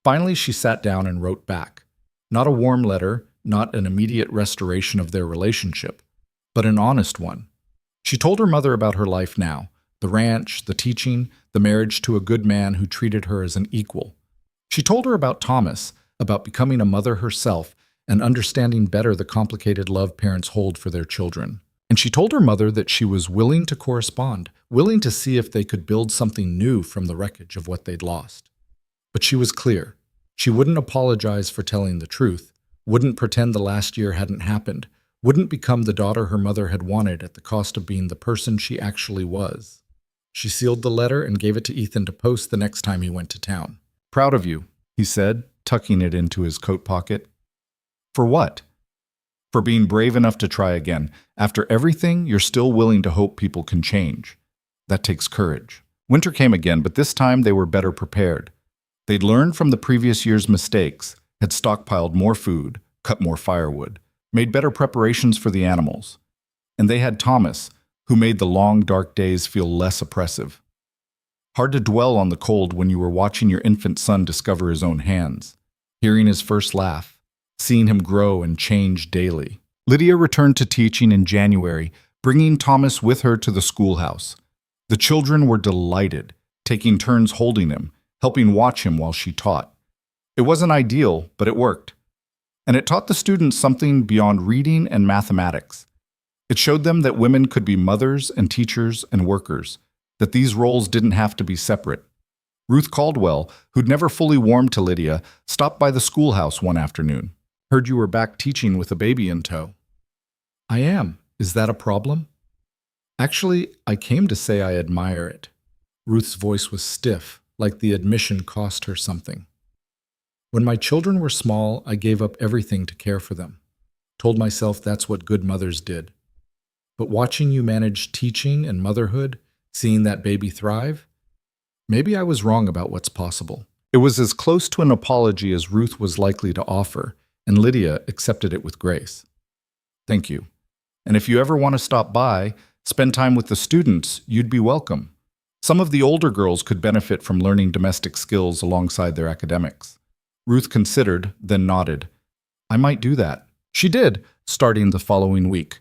A: Finally, she sat down and wrote back. Not a warm letter, not an immediate restoration of their relationship, but an honest one. She told her mother about her life now, the ranch, the teaching, the marriage to a good man who treated her as an equal. She told her about Thomas, about becoming a mother herself and understanding better the complicated love parents hold for their children. And she told her mother that she was willing to correspond, willing to see if they could build something new from the wreckage of what they'd lost. But she was clear. She wouldn't apologize for telling the truth,
B: wouldn't pretend the last year hadn't happened, wouldn't become the daughter her mother had wanted at the cost of being the person she actually was. She sealed the letter and gave it to Ethan to post the next time he went to town.
A: "Proud of you," he said, tucking it into his coat pocket. "For what?" "For being brave enough to try again. After everything, you're still willing to hope people can change. That takes courage." Winter came again, but this time they were better prepared. They'd learned from the previous year's mistakes, had stockpiled more food, cut more firewood, made better preparations for the animals. And they had Thomas, who made the long, dark days feel less oppressive. Hard to dwell on the cold when you were watching your infant son discover his own hands, hearing his first laugh, seeing him grow and change daily. Lydia returned to teaching in January, bringing Thomas with her to the schoolhouse. The children were delighted, taking turns holding him, helping watch him while she taught. It wasn't ideal, but it worked. And it taught the students something beyond reading and mathematics. It showed them that women could be mothers and teachers and workers, that these roles didn't have to be separate. Ruth Caldwell, who'd never fully warmed to Lydia, stopped by the schoolhouse one afternoon. "Heard you were back teaching with a baby in tow." "I am. Is that a problem?" "Actually, I came to say I admire it." Ruth's voice was stiff, like the admission cost her something. "When my children were small, I gave up everything to care for them. Told myself that's what good mothers did. But watching you manage teaching and motherhood, seeing that baby thrive, maybe I was wrong about what's possible." It was as close to an apology as Ruth was likely to offer, and Lydia accepted it with grace. "Thank you. And if you ever want to stop by, spend time with the students, you'd be welcome. Some of the older girls could benefit from learning domestic skills alongside their academics." Ruth considered, then nodded. "I might do that." She did, starting the following week.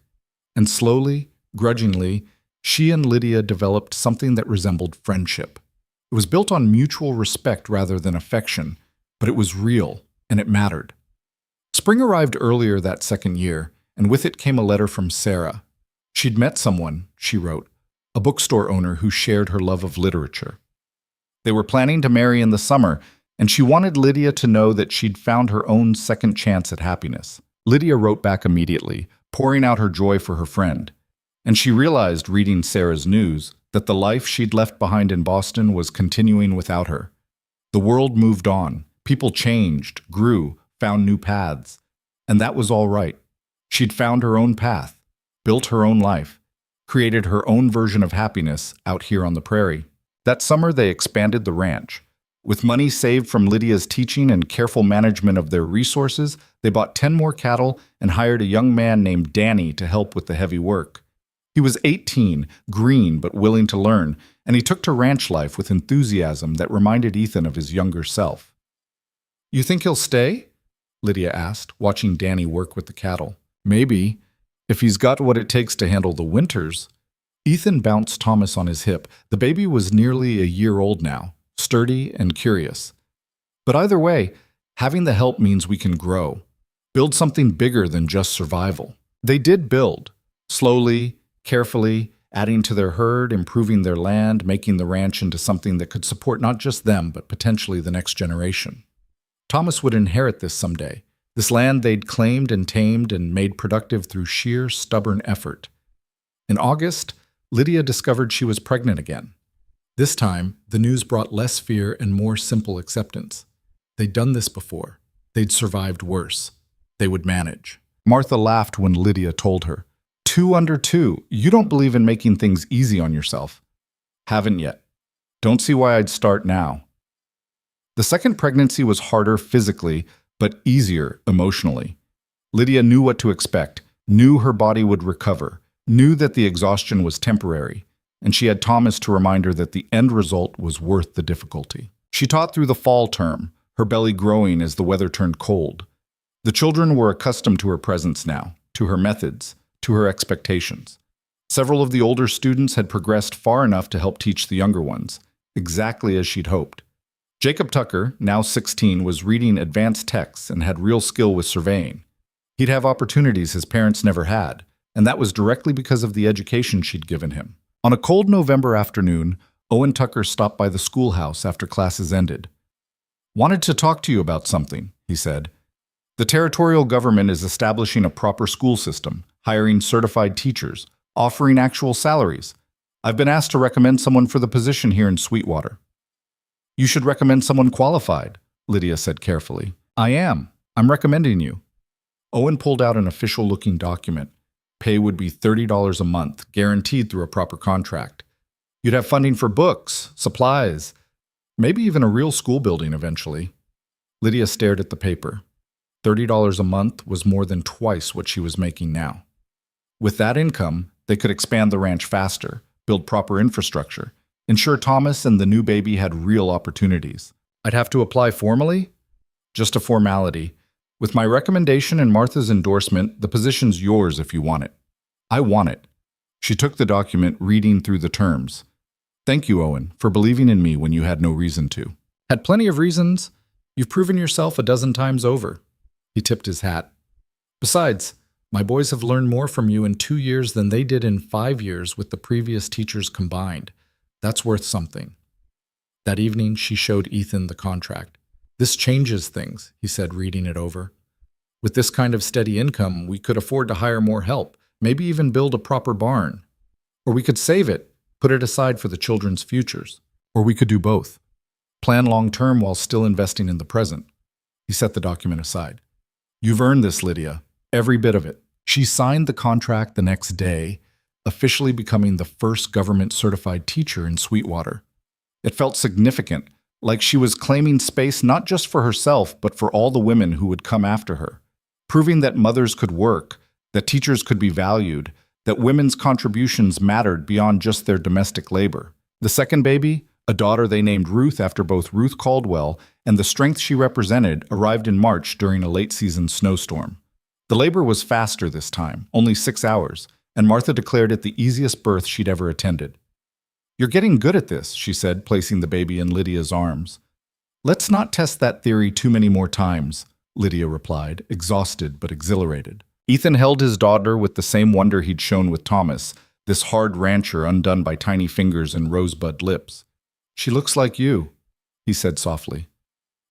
A: And slowly, grudgingly, she and Lydia developed something that resembled friendship. It was built on mutual respect rather than affection, but it was real, and it mattered. Spring arrived earlier that second year, and with it came a letter from Sarah. She'd met someone, she wrote, a bookstore owner who shared her love of literature. They were planning to marry in the summer, and she wanted Lydia to know that she'd found her own second chance at happiness. Lydia wrote back immediately, pouring out her joy for her friend. And she realized, reading Sarah's news, that the life she'd left behind in Boston was continuing without her. The world moved on. People changed, grew, found new paths. And that was all right. She'd found her own path, built her own life, created her own version of happiness out here on the prairie. That summer, they expanded the ranch. With money saved from Lydia's teaching and careful management of their resources, they bought 10 more cattle and hired a young man named Danny to help with the heavy work. He was 18, green but willing to learn, and he took to ranch life with enthusiasm that reminded Ethan of his younger self. "You think he'll stay?" Lydia asked, watching Danny work with the cattle. "Maybe, if he's got what it takes to handle the winters." Ethan bounced Thomas on his hip. The baby was nearly a year old now, sturdy and curious. But either way, having the help means we can grow, build something bigger than just survival. They did build, slowly, carefully, adding to their herd, improving their land, making the ranch into something that could support not just them, but potentially the next generation. Thomas would inherit this someday, this land they'd claimed and tamed and made productive through sheer, stubborn effort. In August, Lydia discovered she was pregnant again. This time, the news brought less fear and more simple acceptance. They'd done this before. They'd survived worse. They would manage. Martha laughed when Lydia told her, 2 under 2. You don't believe in making things easy on yourself." "Haven't yet. Don't see why I'd start now." The second pregnancy was harder physically, but easier emotionally. Lydia knew what to expect, knew her body would recover, knew that the exhaustion was temporary, and she had Thomas to remind her that the end result was worth the difficulty. She taught through the fall term, her belly growing as the weather turned cold. The children were accustomed to her presence now, to her methods, to her expectations. Several of the older students had progressed far enough to help teach the younger ones, exactly as she'd hoped. Jacob Tucker, now 16, was reading advanced texts and had real skill with surveying. He'd have opportunities his parents never had, and that was directly because of the education she'd given him. On a cold November afternoon, Owen Tucker stopped by the schoolhouse after classes ended. "Wanted to talk to you about something," he said. The territorial government is establishing a proper school system, hiring certified teachers, offering actual salaries. I've been asked to recommend someone for the position here in Sweetwater. You should recommend someone qualified, Lydia said carefully. I am. I'm recommending you. Owen pulled out an official-looking document. Pay would be $30 a month, guaranteed through a proper contract. You'd have funding for books, supplies, maybe even a real school building eventually. Lydia stared at the paper. $30 a month was more than twice what she was making now. With that income, they could expand the ranch faster, build proper infrastructure, ensure Thomas and the new baby had real opportunities. I'd have to apply formally? Just a formality. With my recommendation and Martha's endorsement, the position's yours if you want it. I want it. She took the document, reading through the terms. Thank you, Owen, for believing in me when you had no reason to. Had plenty of reasons. You've proven yourself a dozen times over. He tipped his hat. Besides, my boys have learned more from you in 2 years than they did in 5 years with the previous teachers combined. That's worth something. That evening, she showed Ethan the contract. This changes things, he said, reading it over. With this kind of steady income, we could afford to hire more help, maybe even build a proper barn. Or we could save it, put it aside for the children's futures. Or we could do both. Plan long-term while still investing in the present. He set the document aside. You've earned this, Lydia. Every bit of it. She signed the contract the next day, officially becoming the first government-certified teacher in Sweetwater. It felt significant, like she was claiming space not just for herself, but for all the women who would come after her, proving that mothers could work, that teachers could be valued, that women's contributions mattered beyond just their domestic labor. The second baby, a daughter they named Ruth after both Ruth Caldwell and the strength she represented, arrived in March during a late-season snowstorm. The labor was faster this time, only 6 hours, and Martha declared it the easiest birth she'd ever attended. You're getting good at this, she said, placing the baby in Lydia's arms. Let's not test that theory too many more times, Lydia replied, exhausted but exhilarated. Ethan held his daughter with the same wonder he'd shown with Thomas, this hard rancher undone by tiny fingers and rosebud lips. She looks like you, he said softly.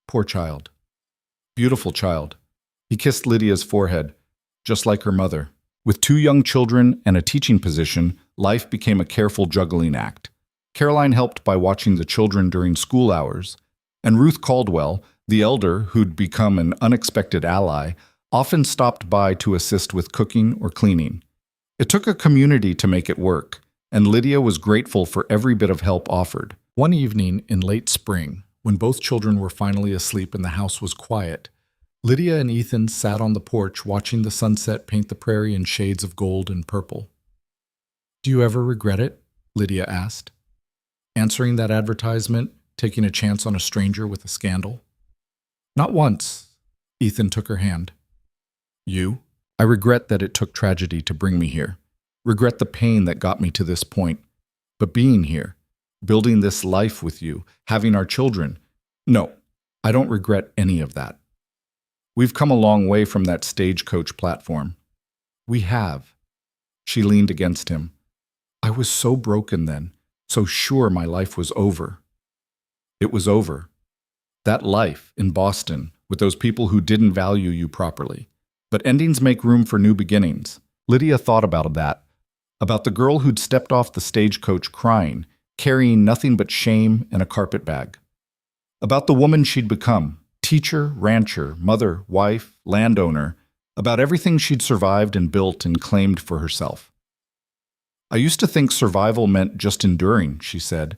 A: Poor child. Beautiful child. He kissed Lydia's forehead, just like her mother. With 2 young children and a teaching position, life became a careful juggling act. Caroline helped by watching the children during school hours, and Ruth Caldwell, the elder who'd become an unexpected ally, often stopped by to assist with cooking or cleaning. It took a community to make it work, and Lydia was grateful for every bit of help offered. One evening in late spring, when both children were finally asleep and the house was quiet, Lydia and Ethan sat on the porch watching the sunset paint the prairie in shades of gold and purple. Do you ever regret it? Lydia asked. Answering that advertisement, taking a chance on a stranger with a scandal? Not once. Ethan took her hand. You? I regret that it took tragedy to bring me here. Regret the pain that got me to this point. But being here, building this life with you, having our children, no, I don't regret any of that. We've come a long way from that stagecoach platform. We have. She leaned against him. I was so broken then, so sure my life was over. It was over. That life in Boston, with those people who didn't value you properly. But endings make room for new beginnings. Lydia thought about that, about the girl who'd stepped off the stagecoach crying, carrying nothing but shame and a carpet bag. About the woman she'd become, teacher, rancher, mother, wife, landowner, about everything she'd survived and built and claimed for herself. I used to think survival meant just enduring, she said,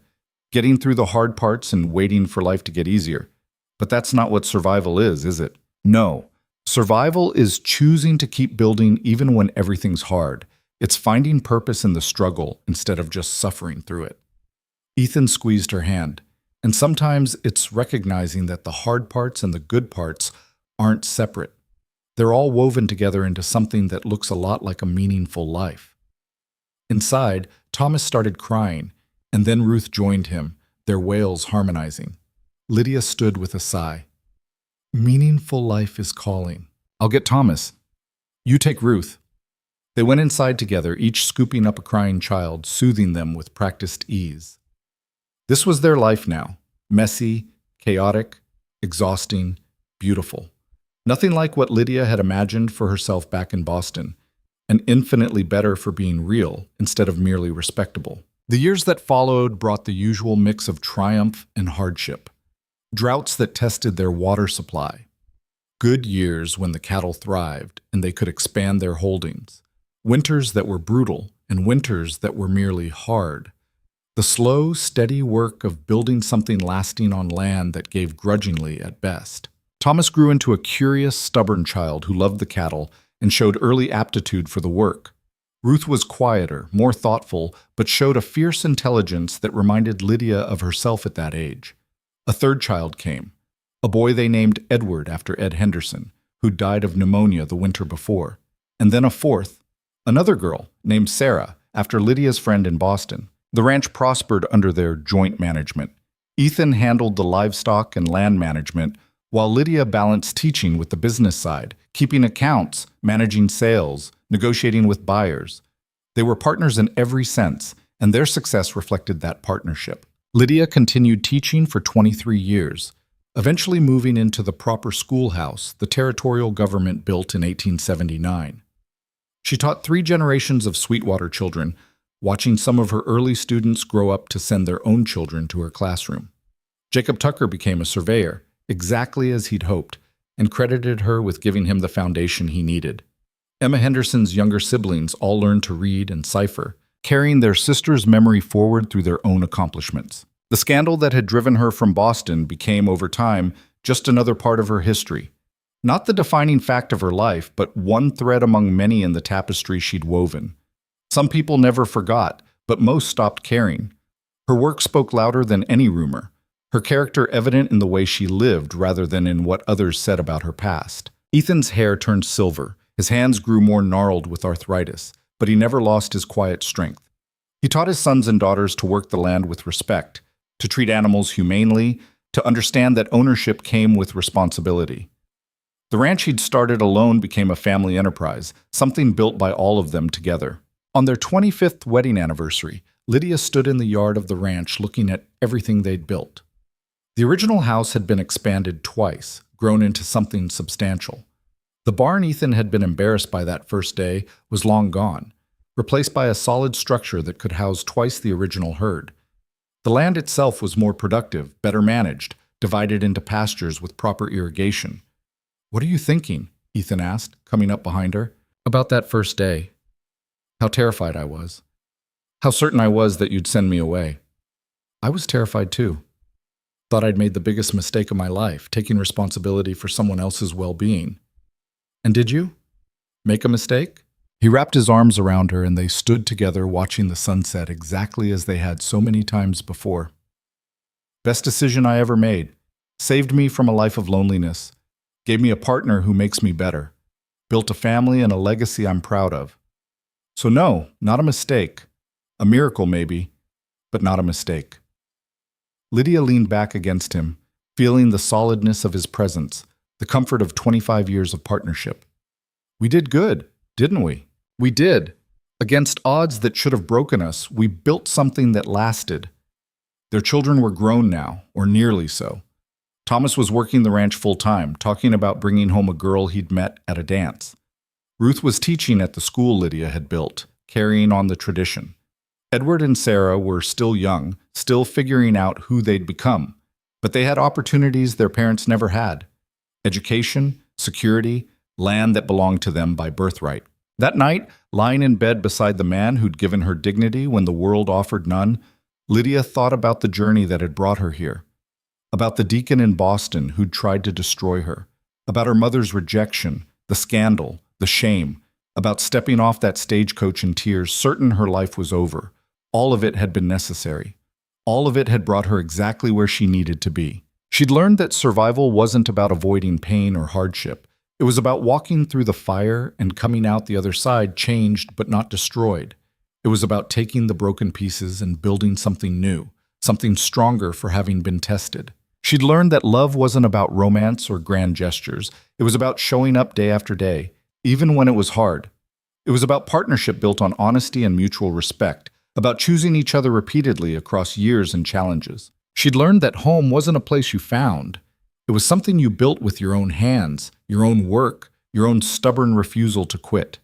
A: getting through the hard parts and waiting for life to get easier. But that's not what survival is it? No. Survival is choosing to keep building even when everything's hard. It's finding purpose in the struggle instead of just suffering through it. Ethan squeezed her hand, and sometimes it's recognizing that the hard parts and the good parts aren't separate. They're all woven together into something that looks a lot like a meaningful life. Inside, Thomas started crying, and then Ruth joined him, their wails harmonizing. Lydia stood with a sigh. Meaningful life is calling. I'll get Thomas. You take Ruth. They went inside together, each scooping up a crying child, soothing them with practiced ease. This was their life now, messy, chaotic, exhausting, beautiful. Nothing like what Lydia had imagined for herself back in Boston, and infinitely better for being real instead of merely respectable. The years that followed brought the usual mix of triumph and hardship. Droughts that tested their water supply. Good years when the cattle thrived and they could expand their holdings. Winters that were brutal and winters that were merely hard. The slow, steady work of building something lasting on land that gave grudgingly at best. Thomas grew into a curious, stubborn child who loved the cattle and showed early aptitude for the work. Ruth was quieter, more thoughtful, but showed a fierce intelligence that reminded Lydia of herself at that age. A third child came, a boy they named Edward after Ed Henderson, who died of pneumonia the winter before. And then a fourth, another girl named Sarah, after Lydia's friend in Boston. The ranch prospered under their joint management. Ethan handled the livestock and land management, while Lydia balanced teaching with the business side, keeping accounts, managing sales, negotiating with buyers. They were partners in every sense, and their success reflected that partnership. Lydia continued teaching for 23 years, eventually moving into the proper schoolhouse the territorial government built in 1879. She taught 3 generations of Sweetwater children, watching some of her early students grow up to send their own children to her classroom. Jacob Tucker became a surveyor, exactly as he'd hoped, and credited her with giving him the foundation he needed. Emma Henderson's younger siblings all learned to read and cipher, carrying their sister's memory forward through their own accomplishments. The scandal that had driven her from Boston became, over time, just another part of her history. Not the defining fact of her life, but one thread among many in the tapestry she'd woven. Some people never forgot, but most stopped caring. Her work spoke louder than any rumor, her character evident in the way she lived rather than in what others said about her past. Ethan's hair turned silver, his hands grew more gnarled with arthritis, but he never lost his quiet strength. He taught his sons and daughters to work the land with respect, to treat animals humanely, to understand that ownership came with responsibility. The ranch he'd started alone became a family enterprise, something built by all of them together. On their 25th wedding anniversary, Lydia stood in the yard of the ranch looking at everything they'd built. The original house had been expanded twice, grown into something substantial. The barn Ethan had been embarrassed by that first day was long gone, replaced by a solid structure that could house twice the original herd. The land itself was more productive, better managed, divided into pastures with proper irrigation. "What are you thinking?" Ethan asked, coming up behind her. "About that first day. How terrified I was. How certain I was that you'd send me away." "I was terrified too. Thought I'd made the biggest mistake of my life, taking responsibility for someone else's well-being." "And did you? Make a mistake?" He wrapped his arms around her and they stood together watching the sunset exactly as they had so many times before. "Best decision I ever made. Saved me from a life of loneliness. Gave me a partner who makes me better. Built a family and a legacy I'm proud of. So no, not a mistake. A miracle maybe, but not a mistake." Lydia leaned back against him, feeling the solidness of his presence, the comfort of 25 years of partnership. "We did good, didn't we? We did. Against odds that should have broken us, we built something that lasted." Their children were grown now, or nearly so. Thomas was working the ranch full-time, talking about bringing home a girl he'd met at a dance. Ruth was teaching at the school Lydia had built, carrying on the tradition. Edward and Sarah were still young, still figuring out who they'd become, but they had opportunities their parents never had. Education, security, land that belonged to them by birthright. That night, lying in bed beside the man who'd given her dignity when the world offered none, Lydia thought about the journey that had brought her here. About the deacon in Boston who'd tried to destroy her. About her mother's rejection, the scandal, the shame. About stepping off that stagecoach in tears, certain her life was over. All of it had been necessary. All of it had brought her exactly where she needed to be. She'd learned that survival wasn't about avoiding pain or hardship. It was about walking through the fire and coming out the other side changed but not destroyed. It was about taking the broken pieces and building something new, something stronger for having been tested. She'd learned that love wasn't about romance or grand gestures. It was about showing up day after day, even when it was hard. It was about partnership built on honesty and mutual respect, about choosing each other repeatedly across years and challenges. She'd learned that home wasn't a place you found. It was something you built with your own hands, your own work, your own stubborn refusal to quit.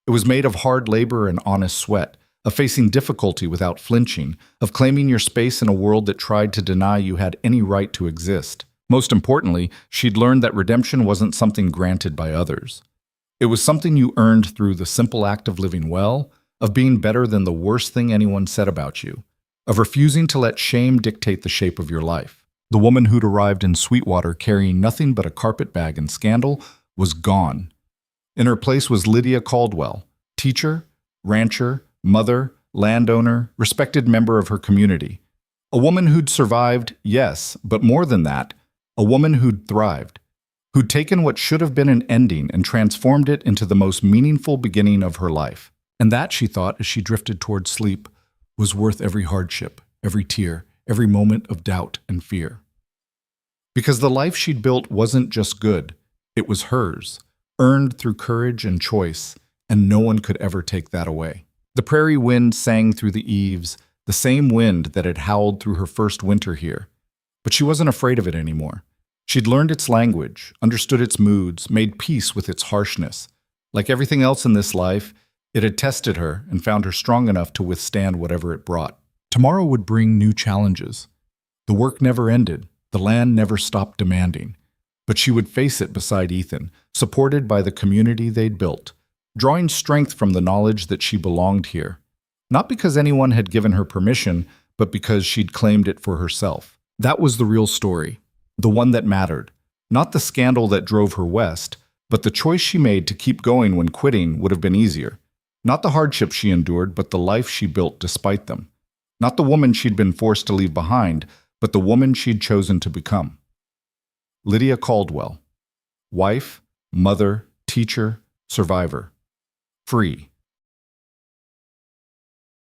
A: It was made of hard labor and honest sweat, of facing difficulty without flinching, of claiming your space in a world that tried to deny you had any right to exist. Most importantly, she'd learned that redemption wasn't something granted by others. It was something you earned through the simple act of living well, of being better than the worst thing anyone said about you, of refusing to let shame dictate the shape of your life. The woman who'd arrived in Sweetwater carrying nothing but a carpet bag and scandal was gone. In her place was Lydia Caldwell, teacher, rancher, mother, landowner, respected member of her community. A woman who'd survived, yes, but more than that, a woman who'd thrived, who'd taken what should have been an ending and transformed it into the most meaningful beginning of her life. And that, she thought as she drifted toward sleep, was worth every hardship, every tear, every moment of doubt and fear. Because the life she'd built wasn't just good, it was hers, earned through courage and choice, and no one could ever take that away. The prairie wind sang through the eaves, the same wind that had howled through her first winter here. But she wasn't afraid of it anymore. She'd learned its language, understood its moods, made peace with its harshness. Like everything else in this life, it had tested her and found her strong enough to withstand whatever it brought. Tomorrow would bring new challenges. The work never ended, the land never stopped demanding. But she would face it beside Ethan, supported by the community they'd built, drawing strength from the knowledge that she belonged here. Not because anyone had given her permission, but because she'd claimed it for herself. That was the real story, the one that mattered. Not the scandal that drove her west, but the choice she made to keep going when quitting would have been easier. Not the hardships she endured, but the life she built despite them. Not the woman she'd been forced to leave behind, but the woman she'd chosen to become. Lydia Caldwell. Wife, mother, teacher, survivor. Free.